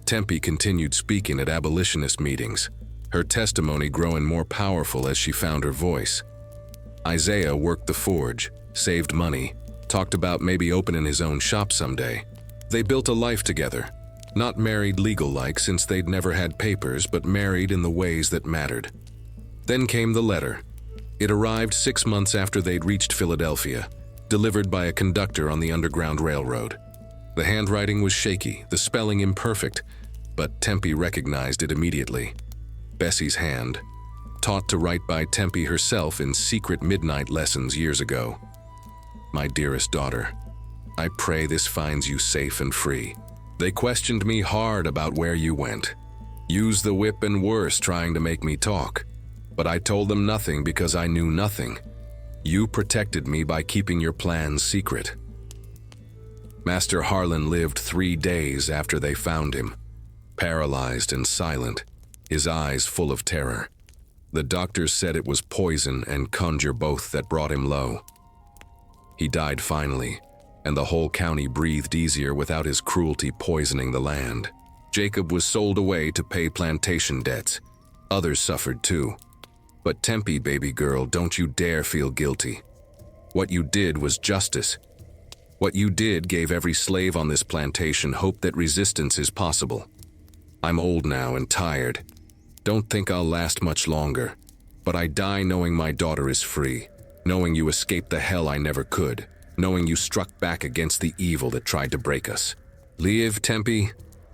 Tempie continued speaking at abolitionist meetings, her testimony growing more powerful as she found her voice. Isaiah worked the forge, saved money, talked about maybe opening his own shop someday. They built a life together, not married legal-like since they'd never had papers, but married in the ways that mattered. Then came the letter. It arrived 6 months after they'd reached Philadelphia, delivered by a conductor on the Underground Railroad. The handwriting was shaky, the spelling imperfect, but Tempie recognized it immediately. Bessie's hand, taught to write by Tempie herself in secret midnight lessons years ago. "My dearest daughter, I pray this finds you safe and free. They questioned me hard about where you went. Used the whip and worse trying to make me talk. But I told them nothing because I knew nothing. You protected me by keeping your plans secret." Master Harlan lived 3 days after they found him, paralyzed and silent, his eyes full of terror. The doctors said it was poison and conjure both that brought him low. He died finally, and the whole county breathed easier without his cruelty poisoning the land. Jacob was sold away to pay plantation debts. Others suffered too. But Tempie, baby girl, don't you dare feel guilty. What you did was justice. What you did gave every slave on this plantation hope that resistance is possible. I'm old now and tired. Don't think I'll last much longer. But I die knowing my daughter is free, knowing you escaped the hell I never could, knowing you struck back against the evil that tried to break us. Live, Tempie.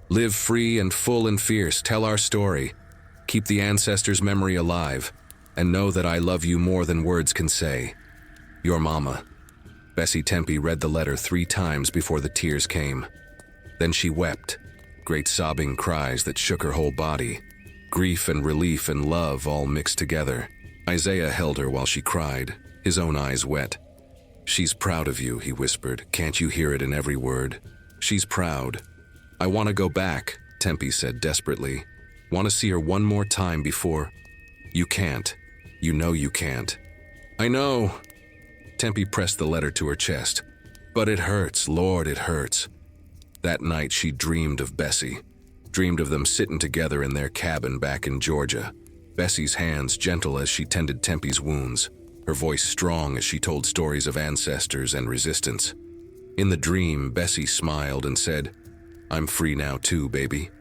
Live free and full and fierce. Tell our story. Keep the ancestors' memory alive. And know that I love you more than words can say. Your mama." Bessie Tempie read the letter 3 times before the tears came. Then she wept, great sobbing cries that shook her whole body. Grief and relief and love all mixed together. Isaiah held her while she cried, his own eyes wet. "She's proud of you," he whispered. "Can't you hear it in every word? She's proud." "I want to go back," Tempie said desperately. "Want to see her one more time before—" "You can't. You know you can't." "I know." Tempie pressed the letter to her chest. "But it hurts, Lord, it hurts." That night she dreamed of Bessie, dreamed of them sitting together in their cabin back in Georgia, Bessie's hands gentle as she tended Tempie's wounds, her voice strong as she told stories of ancestors and resistance. In the dream, Bessie smiled and said, "I'm free now too, baby.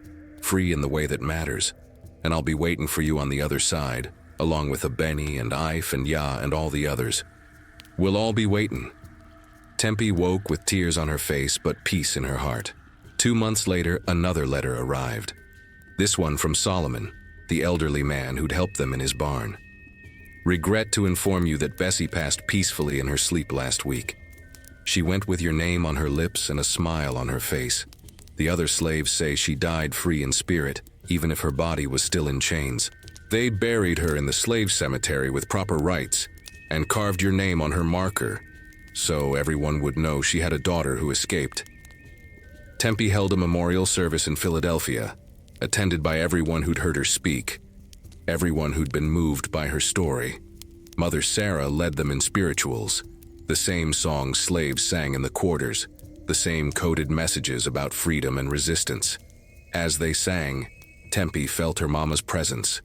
free in the way that matters, and I'll be waiting for you on the other side, along with Benny and Ife and Ya and all the others. We'll all be waiting." Tempie woke with tears on her face but peace in her heart. 2 months later, another letter arrived. This one from Solomon, the elderly man who'd helped them in his barn. "Regret to inform you that Bessie passed peacefully in her sleep last week. She went with your name on her lips and a smile on her face. The other slaves say she died free in spirit, even if her body was still in chains. They buried her in the slave cemetery with proper rites and carved your name on her marker, so everyone would know she had a daughter who escaped." Tempie held a memorial service in Philadelphia, attended by everyone who'd heard her speak, everyone who'd been moved by her story. Mother Sarah led them in spirituals, the same songs slaves sang in the quarters, the same coded messages about freedom and resistance. As they sang, Tempie felt her mama's presence,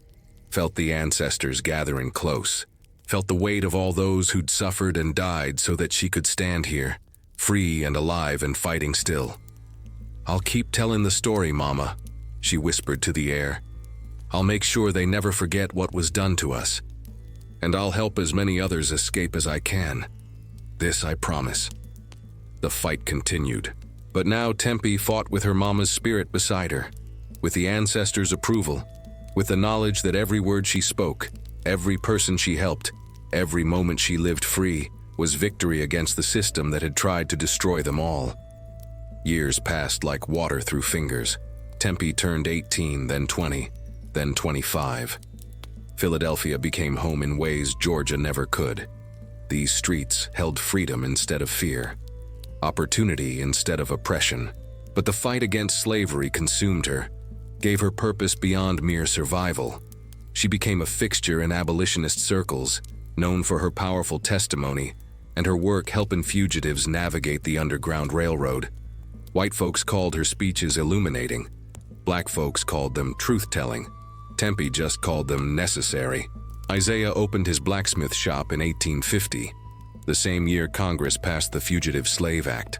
felt the ancestors gathering close, felt the weight of all those who'd suffered and died so that she could stand here, free and alive and fighting still. "I'll keep telling the story, Mama," she whispered to the air. "I'll make sure they never forget what was done to us. And I'll help as many others escape as I can. This I promise." The fight continued, but now Tempie fought with her mama's spirit beside her, with the ancestors' approval, with the knowledge that every word she spoke, every person she helped, every moment she lived free, was victory against the system that had tried to destroy them all. Years passed like water through fingers. Tempie turned 18, then 20, then 25. Philadelphia became home in ways Georgia never could. These streets held freedom instead of fear, opportunity instead of oppression. But the fight against slavery consumed her, gave her purpose beyond mere survival. She became a fixture in abolitionist circles, known for her powerful testimony and her work helping fugitives navigate the Underground Railroad. White folks called her speeches illuminating. Black folks called them truth-telling. Tempie just called them necessary. Isaiah opened his blacksmith shop in 1850, the same year Congress passed the Fugitive Slave Act,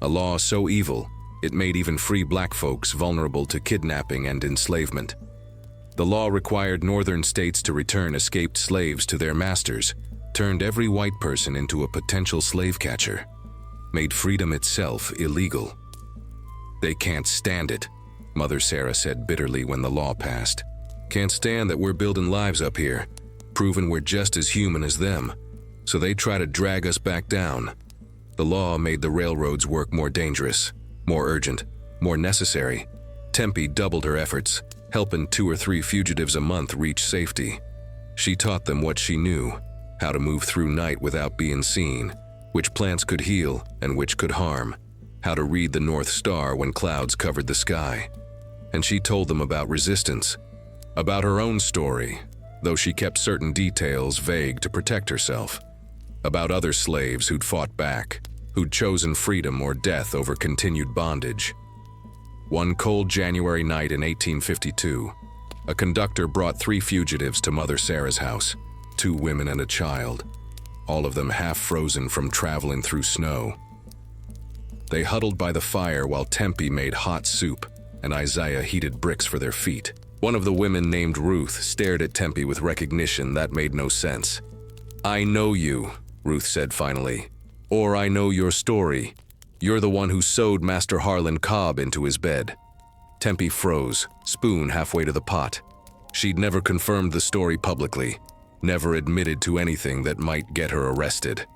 a law so evil it made even free black folks vulnerable to kidnapping and enslavement. The law required northern states to return escaped slaves to their masters, turned every white person into a potential slave catcher, made freedom itself illegal. "They can't stand it," Mother Sarah said bitterly when the law passed. "Can't stand that we're building lives up here, proving we're just as human as them, so they try to drag us back down." The law made the railroads work more dangerous, more urgent, more necessary. Tempie doubled her efforts, helping 2 or 3 fugitives a month reach safety. She taught them what she knew, how to move through night without being seen, which plants could heal and which could harm, how to read the North Star when clouds covered the sky. And she told them about resistance, about her own story, though she kept certain details vague to protect herself, about other slaves who'd fought back, who'd chosen freedom or death over continued bondage. One cold January night in 1852, a conductor brought 3 fugitives to Mother Sarah's house, 2 women and a child, all of them half frozen from traveling through snow. They huddled by the fire while Tempie made hot soup and Isaiah heated bricks for their feet. One of the women, named Ruth, stared at Tempie with recognition that made no sense. "I know you," Ruth said finally, "or I know your story. You're the one who sewed Master Harlan Cobb into his bed." Tempie froze, spoon halfway to the pot. She'd never confirmed the story publicly, never admitted to anything that might get her arrested.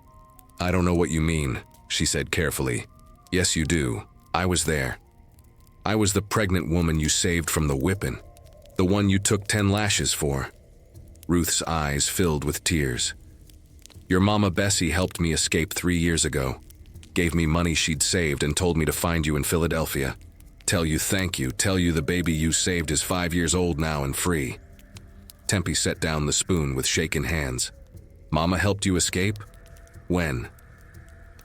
"I don't know what you mean," she said carefully. "Yes, you do. I was there. I was the pregnant woman you saved from the whipping, the one you took 10 lashes for." Ruth's eyes filled with tears. "Your mama Bessie helped me escape 3 years ago, gave me money she'd saved and told me to find you in Philadelphia. Tell you thank you, tell you the baby you saved is 5 years old now and free." Tempie set down the spoon with shaken hands. "Mama helped you escape? When?"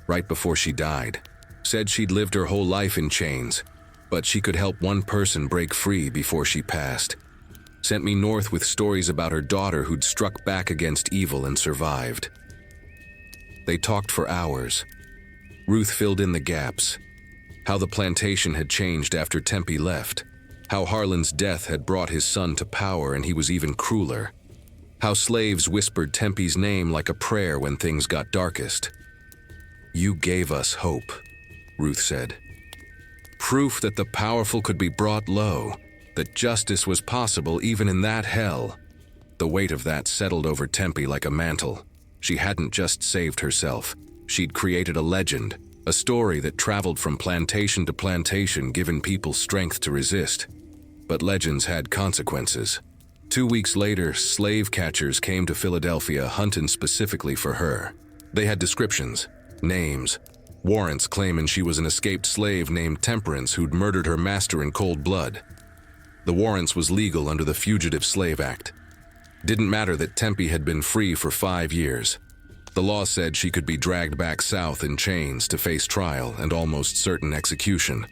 "Right before she died. Said she'd lived her whole life in chains, but she could help one person break free before she passed. Sent me north with stories about her daughter who'd struck back against evil and survived." They talked for hours. Ruth filled in the gaps, how the plantation had changed after Tempie left, How Harlan's death had brought his son to power, and he was even crueler. How slaves whispered Tempie's name like a prayer when things got darkest. "You gave us hope," Ruth said. "Proof that the powerful could be brought low, that justice was possible even in that hell." The weight of that settled over Tempie like a mantle. She hadn't just saved herself. She'd created a legend, a story that traveled from plantation to plantation, giving people strength to resist. But legends had consequences. 2 weeks later, slave catchers came to Philadelphia hunting specifically for her. They had descriptions, names, warrants claiming she was an escaped slave named Temperance who'd murdered her master in cold blood. The warrants was legal under the Fugitive Slave Act. Didn't matter that Tempie had been free for 5 years. The law said she could be dragged back south in chains to face trial and almost certain execution.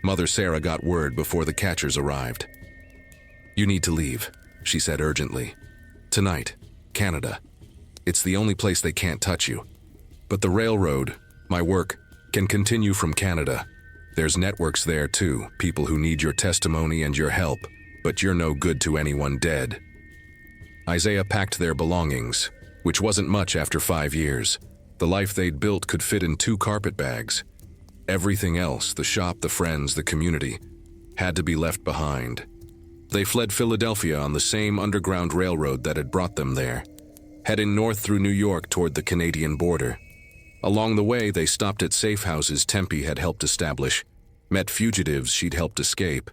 Mother Sarah got word before the catchers arrived. "You need to leave," she said urgently. "Tonight, Canada. It's the only place they can't touch you. But the railroad, my work, can continue from Canada. There's networks there too, people who need your testimony and your help, but you're no good to anyone dead." Isaiah packed their belongings, which wasn't much after 5 years. The life they'd built could fit in 2 carpet bags. Everything else, the shop, the friends, the community, had to be left behind. They fled Philadelphia on the same underground railroad that had brought them there, heading north through New York toward the Canadian border. Along the way, they stopped at safe houses Tempie had helped establish, met fugitives she'd helped escape,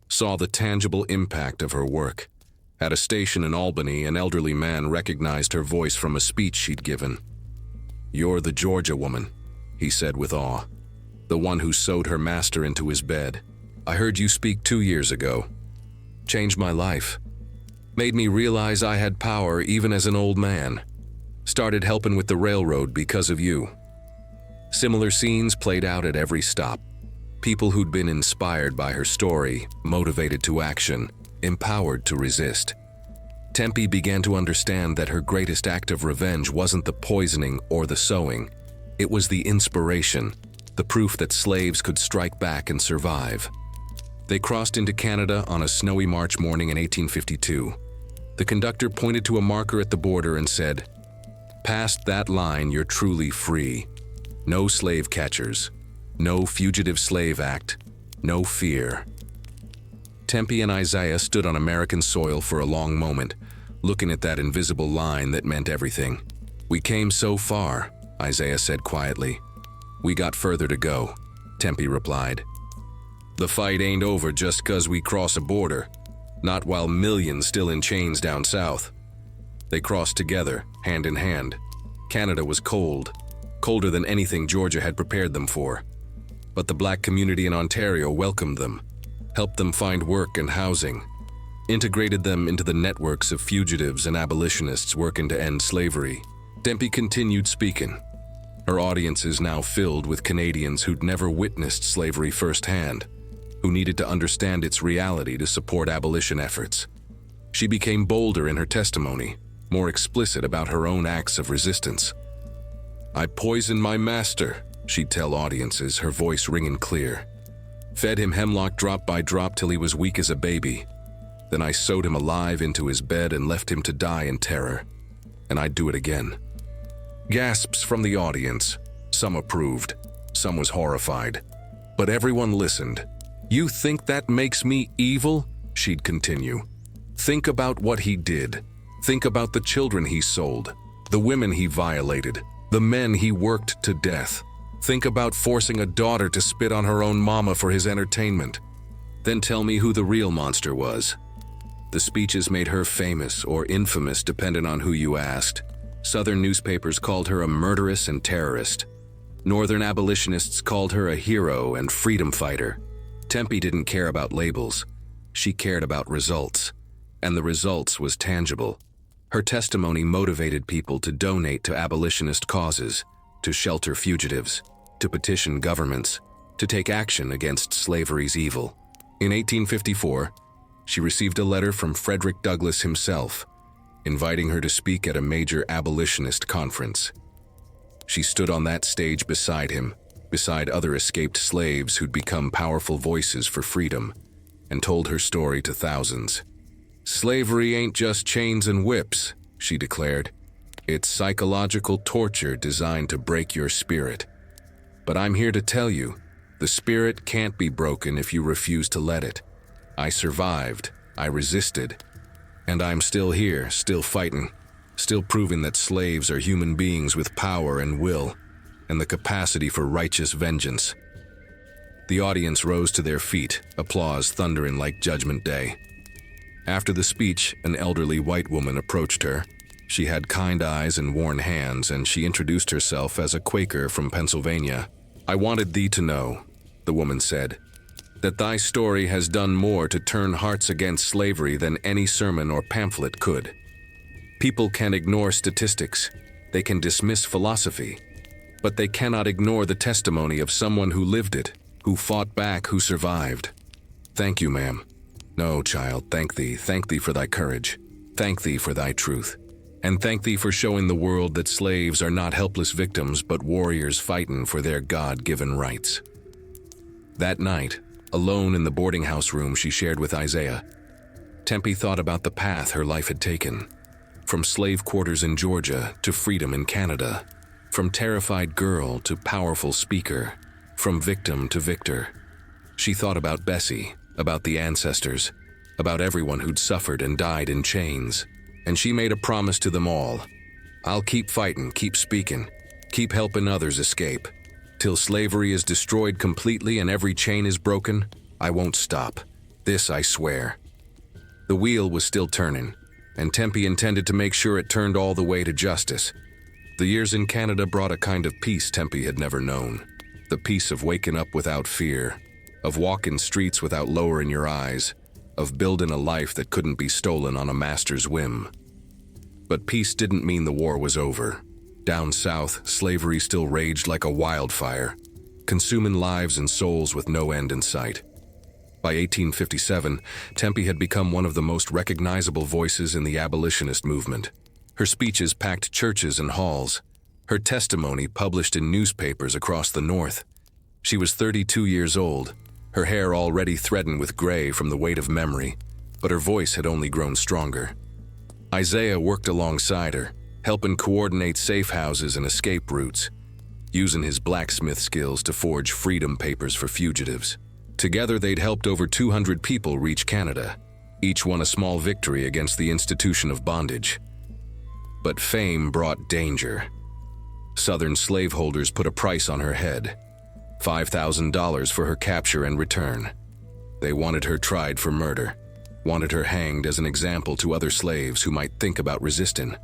saw the tangible impact of her work. At a station in Albany, an elderly man recognized her voice from a speech she'd given. "You're the Georgia woman," he said with awe. "The one who sewed her master into his bed. I heard you speak 2 years ago. Changed my life. Made me realize I had power even as an old man. Started helping with the railroad because of you." Similar scenes played out at every stop. People who'd been inspired by her story, motivated to action, empowered to resist. Tempie began to understand that her greatest act of revenge wasn't the poisoning or the sewing. It was the inspiration, the proof that slaves could strike back and survive. They crossed into Canada on a snowy March morning in 1852. The conductor pointed to a marker at the border and said, "Past that line, you're truly free. No slave catchers, no Fugitive Slave Act, no fear." Tempie and Isaiah stood on American soil for a long moment, looking at that invisible line that meant everything. "We came so far," Isaiah said quietly. "We got further to go," Tempie replied. "The fight ain't over just 'cause we cross a border, not while millions still in chains down south." They crossed together, hand in hand. Canada was cold, colder than anything Georgia had prepared them for. But the black community in Ontario welcomed them, helped them find work and housing, integrated them into the networks of fugitives and abolitionists working to end slavery. Tempie continued speaking. Her audience is now filled with Canadians who'd never witnessed slavery firsthand, who needed to understand its reality to support abolition efforts. She became bolder in her testimony, more explicit about her own acts of resistance. "I poisoned my master," she'd tell audiences, her voice ringing clear. "Fed him hemlock drop by drop till he was weak as a baby. Then I sewed him alive into his bed and left him to die in terror. And I'd do it again." Gasps from the audience. Some approved, some was horrified. But everyone listened. "You think that makes me evil?" she'd continue. "Think about what he did. Think about the children he sold, the women he violated, the men he worked to death. Think about forcing a daughter to spit on her own mama for his entertainment. Then tell me who the real monster was." The speeches made her famous or infamous depending on who you asked. Southern newspapers called her a murderess and terrorist. Northern abolitionists called her a hero and freedom fighter. Tempie didn't care about labels. She cared about results. And the results was tangible. Her testimony motivated people to donate to abolitionist causes, to shelter fugitives, to petition governments, to take action against slavery's evil. In 1854, she received a letter from Frederick Douglass himself, inviting her to speak at a major abolitionist conference. She stood on that stage beside him, beside other escaped slaves who'd become powerful voices for freedom, and told her story to thousands. "Slavery ain't just chains and whips," she declared. "It's psychological torture designed to break your spirit. But I'm here to tell you, the spirit can't be broken if you refuse to let it. I survived, I resisted, and I'm still here, still fighting, still proving that slaves are human beings with power and will, and the capacity for righteous vengeance." The audience rose to their feet, applause thundering like Judgment Day. After the speech, an elderly white woman approached her. She had kind eyes and worn hands, and she introduced herself as a Quaker from Pennsylvania. "I wanted thee to know," the woman said, "that thy story has done more to turn hearts against slavery than any sermon or pamphlet could. People can ignore statistics, they can dismiss philosophy, but they cannot ignore the testimony of someone who lived it, who fought back, who survived. Thank you, ma'am. No, child, thank thee for thy courage. Thank thee for thy truth. And thank thee for showing the world that slaves are not helpless victims but warriors fighting for their God-given rights." That night, alone in the boarding house room she shared with Isaiah, Tempie thought about the path her life had taken. From slave quarters in Georgia to freedom in Canada. From terrified girl to powerful speaker. From victim to victor. She thought about Bessie, about the ancestors, about everyone who'd suffered and died in chains. And she made a promise to them all. "I'll keep fighting, keep speaking, keep helping others escape. Till slavery is destroyed completely and every chain is broken, I won't stop. This I swear." The wheel was still turning, and Tempie intended to make sure it turned all the way to justice. The years in Canada brought a kind of peace Tempie had never known. The peace of waking up without fear, of walking streets without lowering your eyes, of building a life that couldn't be stolen on a master's whim. But peace didn't mean the war was over. Down south, slavery still raged like a wildfire, consuming lives and souls with no end in sight. By 1857, Tempie had become one of the most recognizable voices in the abolitionist movement. Her speeches packed churches and halls, her testimony published in newspapers across the North. She was 32 years old, her hair already threatened with gray from the weight of memory, but her voice had only grown stronger. Isaiah worked alongside her, helping coordinate safe houses and escape routes, using his blacksmith skills to forge freedom papers for fugitives. Together they'd helped over 200 people reach Canada, each one a small victory against the institution of bondage. But fame brought danger. Southern slaveholders put a price on her head, $5,000 for her capture and return. They wanted her tried for murder, wanted her hanged as an example to other slaves who might think about resisting.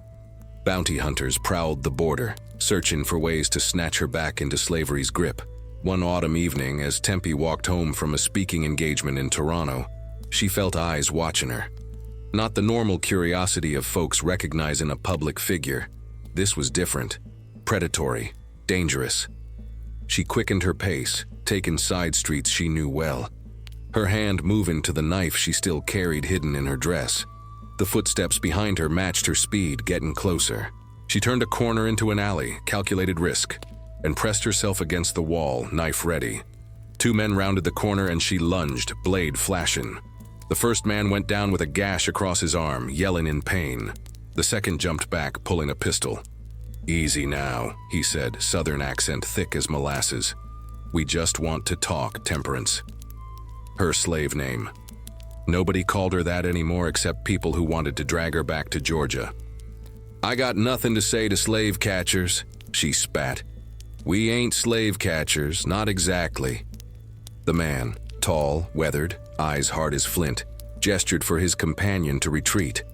Bounty hunters prowled the border, searching for ways to snatch her back into slavery's grip. One autumn evening, as Tempie walked home from a speaking engagement in Toronto, she felt eyes watching her. Not the normal curiosity of folks recognizing a public figure. This was different, predatory, dangerous. She quickened her pace, taking side streets she knew well, her hand moving to the knife she still carried hidden in her dress. The footsteps behind her matched her speed, getting closer. She turned a corner into an alley, calculated risk, and pressed herself against the wall, knife ready. Two men rounded the corner and she lunged, blade flashing. The first man went down with a gash across his arm, yelling in pain. The second jumped back, pulling a pistol. "Easy now," he said, southern accent thick as molasses. "We just want to talk, Temperance." Her slave name. Nobody called her that anymore except people who wanted to drag her back to Georgia. "I got nothing to say to slave catchers," she spat. "We ain't slave catchers, not exactly." The man, tall, weathered, eyes hard as flint, gestured for his companion to retreat.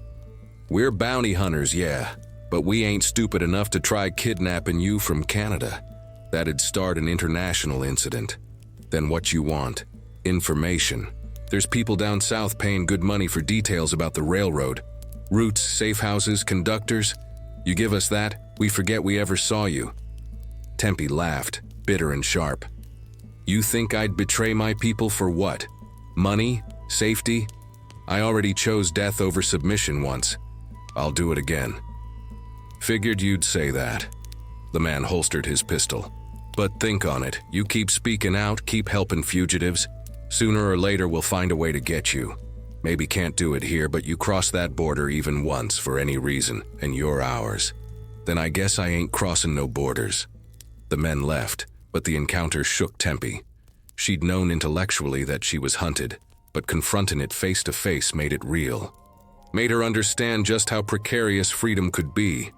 "We're bounty hunters, yeah, but we ain't stupid enough to try kidnapping you from Canada. That'd start an international incident. Then what you want? Information. There's people down south paying good money for details about the railroad. Routes, safe houses, conductors. You give us that, we forget we ever saw you." Tempie laughed, bitter and sharp. "You think I'd betray my people for what? Money? Safety? I already chose death over submission once. I'll do it again." "Figured you'd say that." The man holstered his pistol. "But think on it. You keep speaking out, keep helping fugitives. Sooner or later we'll find a way to get you. Maybe can't do it here, but you cross that border even once for any reason, and you're ours. Then I guess I ain't crossing no borders." The men left, but the encounter shook Tempie. She'd known intellectually that she was hunted, but confronting it face to face made it real. Made her understand just how precarious freedom could be.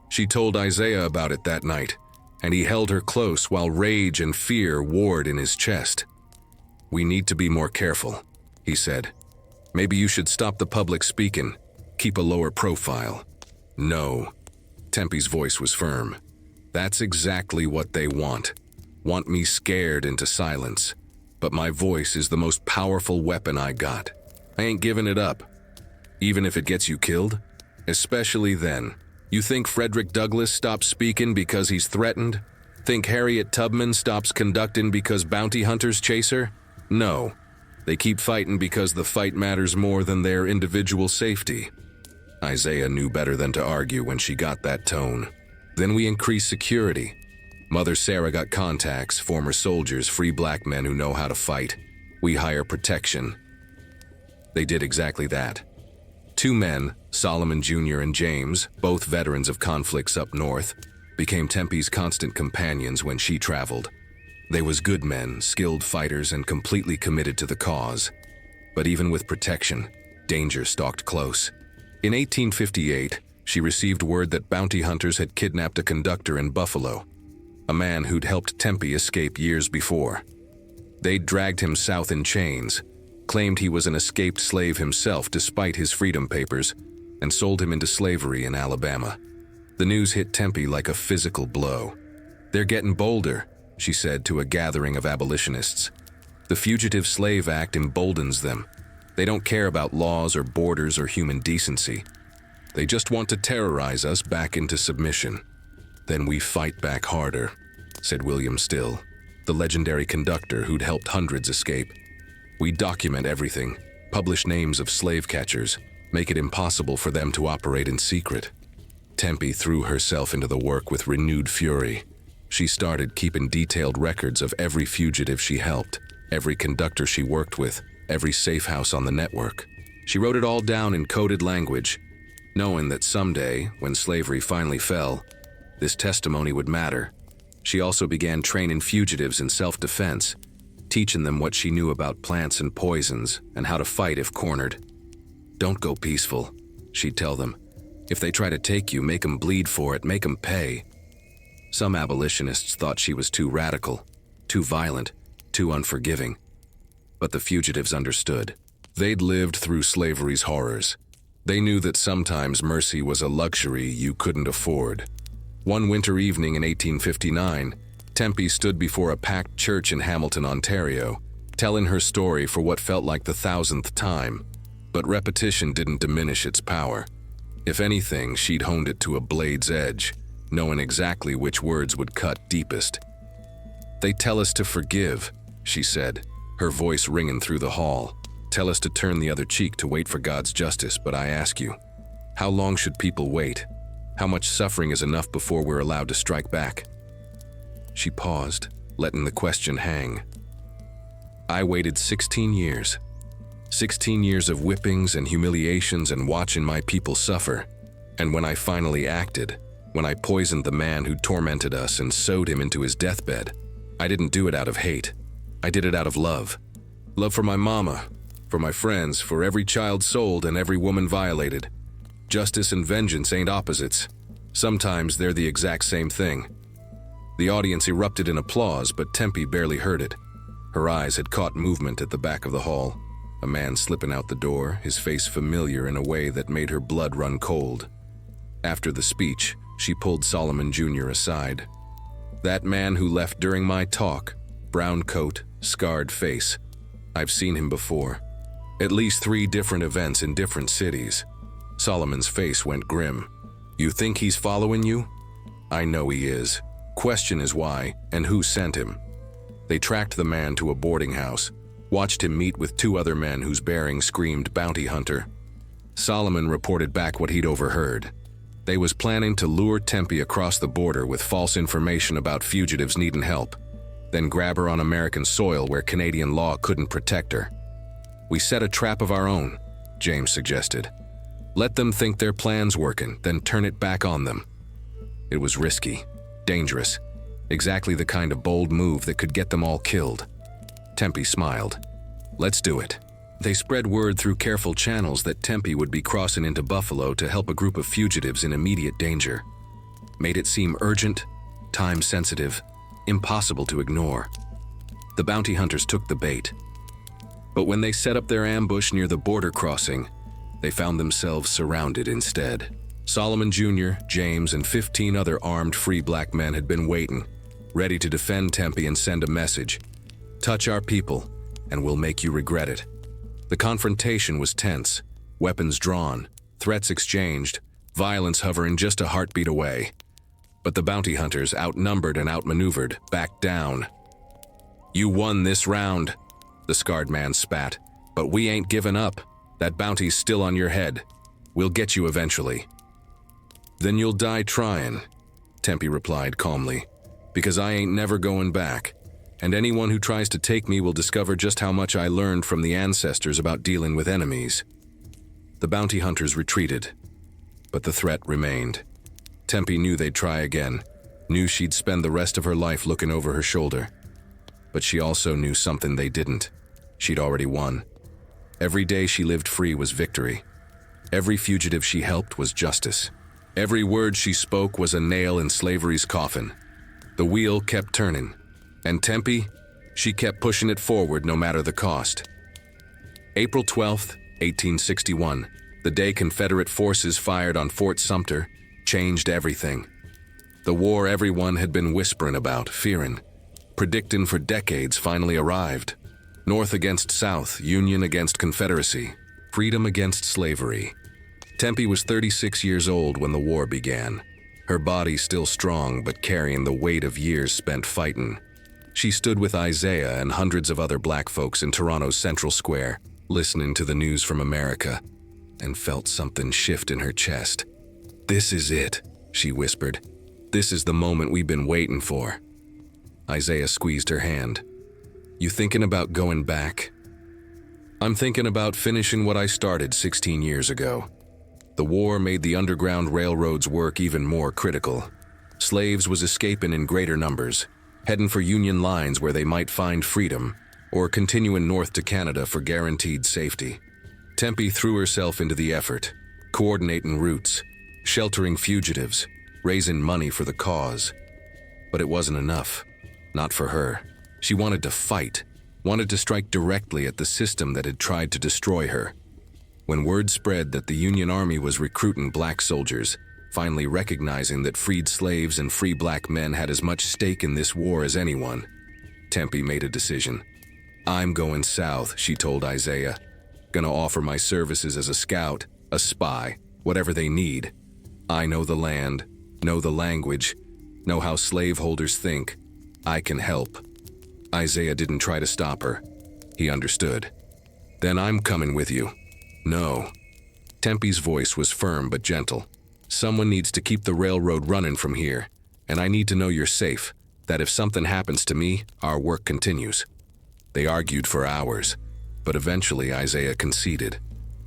She told Isaiah about it that night, and he held her close while rage and fear warred in his chest. "We need to be more careful," he said. "Maybe you should stop the public speaking, keep a lower profile." "No." Tempie's voice was firm. "That's exactly what they want. Want me scared into silence. But my voice is the most powerful weapon I got. I ain't giving it up. Even if it gets you killed? Especially then. You think Frederick Douglass stops speaking because he's threatened? Think Harriet Tubman stops conducting because bounty hunters chase her? No. They keep fighting because the fight matters more than their individual safety." Isaiah knew better than to argue when she got that tone. "Then we increase security. Mother Sarah got contacts, former soldiers, free black men who know how to fight. We hire protection." They did exactly that. 2 men, Solomon Jr. and James, both veterans of conflicts up north, became Tempie's constant companions when she traveled. They was good men, skilled fighters, and completely committed to the cause. But even with protection, danger stalked close. In 1858, she received word that bounty hunters had kidnapped a conductor in Buffalo, a man who'd helped Tempie escape years before. They'd dragged him south in chains, claimed he was an escaped slave himself despite his freedom papers, and sold him into slavery in Alabama. The news hit Tempie like a physical blow. "They're getting bolder," she said to a gathering of abolitionists. "The Fugitive Slave Act emboldens them. They don't care about laws or borders or human decency. They just want to terrorize us back into submission. Then we fight back harder," said William Still, the legendary conductor who'd helped hundreds escape. "We document everything, publish names of slave catchers, make it impossible for them to operate in secret." Tempie threw herself into the work with renewed fury. She started keeping detailed records of every fugitive she helped, every conductor she worked with, every safe house on the network. She wrote it all down in coded language, knowing that someday, when slavery finally fell, this testimony would matter. She also began training fugitives in self-defense, teaching them what she knew about plants and poisons and how to fight if cornered. "Don't go peaceful," she'd tell them. "If they try to take you, make them bleed for it, make them pay." Some abolitionists thought she was too radical, too violent, too unforgiving. But the fugitives understood. They'd lived through slavery's horrors. They knew that sometimes mercy was a luxury you couldn't afford. One winter evening in 1859, Tempie stood before a packed church in Hamilton, Ontario, telling her story for what felt like the 1,000th time. But repetition didn't diminish its power. If anything, she'd honed it to a blade's edge, knowing exactly which words would cut deepest. "They tell us to forgive," she said, her voice ringing through the hall. "Tell us to turn the other cheek, to wait for God's justice, but I ask you, how long should people wait? How much suffering is enough before we're allowed to strike back?" She paused, letting the question hang. "I waited 16 years. 16 years of whippings and humiliations and watching my people suffer. And when I finally acted, when I poisoned the man who tormented us and sewed him into his deathbed, I didn't do it out of hate. I did it out of love. Love for my mama, for my friends, for every child sold and every woman violated. Justice and vengeance ain't opposites. Sometimes they're the exact same thing." The audience erupted in applause, but Tempie barely heard it. Her eyes had caught movement at the back of the hall. A man slipping out the door, his face familiar in a way that made her blood run cold. After the speech, she pulled Solomon Jr. aside. "That man who left during my talk, brown coat, scarred face. I've seen him before. At least 3 different events in different cities." Solomon's face went grim. "You think he's following you?" "I know he is. Question is why, and who sent him." They tracked the man to a boarding house, watched him meet with 2 other men whose bearing screamed bounty hunter. Solomon reported back what he'd overheard. They was planning to lure Tempie across the border with false information about fugitives needing help. then grab her on American soil where Canadian law couldn't protect her. We set a trap of our own, James suggested. Let them think their plan's working, then turn it back on them. It was risky, dangerous, exactly the kind of bold move that could get them all killed. Tempie smiled. Let's do it. They spread word through careful channels that Tempie would be crossing into Buffalo to help a group of fugitives in immediate danger. Made it seem urgent, time-sensitive, impossible to ignore. The bounty hunters took the bait. But when they set up their ambush near the border crossing, they found themselves surrounded instead. Solomon Jr., James, and 15 other armed free black men had been waiting, ready to defend Tempie and send a message. Touch our people, and we'll make you regret it. The confrontation was tense, weapons drawn, threats exchanged, violence hovering just a heartbeat away. But the bounty hunters, outnumbered and outmaneuvered, backed down. You won this round, the scarred man spat, but we ain't giving up. That bounty's still on your head. We'll get you eventually. Then you'll die trying, Tempie replied calmly, because I ain't never going back, and anyone who tries to take me will discover just how much I learned from the ancestors about dealing with enemies. The bounty hunters retreated, but the threat remained. Tempie knew they'd try again, knew she'd spend the rest of her life looking over her shoulder. But she also knew something they didn't. She'd already won. Every day she lived free was victory. Every fugitive she helped was justice. Every word she spoke was a nail in slavery's coffin. The wheel kept turning, and Tempie, she kept pushing it forward no matter the cost. April 12th, 1861, the day Confederate forces fired on Fort Sumter, changed everything. The war everyone had been whispering about, fearing, predicting for decades finally arrived. North against South, Union against Confederacy, freedom against slavery. Tempie was 36 years old when the war began, her body still strong but carrying the weight of years spent fighting. She stood with Isaiah and hundreds of other black folks in Toronto's Central Square, listening to the news from America, and felt something shift in her chest. "This is it," she whispered. "This is the moment we've been waiting for." Isaiah squeezed her hand. "You thinking about going back?" "I'm thinking about finishing what I started 16 years ago." The war made the Underground Railroad's work even more critical. Slaves was escaping in greater numbers, heading for Union lines where they might find freedom, or continuing north to Canada for guaranteed safety. Tempie threw herself into the effort, coordinating routes, sheltering fugitives, raising money for the cause. But it wasn't enough. Not for her. She wanted to fight, wanted to strike directly at the system that had tried to destroy her. When word spread that the Union Army was recruiting black soldiers, finally recognizing that freed slaves and free black men had as much stake in this war as anyone, Tempie made a decision. "I'm going south," she told Isaiah. "Gonna offer my services as a scout, a spy, whatever they need. I know the land, know the language, know how slaveholders think. I can help." Isaiah didn't try to stop her. He understood. "Then I'm coming with you." "No." Tempie's voice was firm but gentle. "Someone needs to keep the railroad running from here, and I need to know you're safe, that if something happens to me, our work continues." They argued for hours, but eventually Isaiah conceded.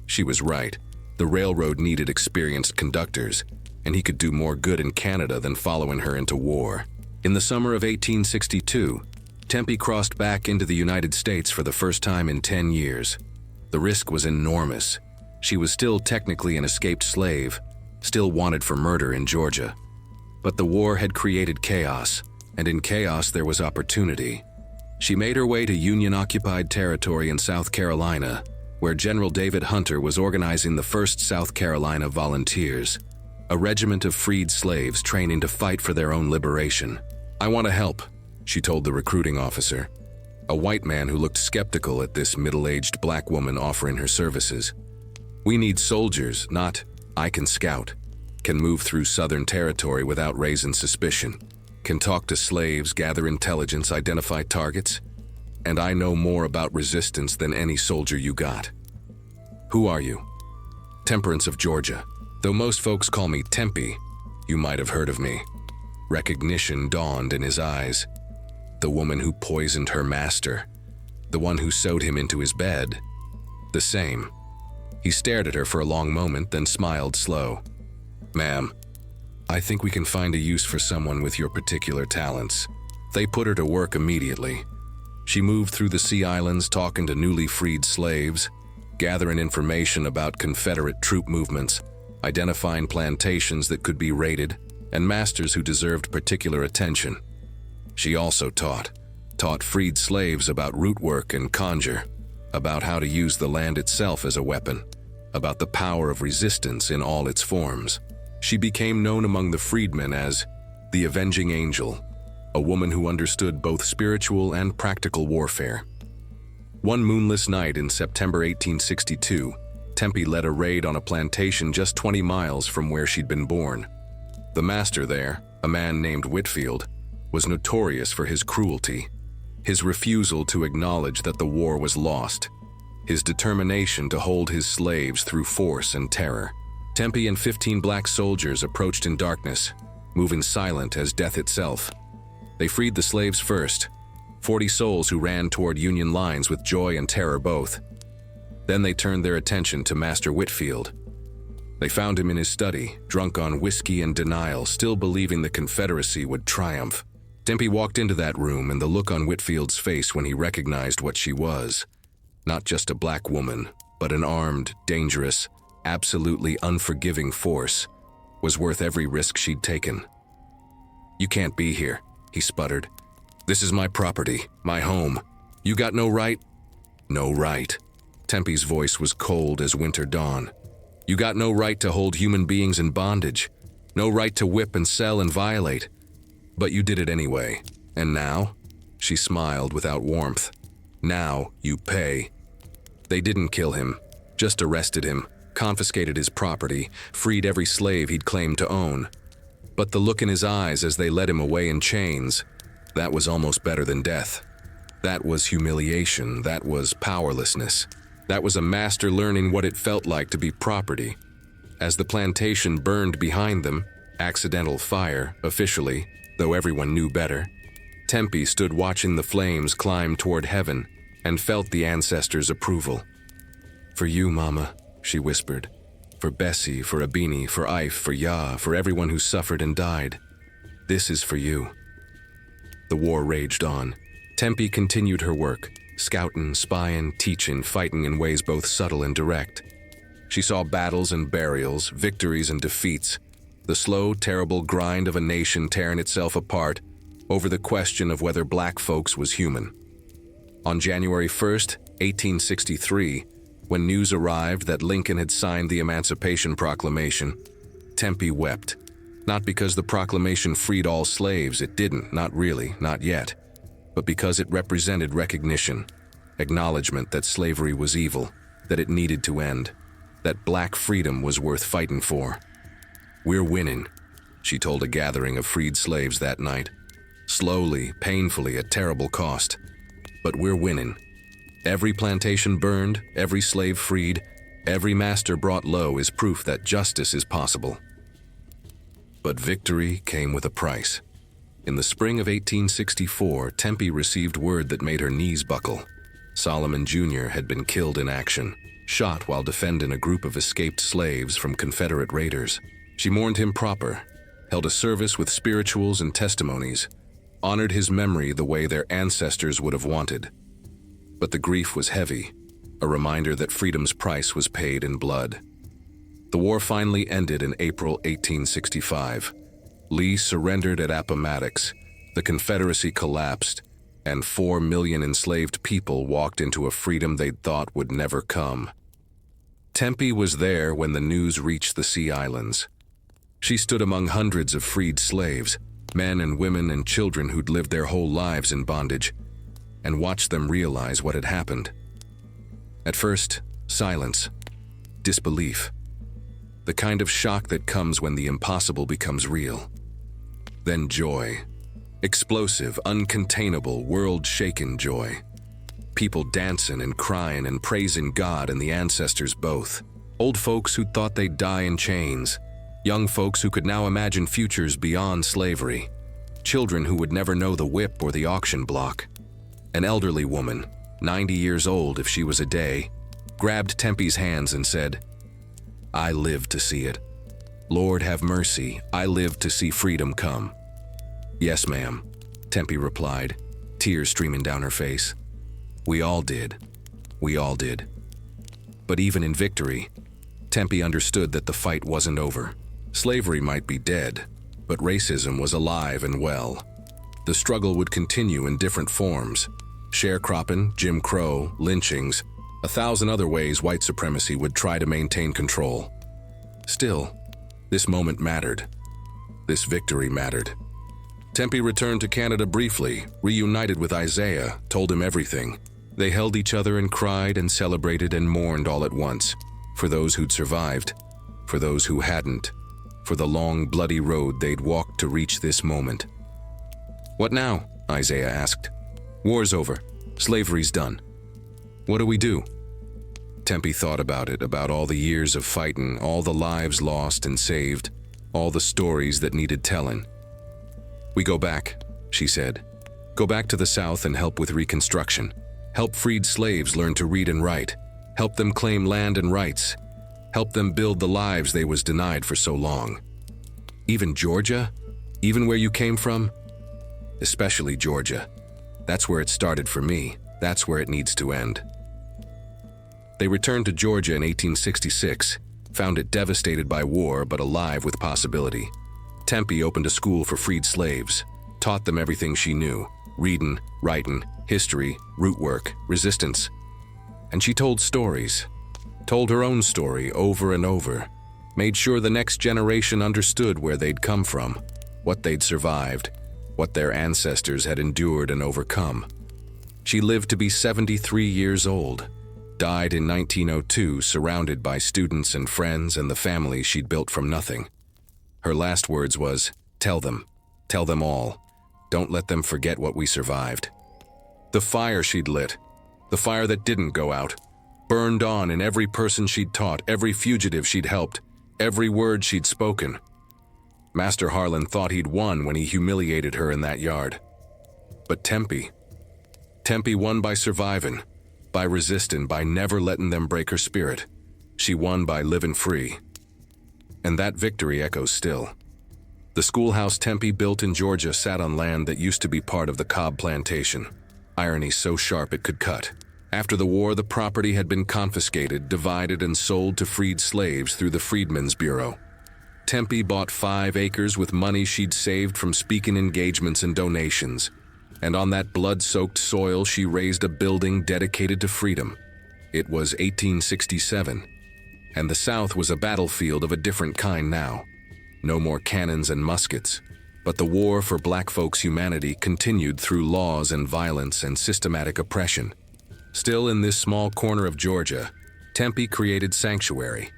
She was right. The railroad needed experienced conductors, and he could do more good in Canada than following her into war. In the summer of 1862, Tempie crossed back into the United States for the first time in 10 years. The risk was enormous. She was still technically an escaped slave, still wanted for murder in Georgia. But the war had created chaos, and in chaos there was opportunity. She made her way to Union-occupied territory in South Carolina, where General David Hunter was organizing the 1st South Carolina Volunteers, a regiment of freed slaves training to fight for their own liberation. "I want to help," she told the recruiting officer, a white man who looked skeptical at this middle-aged black woman offering her services. "We need soldiers, not, I can scout, can move through Southern territory without raising suspicion, can talk to slaves, gather intelligence, identify targets, and I know more about resistance than any soldier you got." "Who are you?" "Temperance of Georgia. Though most folks call me Tempie, you might have heard of me." Recognition dawned in his eyes. The woman who poisoned her master. The one who sewed him into his bed. The same. He stared at her for a long moment, then smiled slow. "Ma'am, I think we can find a use for someone with your particular talents." They put her to work immediately. She moved through the Sea Islands talking to newly freed slaves, gathering information about Confederate troop movements, identifying plantations that could be raided, and masters who deserved particular attention. She also taught freed slaves about root work and conjure, about how to use the land itself as a weapon, about the power of resistance in all its forms. She became known among the freedmen as the Avenging Angel, a woman who understood both spiritual and practical warfare. One moonless night in September 1862, Tempie led a raid on a plantation just 20 miles from where she'd been born. The master there, a man named Whitfield, was notorious for his cruelty, his refusal to acknowledge that the war was lost, his determination to hold his slaves through force and terror. Tempie and 15 black soldiers approached in darkness, moving silent as death itself. They freed the slaves first, 40 souls who ran toward Union lines with joy and terror both. Then they turned their attention to Master Whitfield. They found him in his study, drunk on whiskey and denial, still believing the Confederacy would triumph. Tempie walked into that room, and the look on Whitfield's face when he recognized what she was, not just a black woman, but an armed, dangerous, absolutely unforgiving force, was worth every risk she'd taken. "You can't be here," he sputtered. "This is my property, my home. You got no right?" "No right." Tempie's voice was cold as winter dawn. "You got no right to hold human beings in bondage, no right to whip and sell and violate. But you did it anyway. And now?" She smiled without warmth. "Now you pay." They didn't kill him, just arrested him, confiscated his property, freed every slave he'd claimed to own. But the look in his eyes as they led him away in chains, that was almost better than death. That was humiliation, that was powerlessness. That was a master learning what it felt like to be property. As the plantation burned behind them, accidental fire, officially, though everyone knew better, Tempie stood watching the flames climb toward heaven and felt the ancestors' approval. "For you, Mama," she whispered. "For Bessie, for Abini, for Ife, for Yah, for everyone who suffered and died. This is for you." The war raged on. Tempie continued her work, scouting, spying, teaching, fighting in ways both subtle and direct. She saw battles and burials, victories and defeats, the slow, terrible grind of a nation tearing itself apart over the question of whether black folks was human. On January 1st, 1863, when news arrived that Lincoln had signed the Emancipation Proclamation, Tempie wept. Not because the proclamation freed all slaves, it didn't, not really, not yet, but because it represented recognition, acknowledgement that slavery was evil, that it needed to end, that black freedom was worth fighting for. "We're winning," she told a gathering of freed slaves that night. Slowly, painfully, at terrible cost. But we're winning. Every plantation burned, every slave freed, every master brought low is proof that justice is possible. But victory came with a price. In the spring of 1864, Tempie received word that made her knees buckle. Solomon Jr. had been killed in action, shot while defending a group of escaped slaves from Confederate raiders. She mourned him proper, held a service with spirituals and testimonies, honored his memory the way their ancestors would have wanted. But the grief was heavy, a reminder that freedom's price was paid in blood. The war finally ended in April 1865. Lee surrendered at Appomattox, the Confederacy collapsed, and 4 million enslaved people walked into a freedom they'd thought would never come. Tempie was there when the news reached the Sea Islands. She stood among hundreds of freed slaves, men and women and children who'd lived their whole lives in bondage, and watched them realize what had happened. At first, silence, disbelief, the kind of shock that comes when the impossible becomes real. Then joy, explosive, uncontainable, world-shaking joy. People dancing and crying and praising God and the ancestors both. Old folks who thought they'd die in chains. Young folks who could now imagine futures beyond slavery. children who would never know the whip or the auction block. An elderly woman, 90 years old if she was a day, grabbed Tempie's hands and said, "I lived to see it. Lord have mercy, I lived to see freedom come." "Yes, ma'am," Tempie replied, tears streaming down her face. "We all did. We all did." But even in victory, Tempie understood that the fight wasn't over. Slavery might be dead, but racism was alive and well. The struggle would continue in different forms: sharecropping, Jim Crow, lynchings, 1,000 other ways white supremacy would try to maintain control. Still, this moment mattered. This victory mattered. Tempie returned to Canada briefly, reunited with Isaiah, told him everything. They held each other and cried and celebrated and mourned all at once, for those who'd survived, for those who hadn't, for the long, bloody road they'd walked to reach this moment. "What now?" Isaiah asked. "War's over. Slavery's done. What do we do?" Tempie thought about it, about all the years of fighting, all the lives lost and saved, all the stories that needed telling. "We go back," she said. "Go back to the South and help with Reconstruction. Help freed slaves learn to read and write. Help them claim land and rights. Help them build the lives they was denied for so long. Even Georgia? Even where you came from? Especially Georgia. That's where it started for me. That's where it needs to end." They returned to Georgia in 1866, found it devastated by war but alive with possibility. Tempie opened a school for freed slaves, taught them everything she knew: reading, writing, history, root work, resistance. And she told stories, told her own story over and over, made sure the next generation understood where they'd come from, what they'd survived, what their ancestors had endured and overcome. She lived to be 73 years old, died in 1902 surrounded by students and friends and the family she'd built from nothing. Her last words was, tell them all. Don't let them forget what we survived." The fire she'd lit, the fire that didn't go out, burned on in every person she'd taught, every fugitive she'd helped, every word she'd spoken. Master Harlan thought he'd won when he humiliated her in that yard. But Tempie won by surviving, by resisting, by never letting them break her spirit. She won by living free. And that victory echoes still. The schoolhouse Tempie built in Georgia sat on land that used to be part of the Cobb plantation. Irony so sharp it could cut. After the war, the property had been confiscated, divided, and sold to freed slaves through the Freedmen's Bureau. Tempie bought 5 acres with money she'd saved from speaking engagements and donations. And on that blood-soaked soil, she raised a building dedicated to freedom. It was 1867, and the South was a battlefield of a different kind now. No more cannons and muskets, but the war for black folks' humanity continued through laws and violence and systematic oppression. Still, in this small corner of Georgia, Tempie created sanctuary.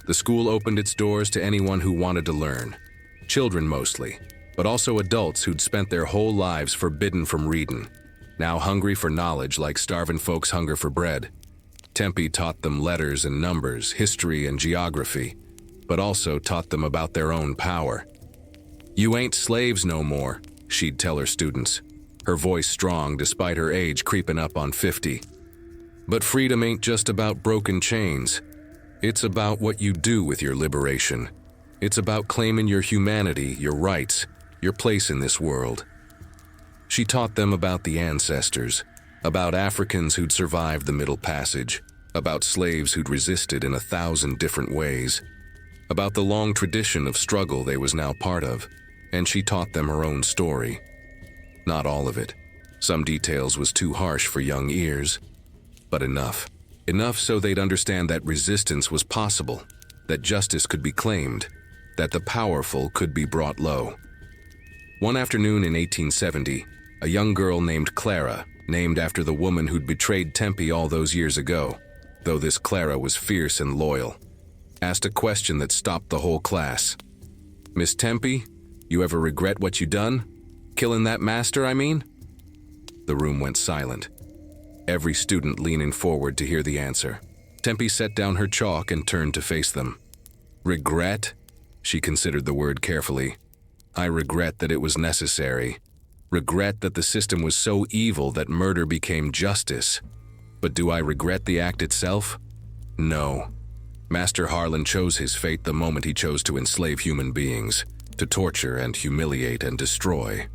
The school opened its doors to anyone who wanted to learn. Children mostly, but also adults who'd spent their whole lives forbidden from reading, now hungry for knowledge like starving folks hunger for bread. Tempie taught them letters and numbers, history and geography, but also taught them about their own power. "You ain't slaves no more," she'd tell her students, her voice strong despite her age creeping up on 50. "But freedom ain't just about broken chains. It's about what you do with your liberation. It's about claiming your humanity, your rights, your place in this world." She taught them about the ancestors, about Africans who'd survived the Middle Passage, about slaves who'd resisted in 1,000 different ways, about the long tradition of struggle they was now part of, and she taught them her own story. Not all of it. Some details was too harsh for young ears, but enough. Enough so they'd understand that resistance was possible, that justice could be claimed, that the powerful could be brought low. One afternoon in 1870, a young girl named Clara, named after the woman who'd betrayed Tempie all those years ago, though this Clara was fierce and loyal, asked a question that stopped the whole class. "Miss Tempie, you ever regret what you done? Killing that master, I mean?" The room went silent, every student leaning forward to hear the answer. Tempie set down her chalk and turned to face them. "Regret?" She considered the word carefully. I regret that it was necessary. Regret that the system was so evil that murder became justice. But do I regret the act itself? No. Master Harlan chose his fate the moment he chose to enslave human beings, to torture and humiliate and destroy.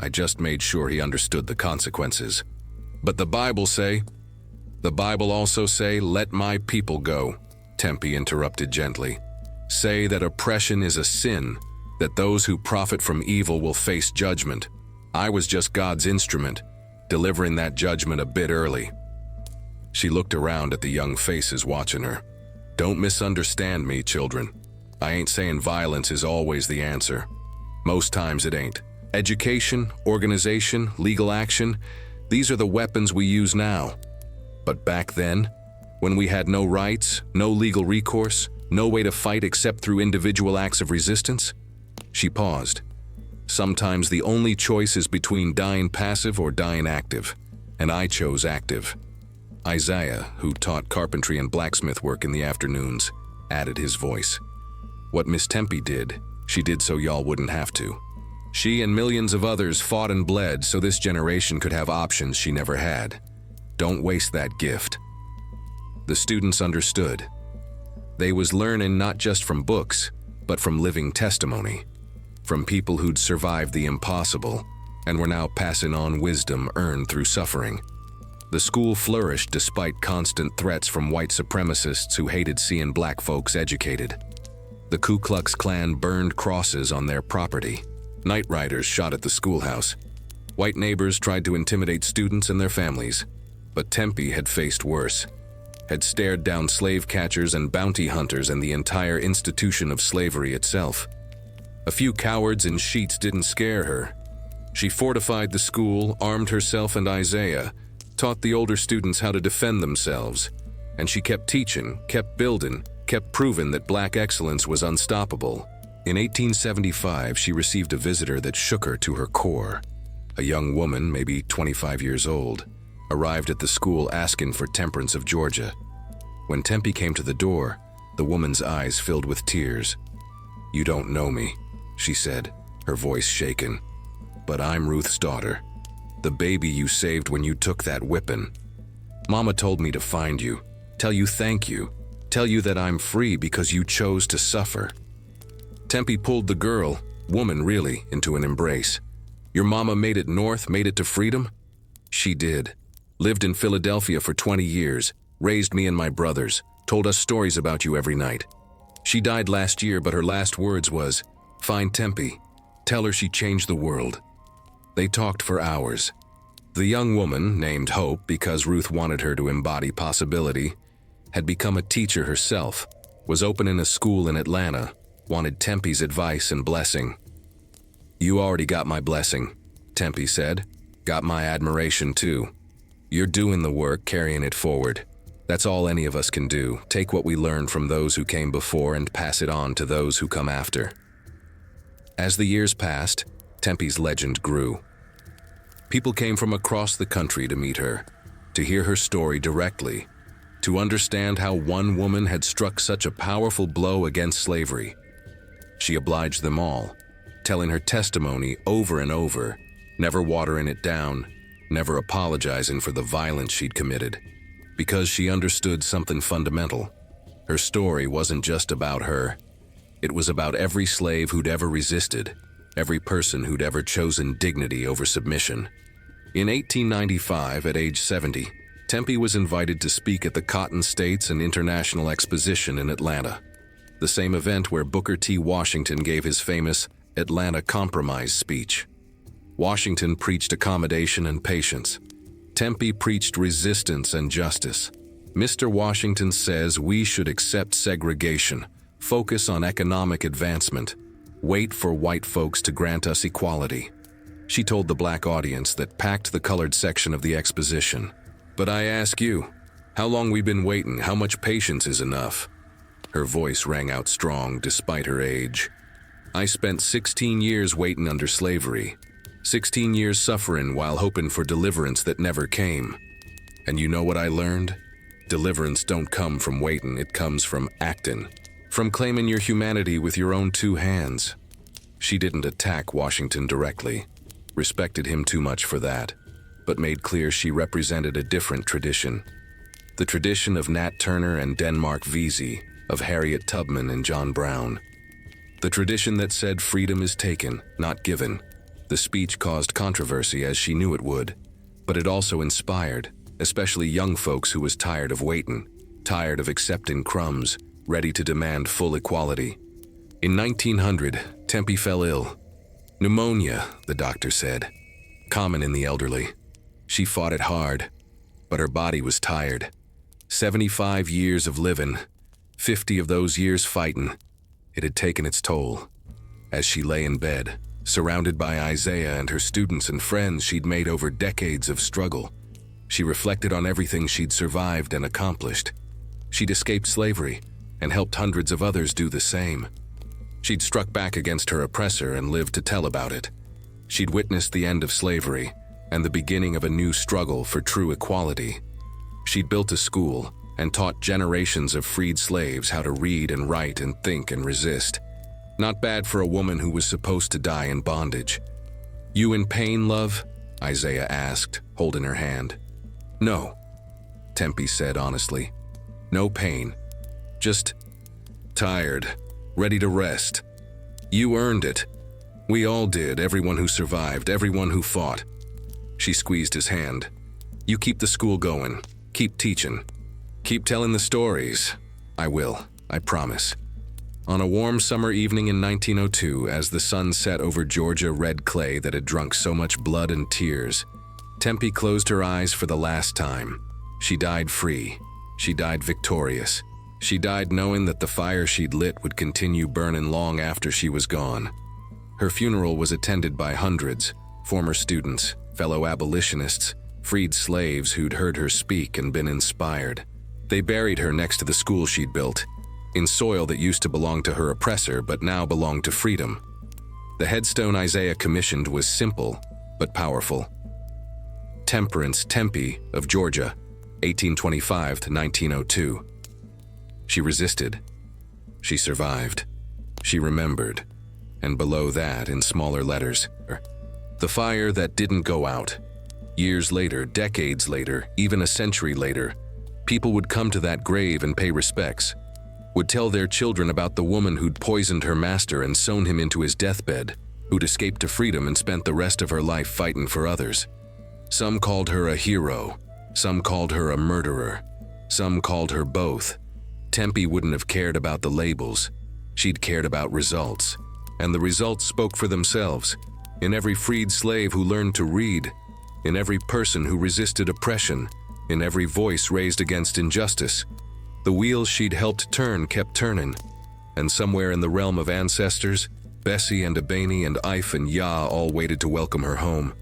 I just made sure he understood the consequences. But the Bible also say, let my people go, Tempie interrupted gently. Say that oppression is a sin, that those who profit from evil will face judgment. I was just God's instrument, delivering that judgment a bit early. She looked around at the young faces watching her. Don't misunderstand me, children. I ain't saying violence is always the answer. Most times it ain't. Education, organization, legal action, these are the weapons we use now. But back then, when we had no rights, no legal recourse, no way to fight except through individual acts of resistance? She paused. Sometimes the only choice is between dying passive or dying active, and I chose active. Isaiah, who taught carpentry and blacksmith work in the afternoons, added his voice. What Miss Tempie did, she did so y'all wouldn't have to. She and millions of others fought and bled so this generation could have options she never had. Don't waste that gift. The students understood. They was learning not just from books, but from living testimony. From people who'd survived the impossible and were now passing on wisdom earned through suffering. The school flourished despite constant threats from white supremacists who hated seeing black folks educated. The Ku Klux Klan burned crosses on their property. Night riders shot at the schoolhouse. White neighbors tried to intimidate students and their families. But Tempie had faced worse. Had stared down slave catchers and bounty hunters and the entire institution of slavery itself. A few cowards in sheets didn't scare her. She fortified the school, armed herself and Isaiah, taught the older students how to defend themselves, and she kept teaching, kept building, kept proving that black excellence was unstoppable. In 1875, she received a visitor that shook her to her core. A young woman, maybe 25 years old, arrived at the school asking for Temperance of Georgia. When Tempie came to the door, the woman's eyes filled with tears. "You don't know me," she said, her voice shaken. "But I'm Ruth's daughter. The baby you saved when you took that whipping. Mama told me to find you, tell you thank you, tell you that I'm free because you chose to suffer." Tempie pulled the girl, woman really, into an embrace. "Your mama made it north, made it to freedom?" "She did. Lived in Philadelphia for 20 years, raised me and my brothers, told us stories about you every night. She died last year, but her last words was, 'Find Tempie. Tell her she changed the world.'" They talked for hours. The young woman, named Hope because Ruth wanted her to embody possibility, had become a teacher herself, was opening a school in Atlanta, wanted Tempie's advice and blessing. "You already got my blessing," Tempie said. "Got my admiration too. You're doing the work, carrying it forward. That's all any of us can do, take what we learned from those who came before and pass it on to those who come after." As the years passed, Tempie's legend grew. People came from across the country to meet her, to hear her story directly, to understand how one woman had struck such a powerful blow against slavery. She obliged them all, telling her testimony over and over, never watering it down, never apologizing for the violence she'd committed, because she understood something fundamental. Her story wasn't just about her. It was about every slave who'd ever resisted, every person who'd ever chosen dignity over submission. In 1895, at age 70, Tempie was invited to speak at the Cotton States and International Exposition in Atlanta, the same event where Booker T. Washington gave his famous Atlanta Compromise speech. Washington preached accommodation and patience. Tempie preached resistance and justice. Mr. Washington says we should accept segregation, focus on economic advancement, wait for white folks to grant us equality. She told the black audience that packed the colored section of the exposition. "But I ask you, how long we been waiting? How much patience is enough?" Her voice rang out strong despite her age. "I spent 16 years waiting under slavery, 16 years suffering while hoping for deliverance that never came. And you know what I learned? Deliverance don't come from waiting, it comes from acting, from claiming your humanity with your own two hands." She didn't attack Washington directly, respected him too much for that, but made clear she represented a different tradition. The tradition of Nat Turner and Denmark Vesey, of Harriet Tubman and John Brown. The tradition that said freedom is taken, not given. The speech caused controversy, as she knew it would, but it also inspired, especially young folks who was tired of waiting, tired of accepting crumbs, ready to demand full equality. In 1900, Tempie fell ill. Pneumonia, the doctor said, common in the elderly. She fought it hard, but her body was tired. 75 years of living, 50 of those years fighting. It had taken its toll. As she lay in bed, surrounded by Isaiah and her students and friends she'd made over decades of struggle, she reflected on everything she'd survived and accomplished. She'd escaped slavery and helped hundreds of others do the same. She'd struck back against her oppressor and lived to tell about it. She'd witnessed the end of slavery and the beginning of a new struggle for true equality. She'd built a school and taught generations of freed slaves how to read and write and think and resist. Not bad for a woman who was supposed to die in bondage. "You in pain, love?" Isaiah asked, holding her hand. "No," Tempie said honestly. "No pain. Just tired, ready to rest. You earned it. We all did, everyone who survived, everyone who fought." She squeezed his hand. "You keep the school going. Keep teaching. Keep telling the stories. I will, I promise." On a warm summer evening in 1902, as the sun set over Georgia red clay that had drunk so much blood and tears, Tempie closed her eyes for the last time. She died free. She died victorious. She died knowing that the fire she'd lit would continue burning long after she was gone. Her funeral was attended by hundreds, former students, fellow abolitionists, freed slaves who'd heard her speak and been inspired. They buried her next to the school she'd built, in soil that used to belong to her oppressor but now belonged to freedom. The headstone Isaiah commissioned was simple but powerful. Temperance Tempie of Georgia, 1825 to 1902. She resisted. She survived. She remembered. And below that, in smaller letters, the fire that didn't go out. Years later, decades later, even a century later, people would come to that grave and pay respects, would tell their children about the woman who'd poisoned her master and sewn him into his deathbed, who'd escaped to freedom and spent the rest of her life fighting for others. Some called her a hero, some called her a murderer, some called her both. Tempie wouldn't have cared about the labels. She'd cared about results, and the results spoke for themselves. In every freed slave who learned to read, in every person who resisted oppression, in every voice raised against injustice. The wheels she'd helped turn kept turning, and somewhere in the realm of ancestors, Bessie and Abani and Ife and Yah all waited to welcome her home.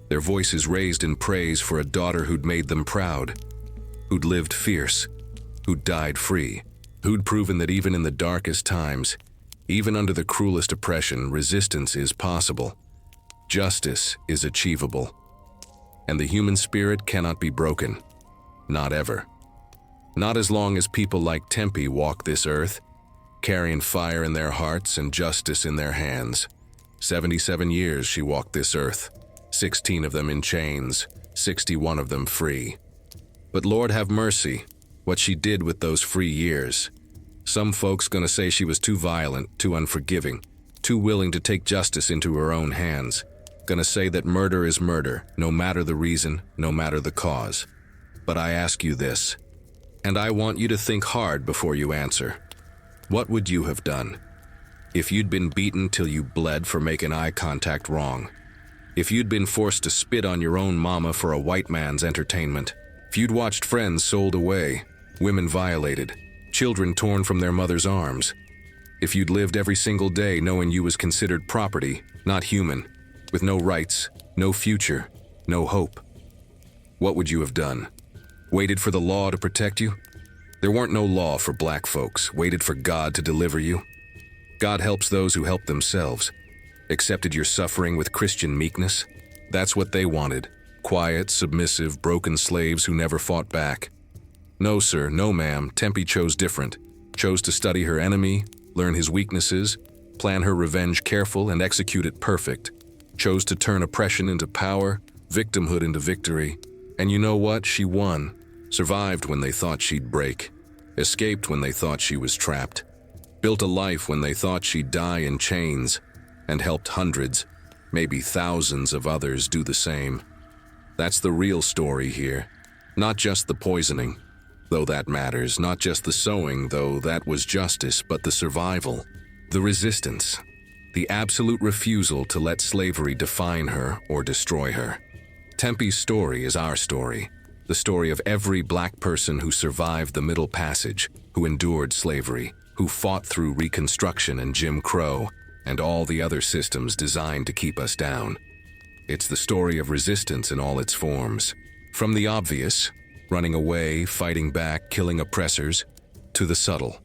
Their voices raised in praise for a daughter who'd made them proud, who'd lived fierce, who'd died free, who'd proven that even in the darkest times, even under the cruelest oppression, resistance is possible. Justice is achievable. And the human spirit cannot be broken. Not ever. Not as long as people like Tempie walk this earth, carrying fire in their hearts and justice in their hands. 77 years she walked this earth, 16 of them in chains, 61 of them free. But Lord have mercy, what she did with those free years. Some folks gonna say she was too violent, too unforgiving, too willing to take justice into her own hands. Gonna say that murder is murder, no matter the reason, no matter the cause. But I ask you this, and I want you to think hard before you answer. What would you have done? If you'd been beaten till you bled for making eye contact wrong. If you'd been forced to spit on your own mama for a white man's entertainment. If you'd watched friends sold away, women violated, children torn from their mother's arms. If you'd lived every single day knowing you was considered property, not human, with no rights, no future, no hope. What would you have done? Waited for the law to protect you? There weren't no law for black folks. Waited for God to deliver you? God helps those who help themselves. Accepted your suffering with Christian meekness? That's what they wanted. Quiet, submissive, broken slaves who never fought back. No, sir, no, ma'am. Tempie chose different. Chose to study her enemy, learn his weaknesses, plan her revenge careful and execute it perfect, chose to turn oppression into power, victimhood into victory. And you know what? She won. Survived when they thought she'd break. Escaped when they thought she was trapped. Built a life when they thought she'd die in chains. And helped hundreds, maybe thousands of others do the same. That's the real story here. Not just the poisoning, though that matters. Not just the sewing, though that was justice, but the survival. The resistance. The absolute refusal to let slavery define her or destroy her. Tempie's story is our story. The story of every black person who survived the Middle Passage, who endured slavery, who fought through Reconstruction and Jim Crow, and all the other systems designed to keep us down. It's the story of resistance in all its forms. From the obvious, running away, fighting back, killing oppressors, to the subtle,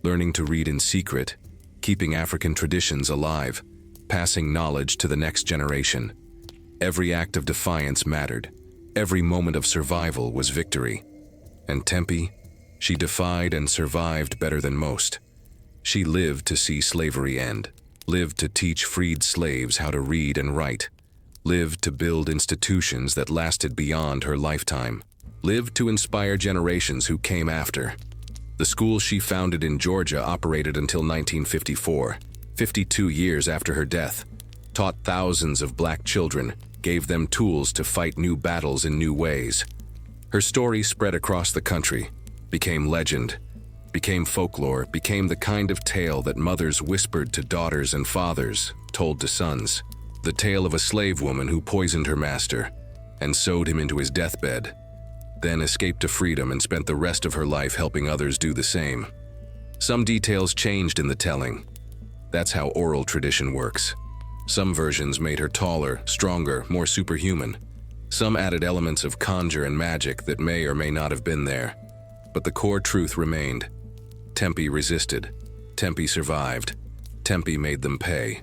learning to read in secret, keeping African traditions alive, passing knowledge to the next generation. Every act of defiance mattered. Every moment of survival was victory. And Tempie, she defied and survived better than most. She lived to see slavery end, lived to teach freed slaves how to read and write, lived to build institutions that lasted beyond her lifetime, lived to inspire generations who came after. The school she founded in Georgia operated until 1954, 52 years after her death, taught thousands of black children, gave them tools to fight new battles in new ways. Her story spread across the country, became legend, became folklore, became the kind of tale that mothers whispered to daughters and fathers told to sons. The tale of a slave woman who poisoned her master and sewed him into his deathbed, then escaped to freedom and spent the rest of her life helping others do the same. Some details changed in the telling. That's how oral tradition works. Some versions made her taller, stronger, more superhuman. Some added elements of conjure and magic that may or may not have been there. But the core truth remained. Tempie resisted. Tempie survived. Tempie made them pay.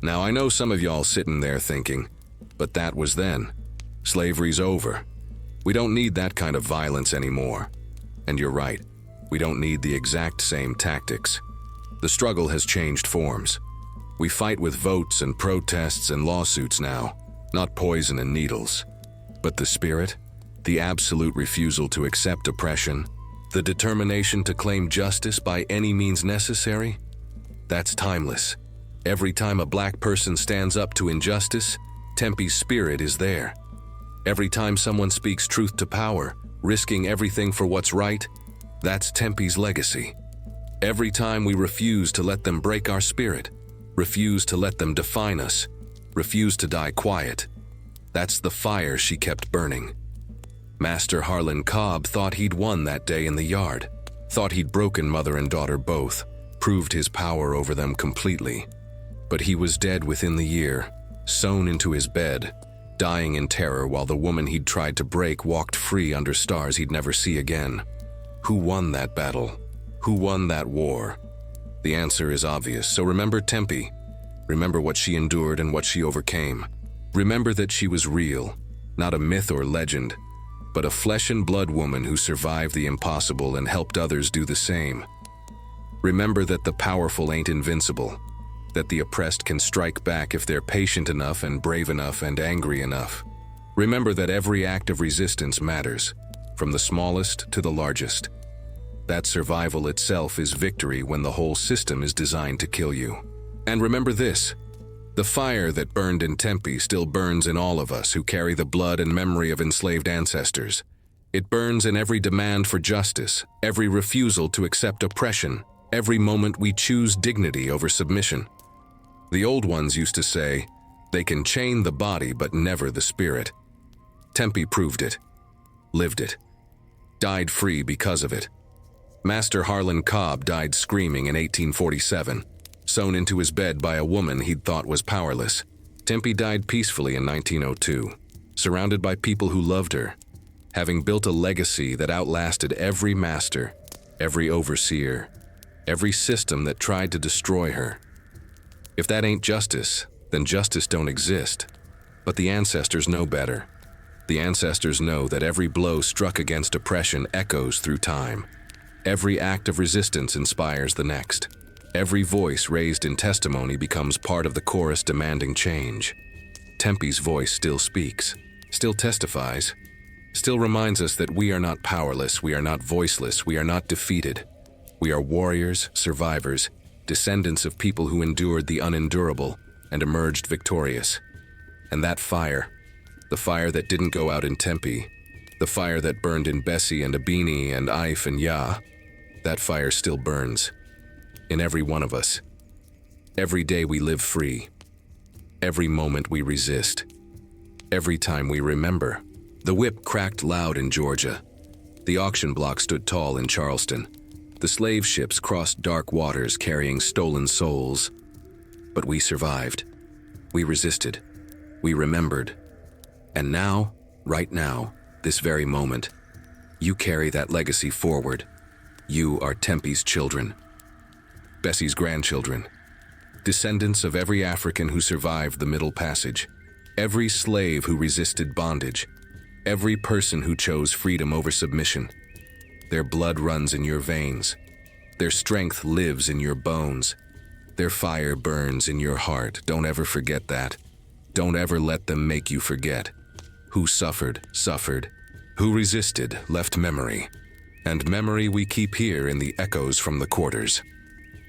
Now I know some of y'all sitting there thinking, but that was then. Slavery's over. We don't need that kind of violence anymore. And you're right, we don't need the exact same tactics. The struggle has changed forms. We fight with votes and protests and lawsuits now, not poison and needles. But the spirit, the absolute refusal to accept oppression, the determination to claim justice by any means necessary, that's timeless. Every time a black person stands up to injustice, Tempie's spirit is there. Every time someone speaks truth to power, risking everything for what's right, that's Tempie's legacy. Every time we refuse to let them break our spirit, refuse to let them define us, refuse to die quiet, that's the fire she kept burning. Master Harlan Cobb thought he'd won that day in the yard, thought he'd broken mother and daughter both, proved his power over them completely. But he was dead within the year, sewn into his bed, dying in terror while the woman he'd tried to break walked free under stars he'd never see again. Who won that battle? Who won that war? The answer is obvious, so remember Tempie. Remember what she endured and what she overcame. Remember that she was real, not a myth or legend, but a flesh and blood woman who survived the impossible and helped others do the same. Remember that the powerful ain't invincible, that the oppressed can strike back if they're patient enough and brave enough and angry enough. Remember that every act of resistance matters, from the smallest to the largest. That survival itself is victory when the whole system is designed to kill you. And remember this, the fire that burned in Tempie still burns in all of us who carry the blood and memory of enslaved ancestors. It burns in every demand for justice, every refusal to accept oppression, every moment we choose dignity over submission. The old ones used to say, they can chain the body but never the spirit. Tempie proved it, lived it, died free because of it. Master Harlan Cobb died screaming in 1847, sewn into his bed by a woman he'd thought was powerless. Tempie died peacefully in 1902, surrounded by people who loved her, having built a legacy that outlasted every master, every overseer, every system that tried to destroy her. If that ain't justice, then justice don't exist. But the ancestors know better. The ancestors know that every blow struck against oppression echoes through time. Every act of resistance inspires the next. Every voice raised in testimony becomes part of the chorus demanding change. Tempie's voice still speaks, still testifies, still reminds us that we are not powerless, we are not voiceless, we are not defeated. We are warriors, survivors, descendants of people who endured the unendurable and emerged victorious. And that fire, the fire that didn't go out in Tempie, the fire that burned in Bessie and Abini and Ife and Ya, that fire still burns in every one of us. Every day we live free. Every moment we resist. Every time we remember. The whip cracked loud in Georgia. The auction block stood tall in Charleston. The slave ships crossed dark waters carrying stolen souls. But we survived. We resisted. We remembered. And now, right now, this very moment, you carry that legacy forward. You are Tempie's children. Bessie's grandchildren. Descendants of every African who survived the Middle Passage. Every slave who resisted bondage. Every person who chose freedom over submission. Their blood runs in your veins. Their strength lives in your bones. Their fire burns in your heart. Don't ever forget that. Don't ever let them make you forget. Who suffered, suffered. Who resisted, left memory. And memory we keep here in the echoes from the quarters.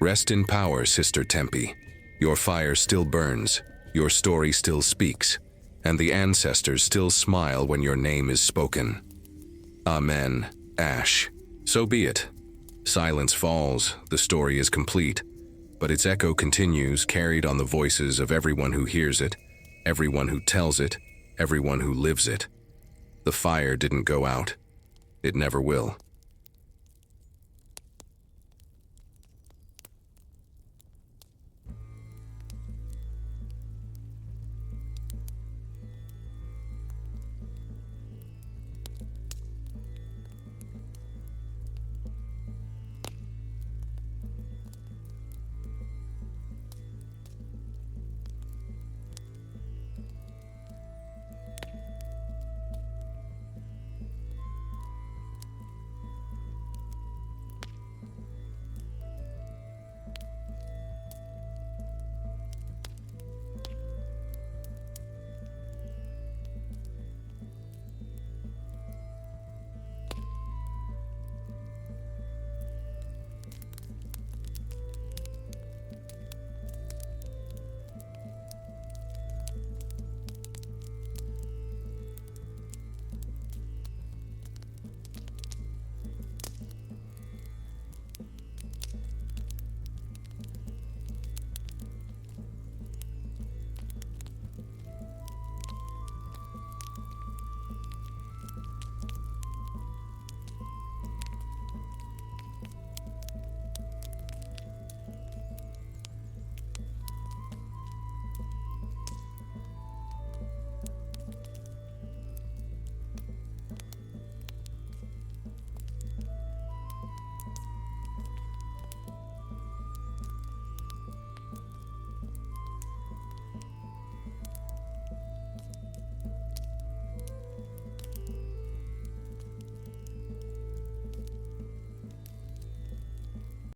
Rest in power, Sister Tempie. Your fire still burns. Your story still speaks. And the ancestors still smile when your name is spoken. Amen. Ash. So be it. Silence falls, the story is complete, but its echo continues, carried on the voices of everyone who hears it, everyone who tells it, everyone who lives it. The fire didn't go out. It never will.